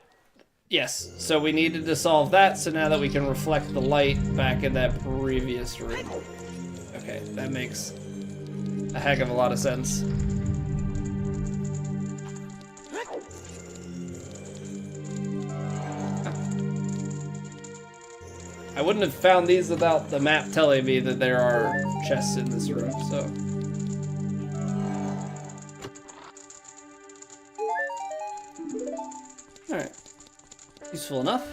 yes. So we needed to solve that, so now that we can reflect the light back in that previous room. Okay, that makes a heck of a lot of sense. I wouldn't have found these without the map telling me that there are chests in this room, so. Alright. Useful enough.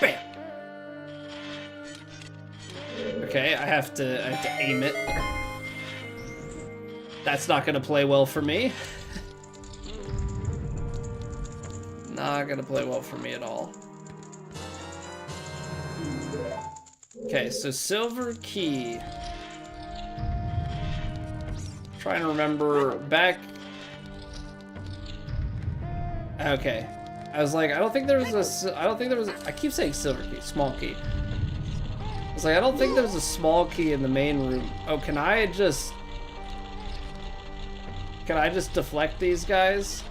Bam! Okay, I have to aim it. That's not gonna play well for me. not gonna play well for me at all. Okay, so silver key. Trying to remember back. Okay, I was like, I don't think there was a. I keep saying silver key, small key. I was like, I don't think there's a small key in the main room. Oh, can I just deflect these guys?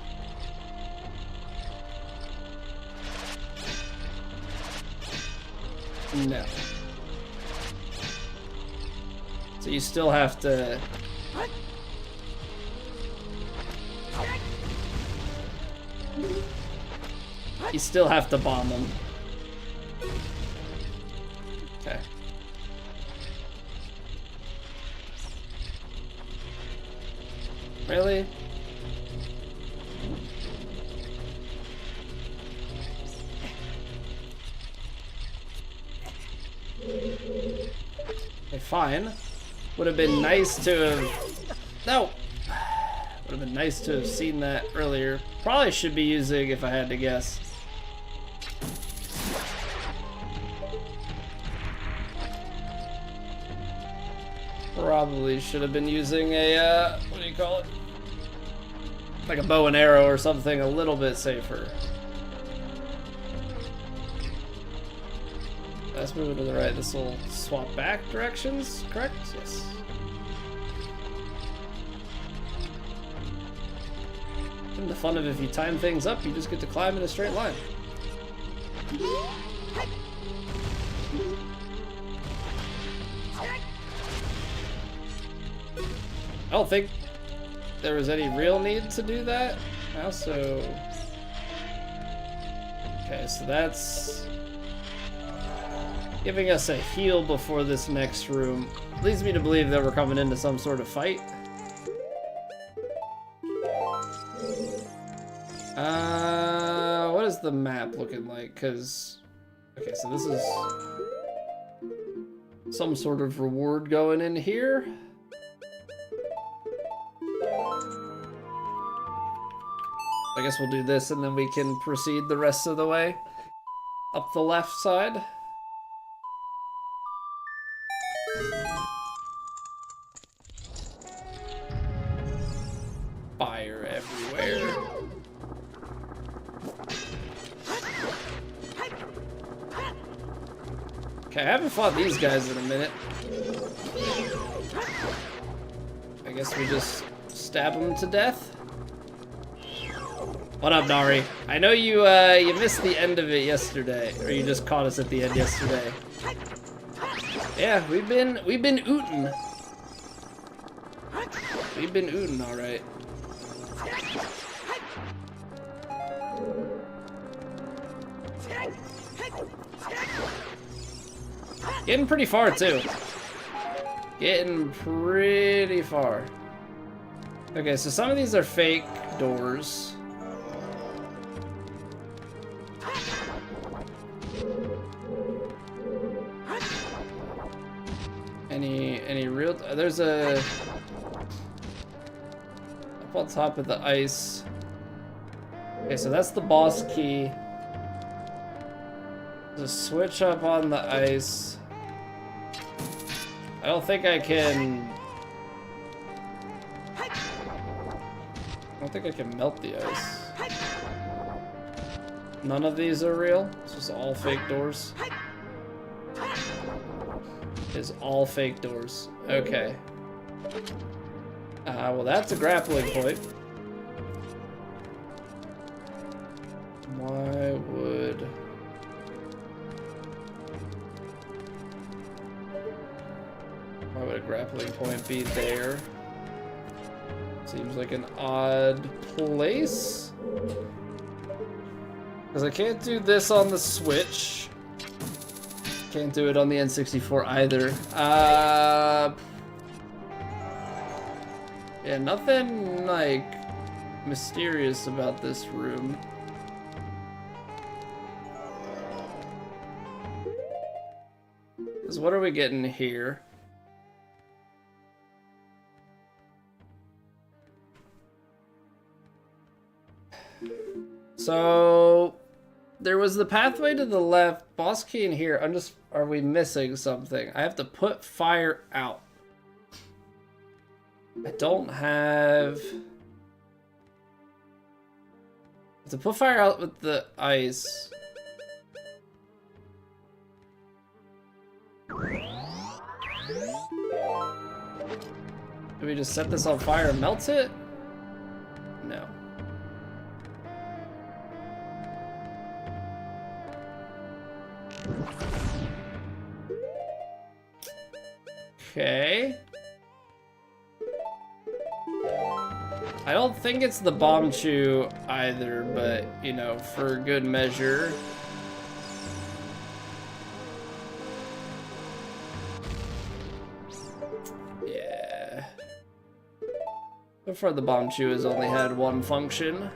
No. So you still have to. You still have to bomb them. Okay. Really? Okay, fine. Would have been nice to have... No! Would have been nice to have seen that earlier. Probably should be using, if I had to guess. Probably should have been using a, what do you call it? Like a bow and arrow or something a little bit safer. Let's move it to the right. This will swap back directions, correct? Yes. And the fun of if you time things up, you just get to climb in a straight line. I don't think there was any real need to do that. I also... Okay, so that's giving us a heal before this next room. Leads me to believe that we're coming into some sort of fight. What is the map looking like? Because... Okay, so this is some sort of reward going in here. I guess we'll do this and then we can proceed the rest of the way up the left side. Fire everywhere. Okay, I haven't fought these guys in a minute. I guess we just stab them to death. What up, Nari? I know you you missed the end of it yesterday, or you just caught us at the end yesterday. Yeah, we've been ootin'. We've been ootin', all right. Getting pretty far too. Getting pretty far. Okay, so some of these are fake doors. Any real... There's a... Up on top of the ice. Okay, so that's the boss key. There's a switch up on the ice. I don't think I can... I don't think I can melt the ice. None of these are real. It's just all fake doors. Is all fake doors. Okay. Well, that's a grappling point. Why would a grappling point be there? Seems like an odd place. Because I can't do this on the Switch. Can't do it on the N64 either. Yeah, nothing like mysterious about this room. Because what are we getting here? So There was the pathway to the left. Boss key in here. Are we missing something? I have to put fire out. I don't have... To put fire out with the ice. Do we just set this on fire and melt it? No. Okay. I don't think it's the bomb chew either, but, you know, for good measure. Yeah. So far the bomb chew has only had one function.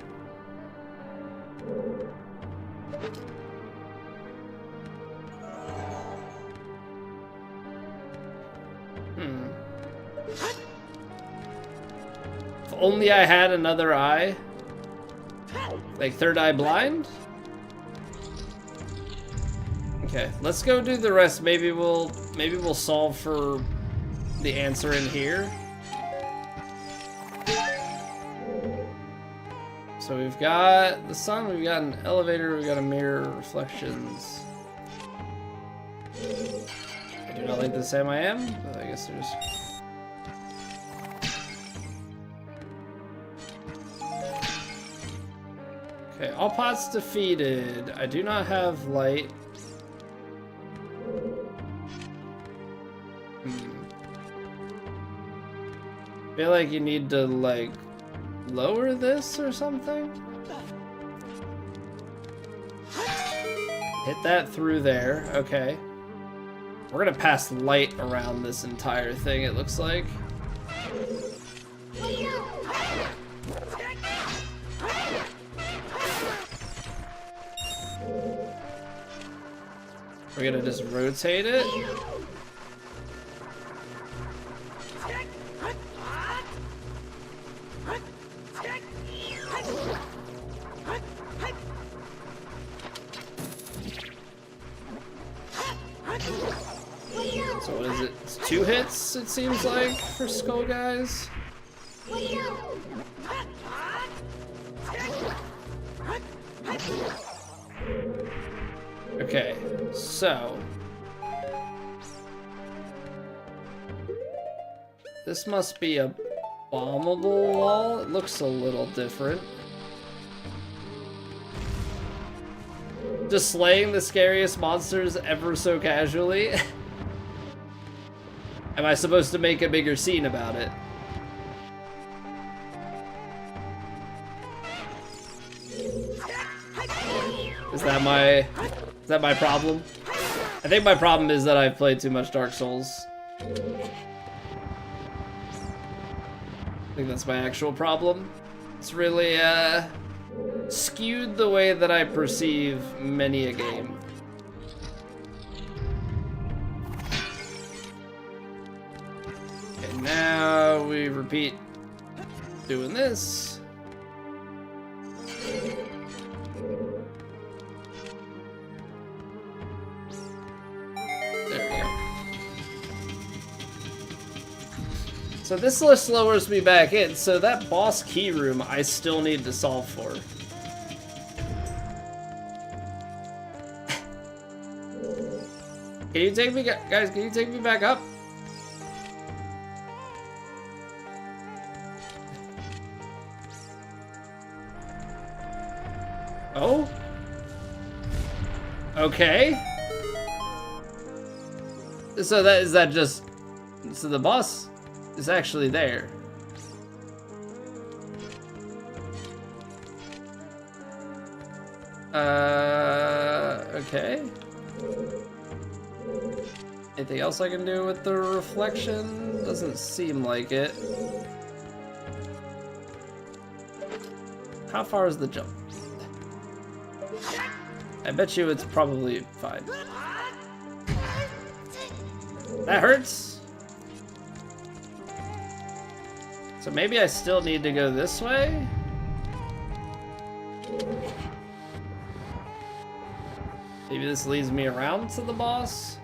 If only I had another eye. Like third eye blind? Okay, let's go do the rest. Maybe we'll solve for the answer in here. So we've got the sun, we've got an elevator, we've got a mirror, reflections. I do not like the same I am, but I guess there's... Okay, all pots defeated. I do not have light. I feel like you need to, like, lower this or something? Hit that through there. Okay. We're gonna pass light around this entire thing, it looks like. We're gonna just rotate it. So what is it? It's 2 hits, it seems like, for Skull Guys. Okay, so this must be a bombable wall. It looks a little different. Just slaying the scariest monsters ever so casually. Am I supposed to make a bigger scene about it? Is that my problem? I think my problem is that I've played too much Dark Souls. I think that's my actual problem. It's really skewed the way that I perceive many a game. Okay, now we repeat doing this. So this list lowers me back in, so that boss key room I still need to solve for. Can you take me, guys, can you take me back up? Oh? Okay. So is that just, so the boss is actually there. Okay. Anything else I can do with the reflection? Doesn't seem like it. How far is the jump? I bet you it's probably fine. That hurts. So maybe I still need to go this way? Maybe this leads me around to the boss.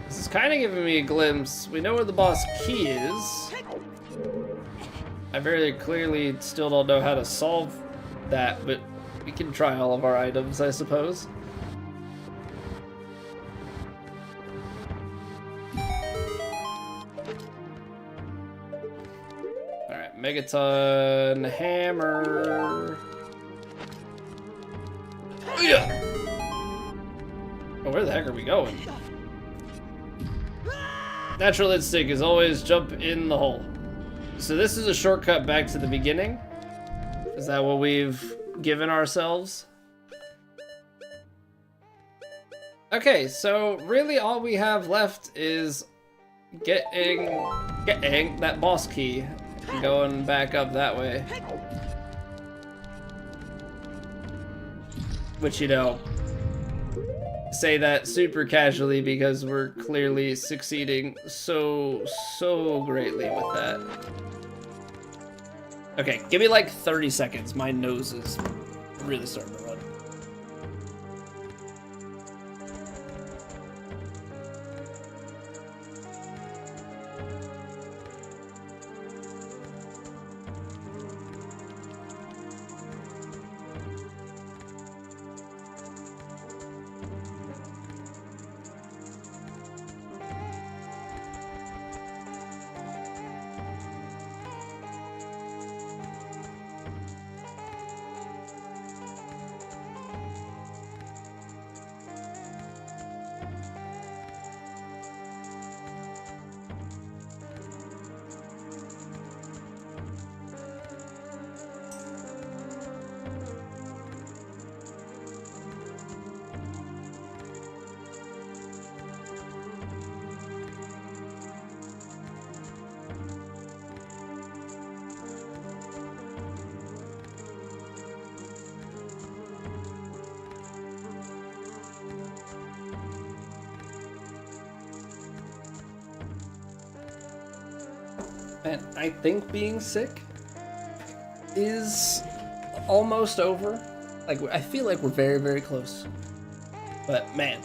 This is kind of giving me a glimpse. We know where the boss key is. I very clearly still don't know how to solve that, but we can try all of our items, I suppose. Alright, Megaton Hammer. Oh, yeah. Oh, where the heck are we going? Natural instinct is always jump in the hole. So this is a shortcut back to the beginning? Is that what we've given ourselves? Okay, so really all we have left is getting that boss key and going back up that way. Which, you know, say that super casually because we're clearly succeeding so greatly with that. Okay, give me like 30 seconds. My nose is really starting to run. And I think being sick is almost over. Like, I feel like we're very, very close. But man,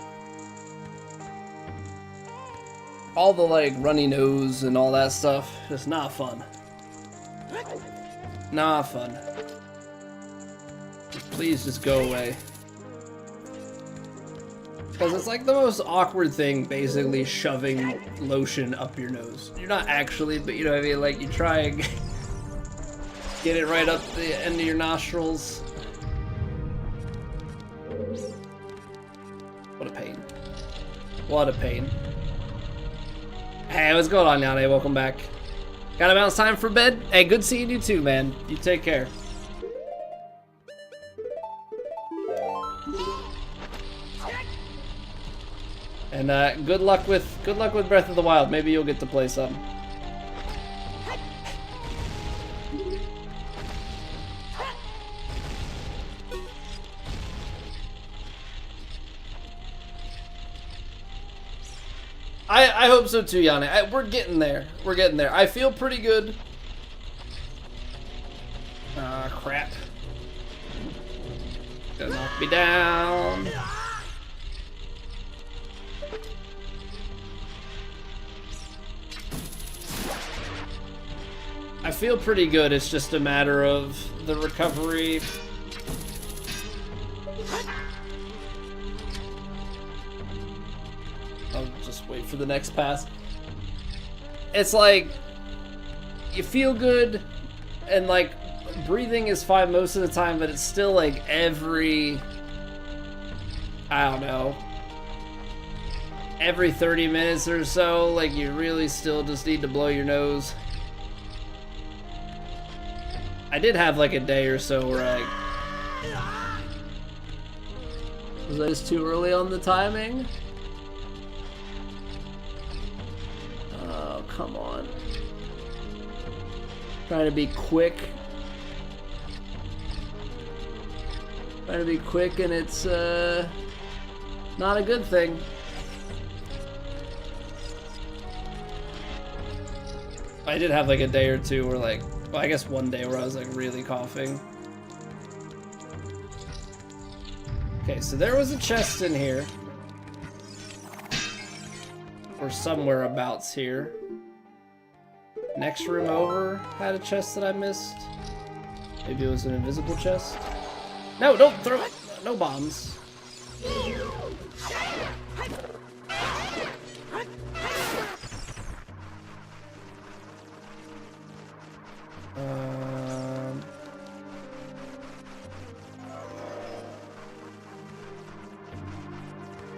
all the like runny nose and all that stuff, just not fun. Not fun. Please just go away. Because it's like the most awkward thing, basically shoving lotion up your nose. You're not actually, but you know what I mean? Like, you try and get it right up the end of your nostrils. What a pain. What a pain. Hey, what's going on, Yane? Welcome back. Got about time for bed? Hey, good seeing you too, man. You take care. And good luck with Breath of the Wild. Maybe you'll get to play some. I hope so too, Yanni. We're getting there. We're getting there. I feel pretty good. Ah, crap. Gonna knock me down. I feel pretty good, it's just a matter of the recovery. I'll just wait for the next pass. It's like, you feel good, and like, breathing is fine most of the time, but it's still like every, I don't know, every 30 minutes or so, like you really still just need to blow your nose. I did have like a day or so where was I just too early on the timing? Oh, come on. Trying to be quick. Trying to be quick, and it's not a good thing. I did have like a day or two where like, well, I guess one day where I was like really coughing. Okay, so there was a chest in here. Or somewhere abouts here. Next room over had a chest that I missed. Maybe it was an invisible chest. No, don't throw it! No bombs.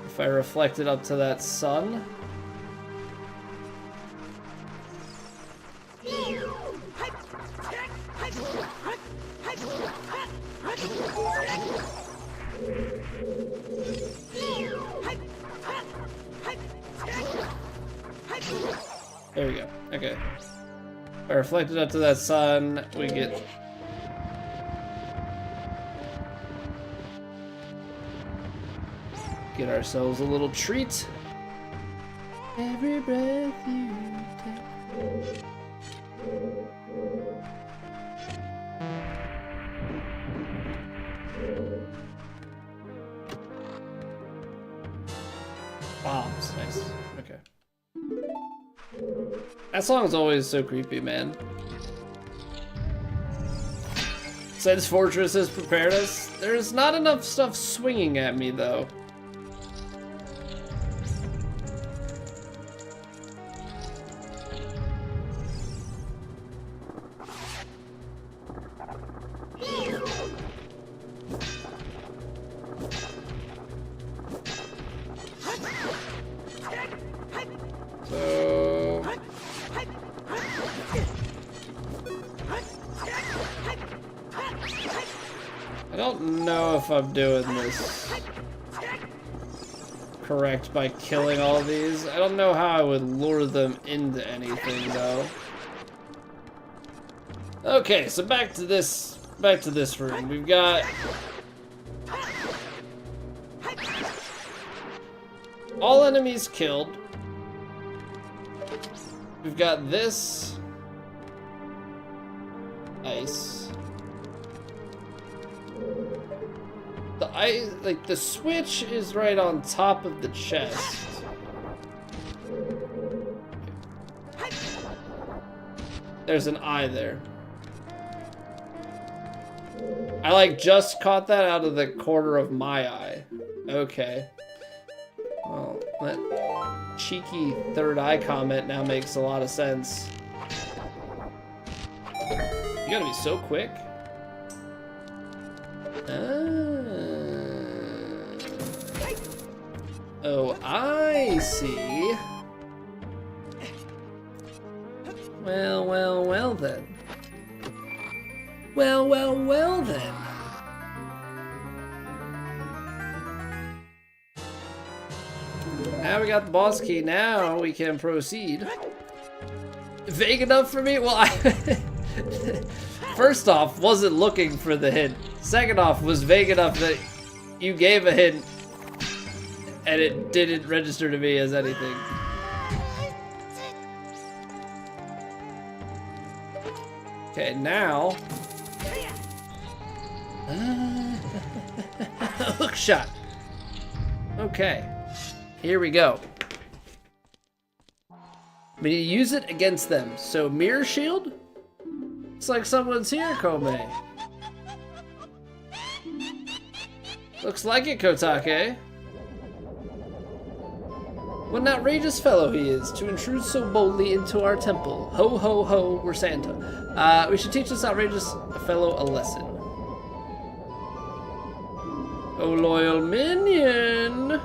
If I reflect it up to that sun. There we go. Okay. If I reflect it up to that sun, we get ourselves a little treat. Every breath you take. Bombs, nice. Okay. That song's always so creepy, man. Since Fortress has prepared us, there's not enough stuff swinging at me, though. I don't know if I'm doing this correct by killing all these. I don't know how I would lure them into anything, though. Okay, so back to this room. We've got all enemies killed. We've got this ice. The switch is right on top of the chest. There's an eye there. I like just caught that out of the corner of my eye. Okay. Well, that cheeky third eye comment now makes a lot of sense. You gotta be so quick. Oh, I see. Well, well, well then. Well, well, well then. Now we got the boss key. Now we can proceed. Vague enough for me? Well, I... First off, wasn't looking for the hint. Second off, was vague enough that you gave a hint and it didn't register to me as anything. Okay, now... Hook shot. Okay, here we go. We need to use it against them. So mirror shield? It's like someone's here, Kome. Looks like it, Kotake. What an outrageous fellow he is, to intrude so boldly into our temple. Ho, ho, ho, we're Santa. We should teach this outrageous fellow a lesson. Oh, loyal minion!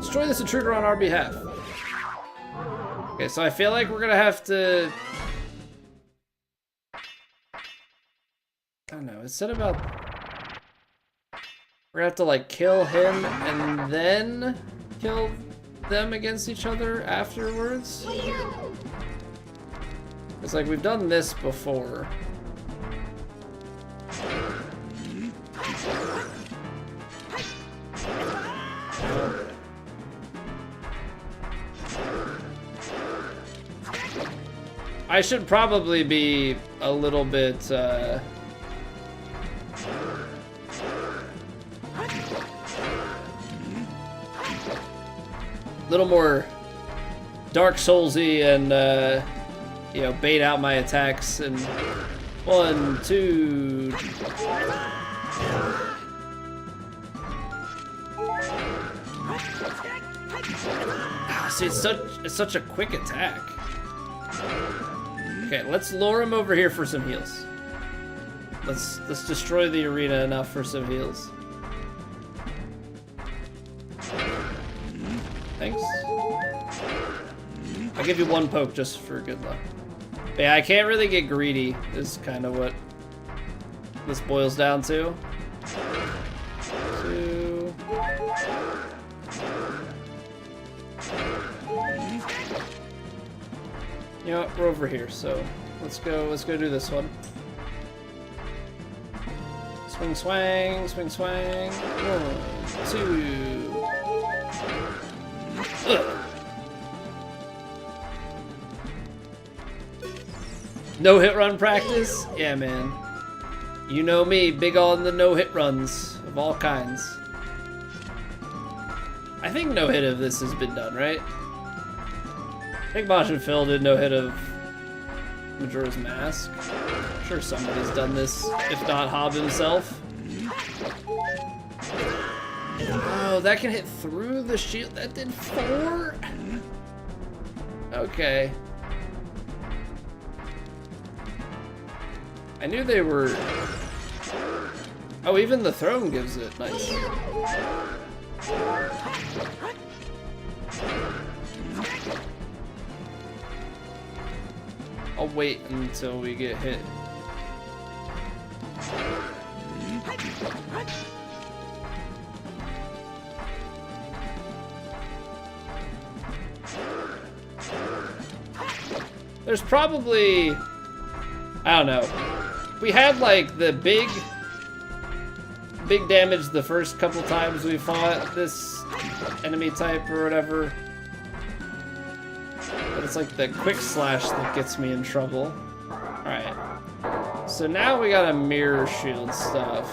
Destroy this intruder on our behalf. Okay, so I feel like we're gonna have to... I don't know, it said about... We're gonna have to, like, kill him and then kill them against each other afterwards? It's like, we've done this before. I should probably be a little bit, a little more Dark Soulsy and you know, bait out my attacks. And 1, 2. See, it's such a quick attack. Okay, let's lure him over here for some heals. Let's destroy the arena enough for some heals. Thanks. I'll give you 1 poke just for good luck. But yeah, I can't really get greedy, is kind of what this boils down to. 2. You know what, we're over here, so let's go do this one. Swing, swang, swing, swang. 1, 2. Ugh. No hit run practice? Yeah, man. You know me, big on the no hit runs of all kinds. I think no hit of this has been done, right? I think Majin Phil did no hit of Majora's Mask. I'm sure somebody's done this, if not Hob himself. Oh, that can hit through the shield. That did 4? Okay. I knew they were... Oh, even the throne gives it. Nice. I'll wait until we get hit. There's probably... I don't know. We had like the big damage the first couple times we fought this enemy type or whatever. But it's like the quick slash that gets me in trouble. Alright. So now we got a mirror shield stuff.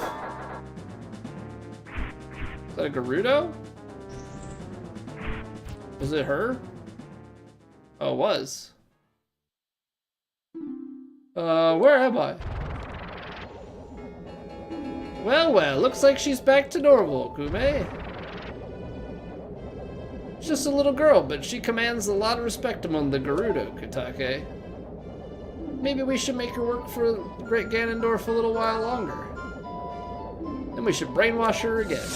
Is that a Gerudo? Was it her? Oh, it was. Where am I? Well, looks like she's back to normal, Kume. She's just a little girl, but she commands a lot of respect among the Gerudo, Kotake. Maybe we should make her work for the Great Ganondorf a little while longer. Then we should brainwash her again.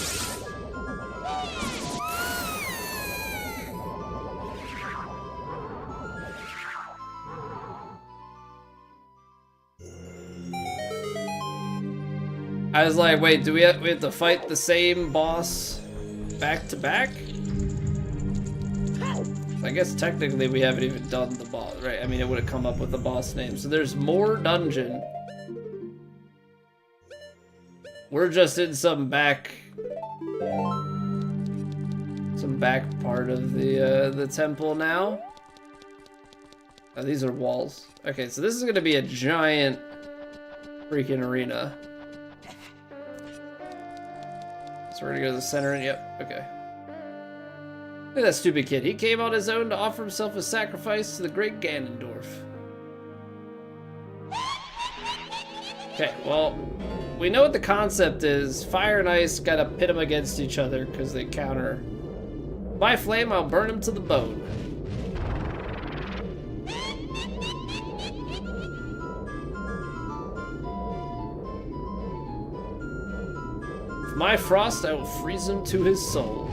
I was like, wait, do we have to fight the same boss back to back? I guess technically we haven't even done the boss, right? I mean, it would have come up with the boss name. So there's more dungeon. We're just in some back part of the temple now. Oh, these are walls. Okay, so this is gonna be a giant freaking arena. So we're gonna go to the center and yep, okay. Look at that stupid kid. He came on his own to offer himself as sacrifice to the great Ganondorf. Okay, well, we know what the concept is. Fire and ice gotta pit them against each other because they counter. By flame, I'll burn him to the bone. With my frost, I will freeze him to his soul.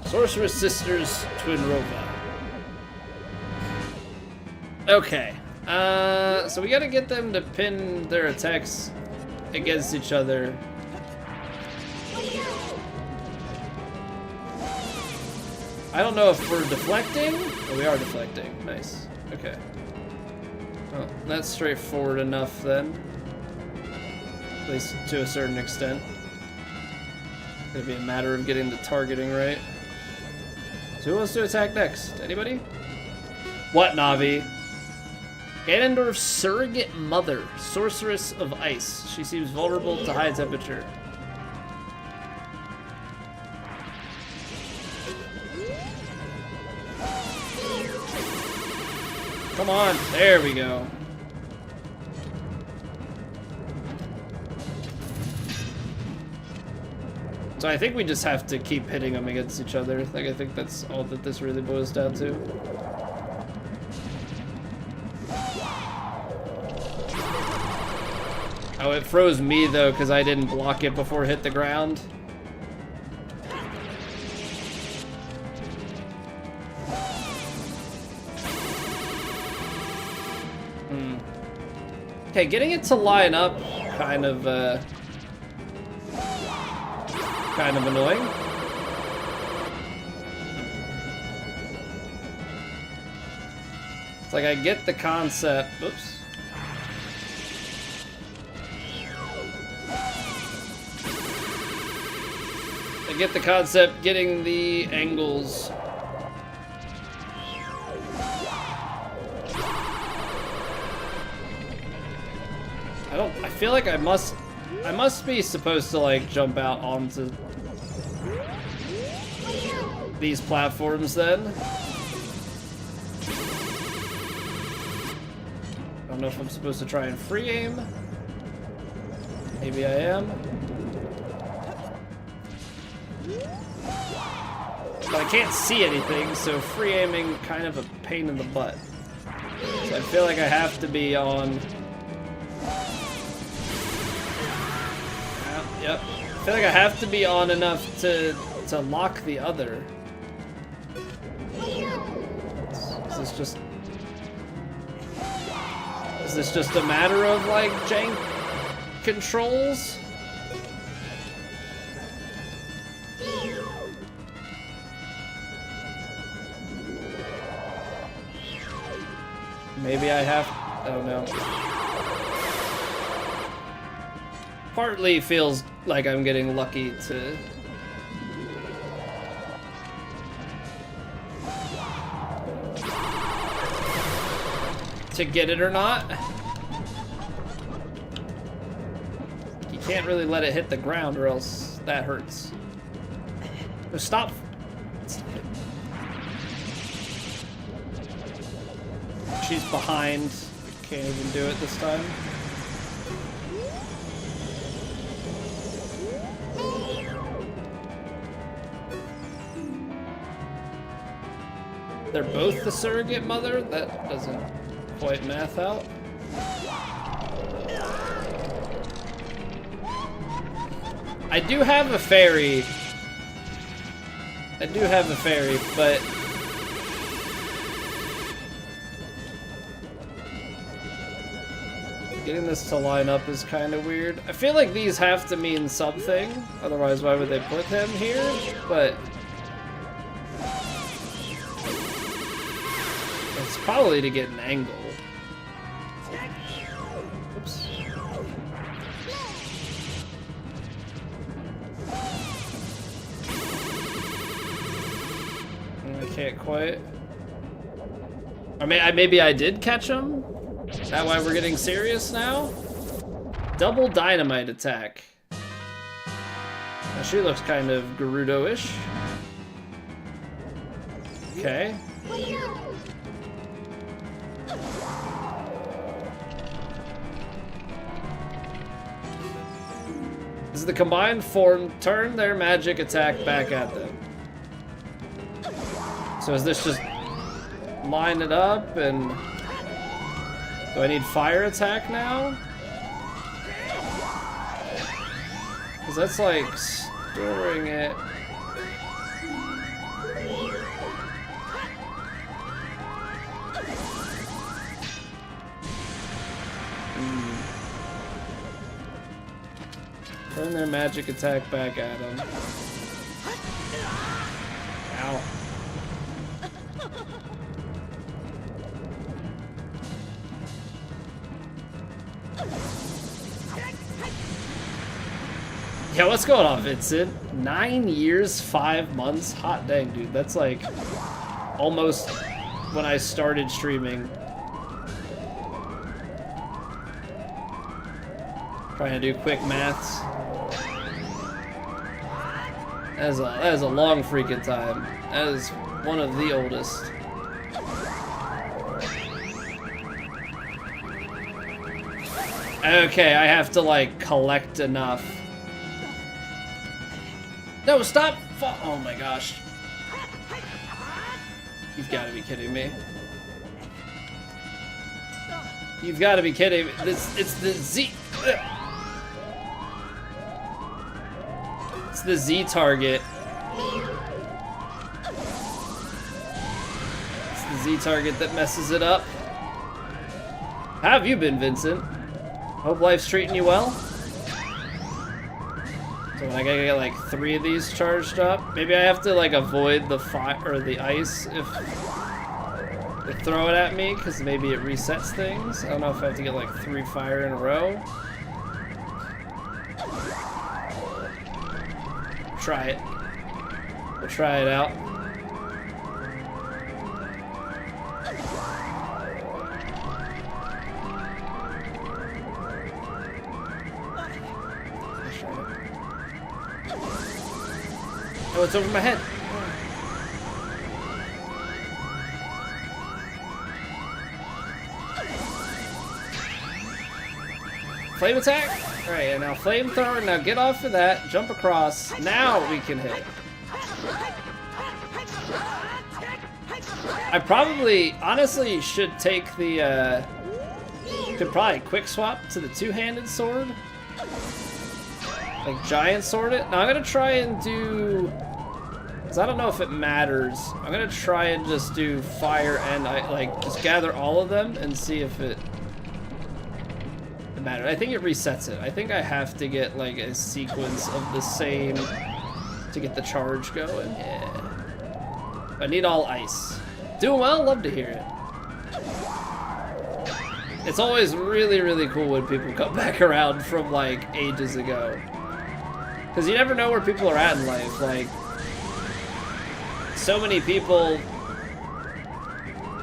Sorceress Sisters Twinrova. Okay. So we gotta get them to pin their attacks against each other. I don't know if we're deflecting. Oh, we are deflecting. Nice. Okay. Well, that's straightforward enough then. At least to a certain extent. It's gonna be a matter of getting the targeting right. So who wants to attack next? Anybody? What, Navi? Ganondorf's surrogate mother, sorceress of ice. She seems vulnerable to high temperature. Come on, there we go. So I think we just have to keep hitting them against each other. Like, I think that's all that this really boils down to. Oh, it froze me though, because I didn't block it before it hit the ground. Okay, getting it to line up, kind of annoying. It's like I get the concept. Oops. I get the concept, getting the angles. I feel like I must be supposed to like jump out onto these platforms then. I don't know if I'm supposed to try and free aim. Maybe I am. But I can't see anything, so free aiming kind of a pain in the butt. So I feel like I have to be on. Yep. I feel like I have to be on enough to lock the other. Is this just a matter of like jank controls? Maybe I have. Oh no. Partly feels like I'm getting lucky to get it or not. You can't really let it hit the ground or else that hurts. No, stop. She's behind. Can't even do it this time. They're both the surrogate mother? That doesn't quite math out. I do have a fairy. But getting this to line up is kind of weird. I feel like these have to mean something. Otherwise, why would they put him here? But it's probably to get an angle. Oops. I can't quite. Or maybe I did catch him? Is that why we're getting serious now? Double dynamite attack. Now she looks kind of Gerudo-ish. Okay. As the combined form turn their magic attack back at them. So is this just line it up and do I need fire attack now? Because that's like storing it. Turn their magic attack back at them. Ow. Yeah, what's going on, Vincent? 9 years, 5 months? Hot dang, dude. That's like almost when I started streaming. Trying to do quick maths. That is a long freaking time. That is one of the oldest. Okay, I have to like collect enough. No, stop! Oh my gosh. You've got to be kidding me. You've got to be kidding me. It's the Z. It's the Z target. It's the Z target that messes it up. How have you been, Vincent? Hope life's treating you well. So when I gotta get like 3 of these charged up, maybe I have to like avoid the fire or the ice if they throw it at me, because maybe it resets things. I don't know if I have to get like 3 fire in a row. Try it. We'll try it out. Oh, it's over my head. Flame attack? Alright, and now flamethrower. Now get off of that. Jump across. Now we can hit. I probably, honestly, should take the, could probably quick swap to the 2-handed sword. Like giant sword it. Now I'm gonna try and do, because I don't know if it matters. I'm gonna try and just do fire and like just gather all of them and see if it matters. I think it resets it. I think I have to get like a sequence of the same to get the charge going. Yeah. I need all ice. Doing well. Love to hear it. It's always really, really cool when people come back around from like ages ago. Because you never know where people are at in life. Like, so many people,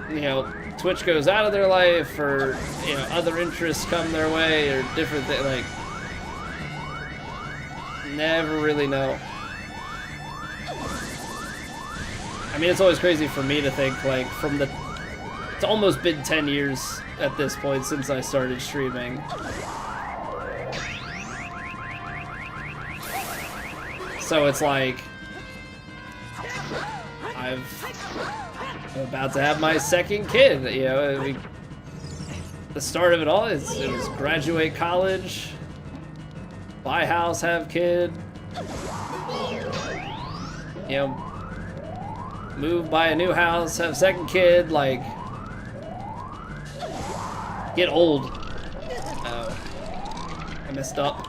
you know, Twitch goes out of their life, or, you know, other interests come their way, or different things. Like, never really know. I mean, it's always crazy for me to think, like, from the, it's almost been 10 years at this point since I started streaming. So it's like, I'm about to have my 2nd kid, you know. The start of it all is, it was graduate college, buy house, have kid, you know, move, buy a new house, have 2nd kid, like, get old. Oh, I messed up.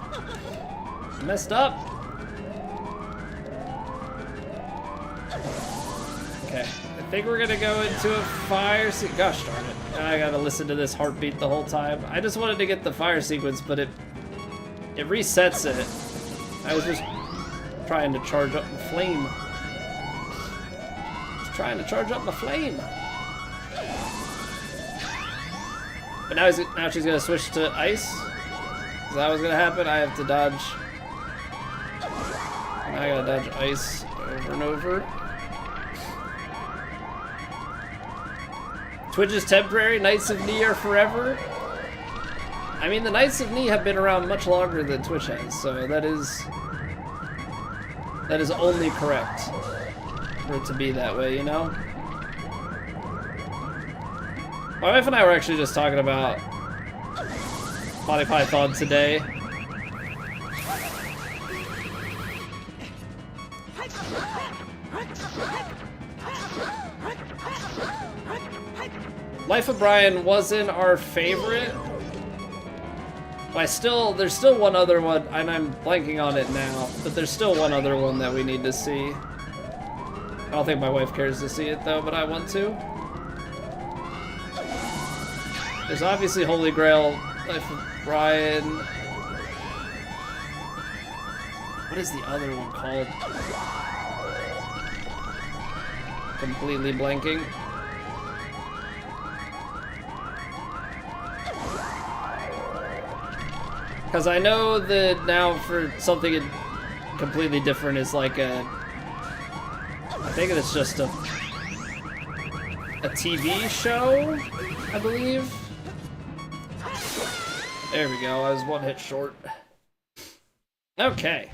I messed up. Okay, I think we're gonna go into a fire gosh darn it. I gotta listen to this heartbeat the whole time. I just wanted to get the fire sequence, but it resets it. I was just trying to charge up the flame. Just trying to charge up my flame. But now she's gonna switch to ice. Is that what's gonna happen? I have to dodge. And I gotta dodge ice over and over. Twitch is temporary, Knights of Ni are forever. I mean, the Knights of Ni have been around much longer than Twitch has, so that is only correct for it to be that way, you know? My wife and I were actually just talking about Monty Python today. Life of Brian wasn't our favorite. But there's still one other one, and I'm blanking on it now, but there's still one other one that we need to see. I don't think my wife cares to see it though, but I want to. There's obviously Holy Grail, Life of Brian. What is the other one called? Completely blanking. Because I know that now for something completely different is like a... I think it's just a TV show, I believe. There we go, I was one hit short. Okay.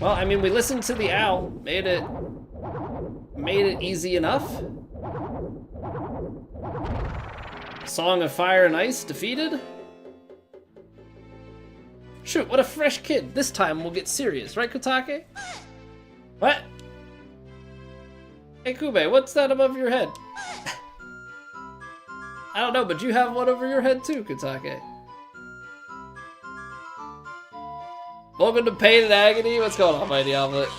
Well, I mean, we listened to the owl, made it easy enough. Song of Fire and Ice defeated. Shoot, what a fresh kid. This time we'll get serious, right, Kotake? What? Hey, Kube, what's that above your head? I don't know, but you have one over your head too, Kotake. Welcome to Pain and Agony. What's going on, Mighty Omelet?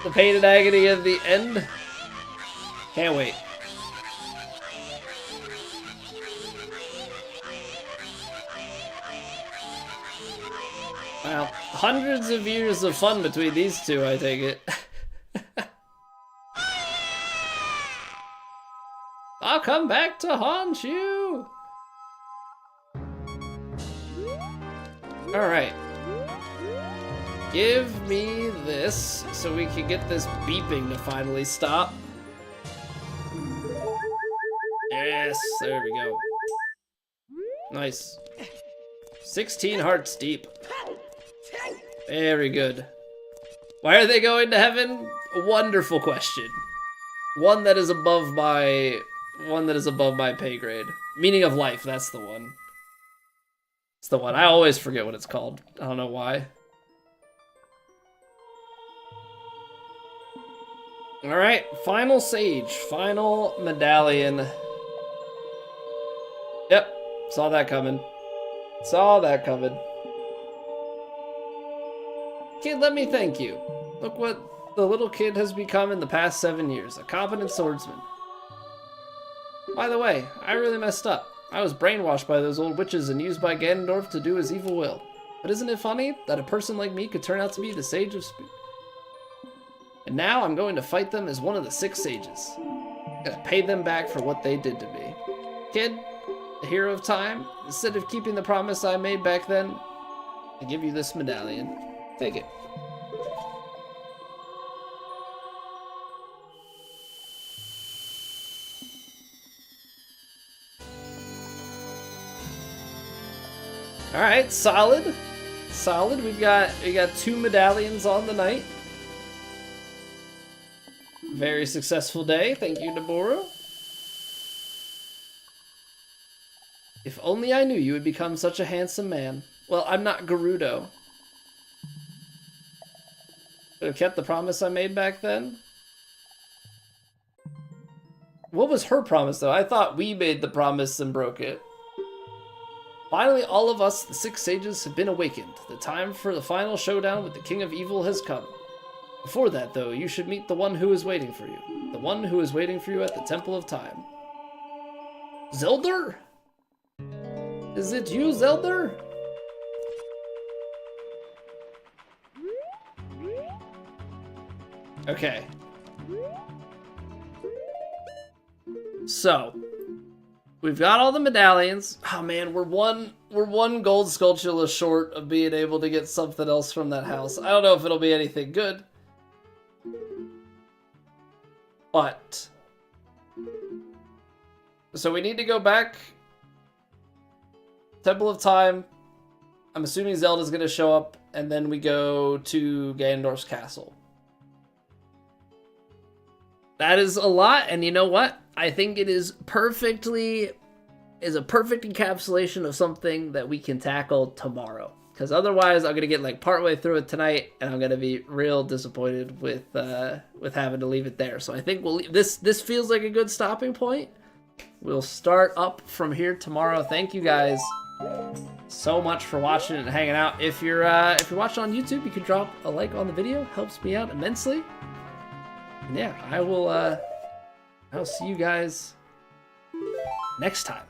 The pain and agony of the end. Can't wait. Wow, hundreds of years of fun between these two, I take it. I'll come back to haunt you. Alright. Give me this so we can get this beeping to finally stop. Yes, there we go. Nice. 16 hearts deep. Very good. Why are they going to heaven? A wonderful question. One that is above my pay grade. Meaning of life, that's the one. It's the one. I always forget what it's called. I don't know why. Alright, final sage. Final medallion. Yep, saw that coming. Saw that coming. Kid, let me thank you. Look what the little kid has become in the past 7 years. A competent swordsman. By the way, I really messed up. I was brainwashed by those old witches and used by Ganondorf to do his evil will. But isn't it funny that a person like me could turn out to be the Sage of Spirit? And now I'm going to fight them as one of the 6 sages. I'm gonna pay them back for what they did to me. Kid, the hero of time, instead of keeping the promise I made back then, I give you this medallion. Take it. Alright, solid. Solid. We got 2 medallions on the night. Very successful day. Thank you, Noboru. If only I knew you would become such a handsome man. Well, I'm not Gerudo. Should have kept the promise I made back then. What was her promise, though? I thought we made the promise and broke it. Finally, all of us, the 6 sages, have been awakened. The time for the final showdown with the King of Evil has come. Before that, though, you should meet the one who is waiting for you. The one who is waiting for you at the Temple of Time. Zelda? Is it you, Zelda? Okay. So, we've got all the medallions. Oh man, we're one gold skulltula short of being able to get something else from that house. I don't know if it'll be anything good. But so we need to go back. Temple of Time. I'm assuming Zelda's gonna show up, and then we go to Ganondorf's castle. That is a lot, and you know what? I think it is a perfect encapsulation of something that we can tackle tomorrow. Because otherwise, I'm gonna get like partway through it tonight, and I'm gonna be real disappointed with having to leave it there. So I think this feels like a good stopping point. We'll start up from here tomorrow. Thank you guys so much for watching and hanging out. If you're watching on YouTube, you can drop a like on the video. Helps me out immensely. And yeah, I'll see you guys next time.